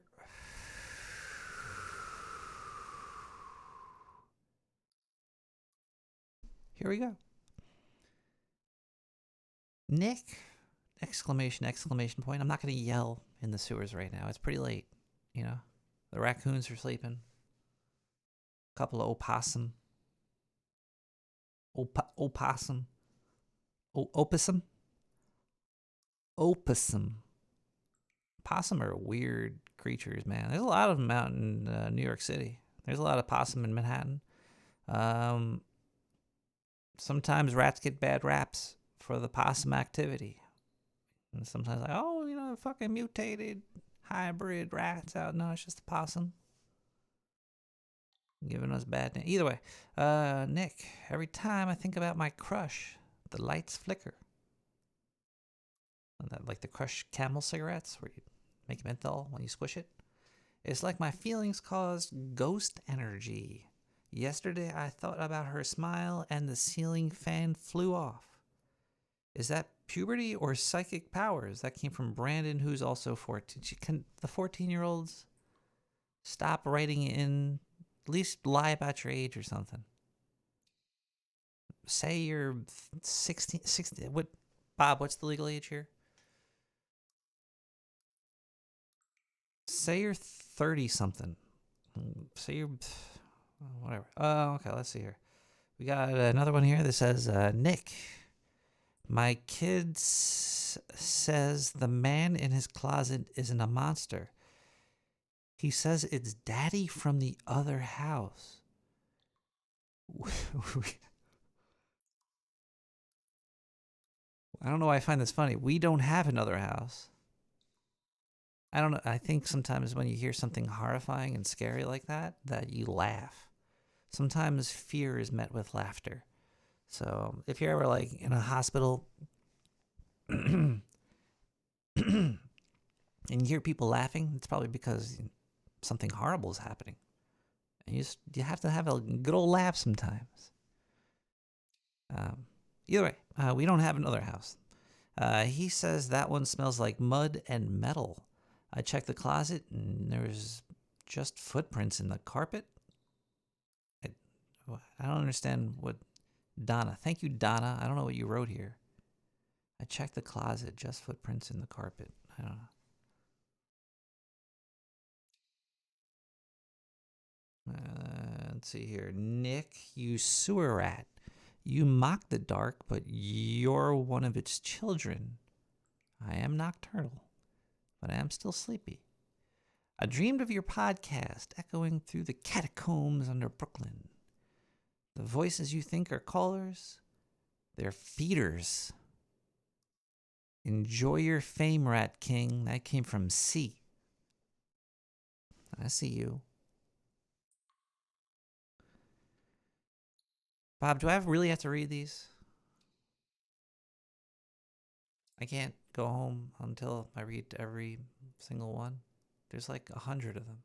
Here we go. Nick! Exclamation point. I'm not going to yell in the sewers right now. It's pretty late, you know. The raccoons are sleeping. A couple of opossum. Opossum. Opossum. Possum are weird creatures, man. There's a lot of them out in New York City. There's a lot of possum in Manhattan. Sometimes rats get bad raps for the possum activity. And sometimes like, oh, fucking mutated hybrid rats out. No, it's just a possum. Giving us bad name. Either way, Nick, every time I think about my crush, the lights flicker. Like the crushed Camel cigarettes where you make menthol when you squish it. It's like my feelings cause ghost energy. Yesterday I thought about her smile and the ceiling fan flew off. Is that puberty or psychic powers? That came from Brandon, who's also 14. Can the 14-year-olds stop writing in? At least lie about your age or something. Say you're 16. What, Bob, what's the legal age here? Say you're 30-something. Say you're... whatever. Okay, let's see here. We got another one here that says, Nick, my kid says the man in his closet isn't a monster. He says it's daddy from the other house. I don't know why I find this funny. We don't have another house. I don't know. I think sometimes when you hear something horrifying and scary like that you laugh. Sometimes fear is met with laughter. So if you're ever like in a hospital and you hear people laughing, it's probably because something horrible is happening. And you have to have a good old laugh sometimes. Either way, we don't have another house. He says that one smells like mud and metal. I checked the closet and there's just footprints in the carpet. I don't understand what Donna. Thank you, Donna. I don't know what you wrote here. I checked the closet, just footprints in the carpet. I don't know. Let's see here. Nick, you sewer rat. You mock the dark, but you're one of its children. I am nocturnal, but I am still sleepy. I dreamed of your podcast echoing through the catacombs under Brooklyn. The voices you think are callers, they're feeders. Enjoy your fame, Rat King. That came from C. I see you. Bob, do I really have to read these? I can't go home until I read every single one. There's like 100 of them.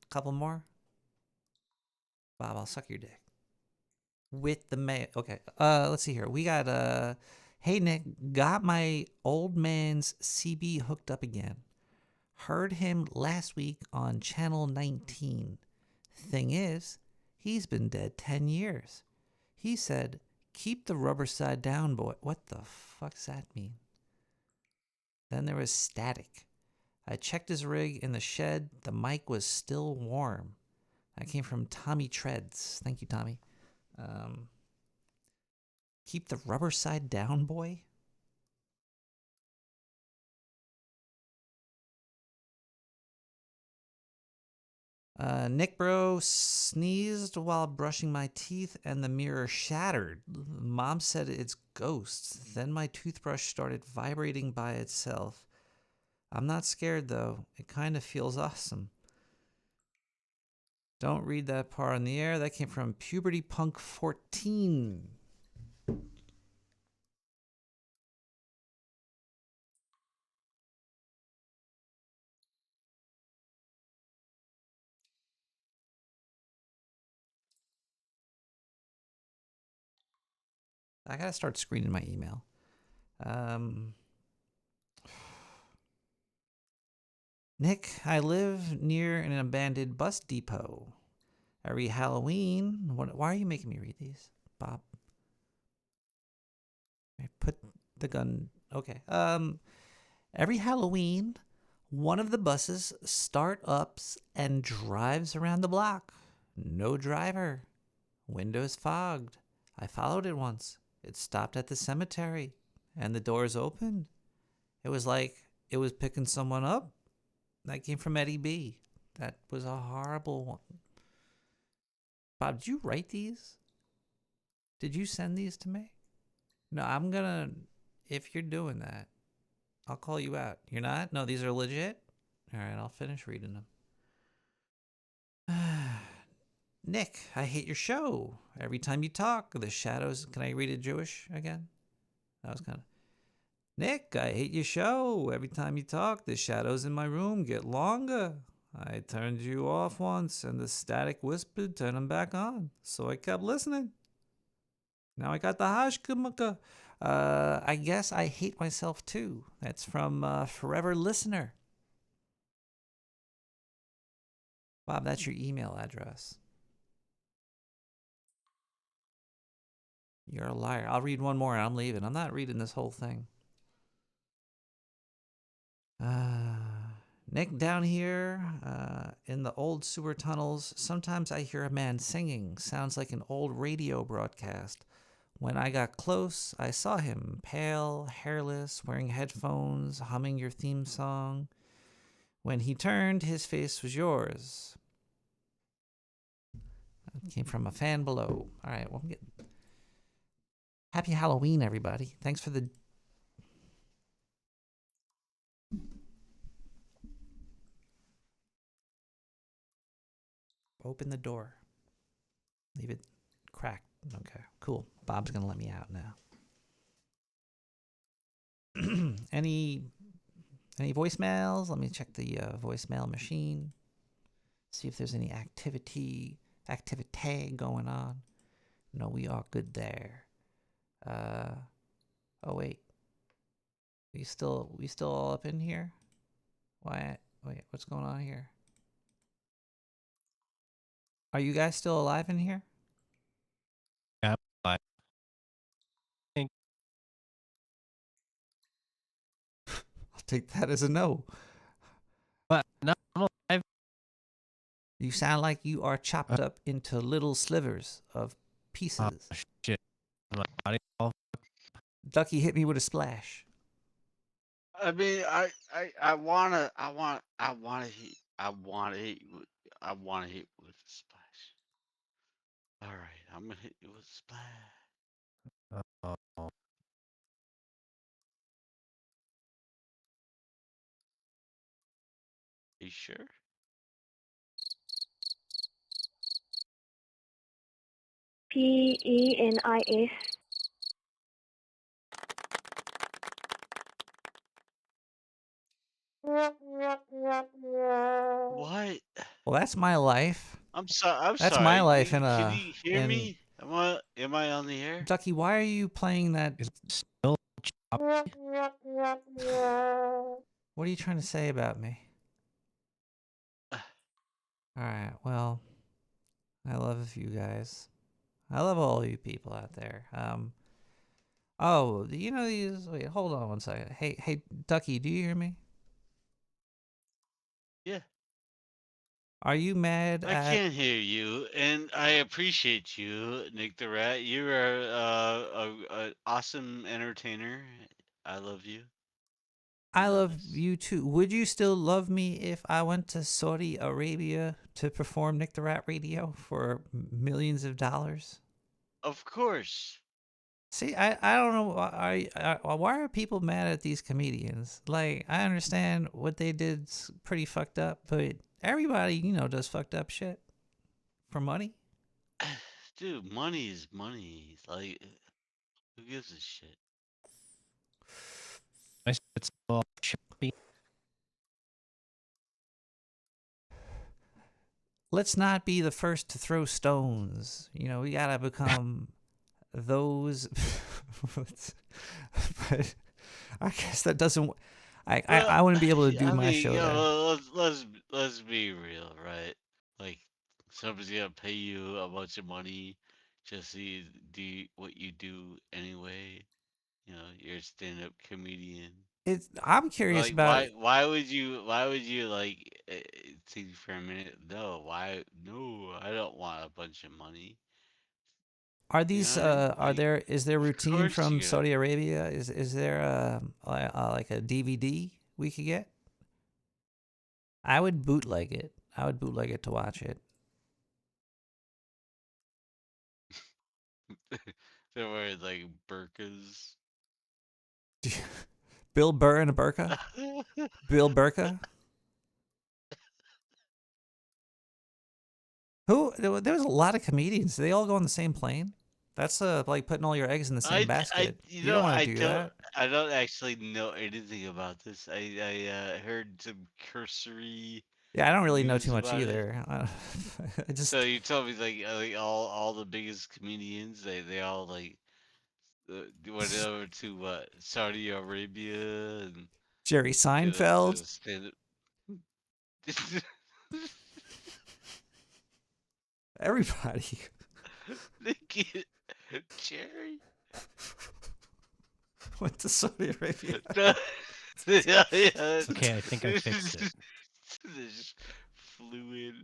Couple more? Bob, I'll suck your dick. With the mail. Okay. Let's see here. We got hey Nick, got my old man's CB hooked up again. Heard him last week on channel 19. Thing is, he's been dead 10 years. He said, keep the rubber side down, boy. What the fuck's that mean? Then there was static. I checked his rig in the shed. The mic was still warm. That came from Tommy Treads. Thank you, Tommy. Keep the rubber side down, boy? Nick Bro sneezed while brushing my teeth and the mirror shattered. Mom said it's ghosts. Then my toothbrush started vibrating by itself. I'm not scared though. It kind of feels awesome. Don't read that part on the air. That came from Puberty Punk 14. I gotta start screening my email. Nick, I live near an abandoned bus depot. Every Halloween, why are you making me read these, Bob? I put the gun. Okay. Every Halloween, one of the buses starts and drives around the block. No driver. Windows fogged. I followed it once. It stopped at the cemetery, and the doors opened. It was like it was picking someone up. That came from Eddie B. That was a horrible one. Bob, did you write these? Did you send these to me? No, I'm gonna, if you're doing that, I'll call you out. You're not? No, these are legit? All right, I'll finish reading them. Nick, I hate your show. Every time you talk, the shadows. Can I read it Jewish again? That was kind of. Nick, I hate your show. Every time you talk, the shadows in my room get longer. I turned you off once, and the static whispered, turn them back on. So I kept listening. Now I got the hashkamaka. I guess I hate myself too. That's from Forever Listener. Bob, that's your email address. You're a liar. I'll read one more and I'm leaving. I'm not reading this whole thing. Nick, down here in the old sewer tunnels, sometimes I hear a man singing. Sounds like an old radio broadcast. When I got close, I saw him, pale, hairless, wearing headphones, humming your theme song. When he turned, his face was yours. That came from a fan below. All right, well, happy Halloween, everybody. Thanks for the... Open the door. Leave it cracked. Okay, cool. Bob's going to let me out now. Any voicemails? Let me check the voicemail machine. See if there's any activity going on. No, we are good there. Oh wait. We still all up in here? Why? Wait, what's going on here? Are you guys still alive in here? Yeah, I think. I'll take that as a no. But no, I'm alive. You sound like you are chopped up into little slivers of pieces. Shit. My body all... Ducky hit me with a splash. I mean, I wanna hit you with a splash. All right, I'm gonna hit you with a splash. Oh. You sure? PENIS. What? Well, that's my life. I'm That's my sorry. life in Can a you hear in me? Am I on the air? Ducky, why are you playing that? Still What are you trying to say about me? All right. Well, I love you guys. I love all you people out there. Oh, you know these. Wait, hold on one second. Hey, Ducky, do you hear me? Yeah. Are you mad I at? can't hear you, and I appreciate you, Nick the Rat. You are a awesome entertainer. I love you. I love you too. Would you still love me if I went to Saudi Arabia to perform Nick the Rat Radio for millions of dollars? Of course. See, I don't know why are people mad at these comedians? Like, I understand what they did's pretty fucked up, but everybody, does fucked up shit for money. Dude, money is money. Like, who gives a shit? It's all shoppy. Let's not be the first to throw stones. We gotta become those. But I guess that doesn't. I wouldn't be able to do I my mean, show there. let's be real, right? Like, somebody's gonna pay you a bunch of money just to do what you do anyway. You're a stand-up comedian. I'm curious Like, about. why would you like think for a minute? No, why? No, I don't want a bunch of money. Are You know these what I mean? Like, is there of routine course from you're gonna. Saudi Arabia? Is there like a DVD we could get? I would bootleg it. I would bootleg it to watch it. They're wearing like burkas. Bill Burr in a burqa? Bill Burqa? Who? There was a lot of comedians. They all go on the same plane. That's like putting all your eggs in the same basket. You You know, don't want to do that. I don't actually know anything about this. I heard some cursory Yeah, I don't really know too news much about it. either. I just So you told me like all the biggest comedians they all like went over to what Saudi Arabia and Jerry to Seinfeld. stand up. Everybody. Nikki, Jerry. Went to Saudi Arabia. No, yeah, Okay, I think I fixed it. They just flew in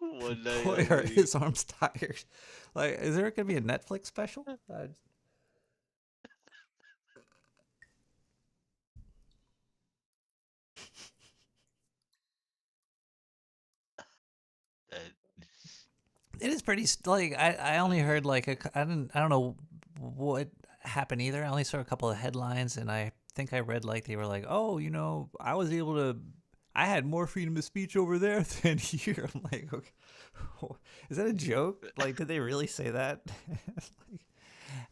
one night Boy, are only. his arms tired. Like, is there gonna be a Netflix special? It is pretty like I only heard like I don't know what happened either. I only saw a couple of headlines, and I think I read like they were like, oh, I was able to. I had more freedom of speech over there than here. I'm like, okay, is that a joke? Like, did they really say that? Like,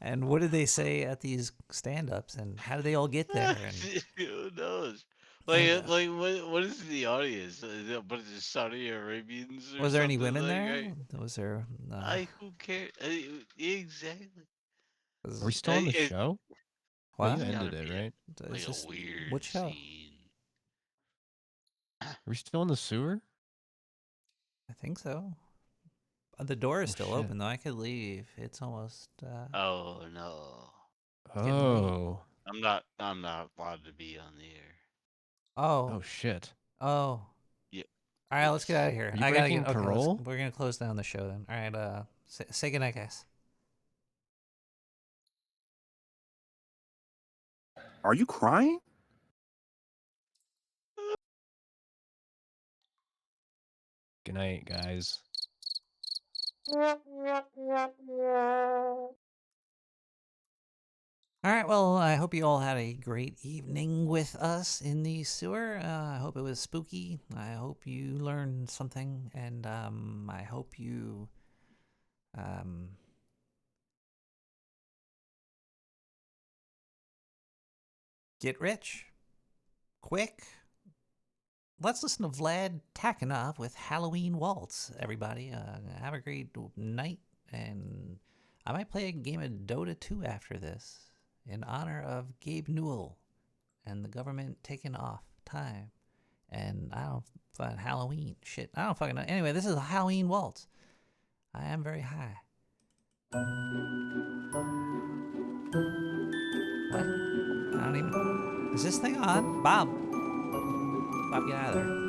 and what did they say at these stand-ups? And how did they all get there? And Who knows? and Like what is the audience? Is it a bunch of Saudi Arabians or was there any something? women Like there? Was there? who cares? Exactly. Are we still on the show? Oh, What? you It's gotta ended it, be right? like Is a this weird what show? scene. Are we still in the sewer? I think so. The door is Oh, still shit. open though. I could leave. It's almost Oh no. getting late. Oh. I'm not allowed to be on the air. Oh. Oh, shit. Oh. Yeah. All right, let's get out of here. Are you I gotta breaking get. Okay, parole? we're gonna close down the show then. All right. Say goodnight, guys. Are you crying? night, guys. All right, well, I hope you all had a great evening with us in the sewer. I hope it was spooky. I hope you learned something, and I hope you get rich quick. Let's listen to Vlad Takanov with Halloween Waltz, everybody. Have a great night, and I might play a game of Dota 2 after this in honor of Gabe Newell and the government taking off time. And I don't find Halloween shit. I don't fucking know. Anyway, this is a Halloween Waltz. I am very high. What? I don't even... Is this thing on? Bob, get out of there.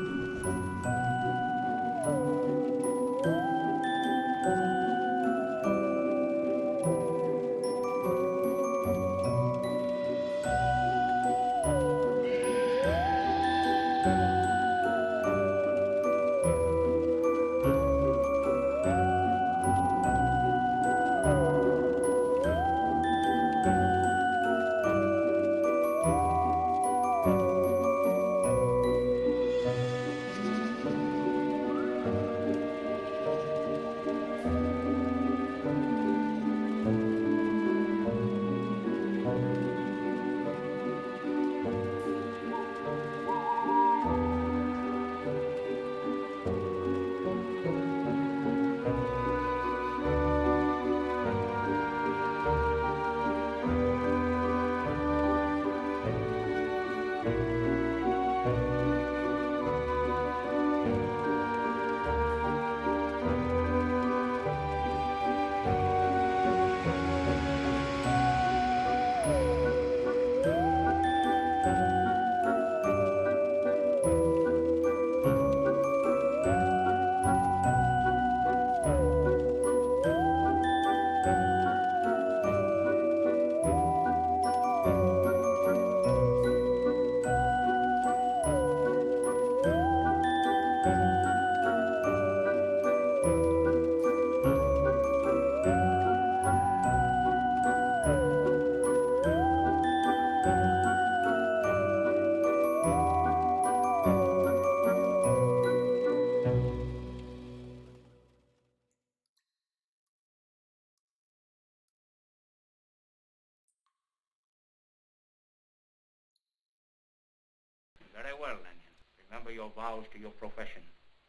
Very well, Lanyon. Remember your vows to your profession.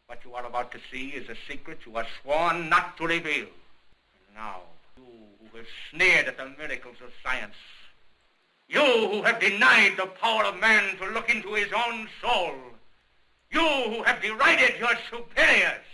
What you are about to see is a secret you are sworn not to reveal. And now, you who have sneered at the miracles of science, you who have denied the power of man to look into his own soul, you who have derided your superiors,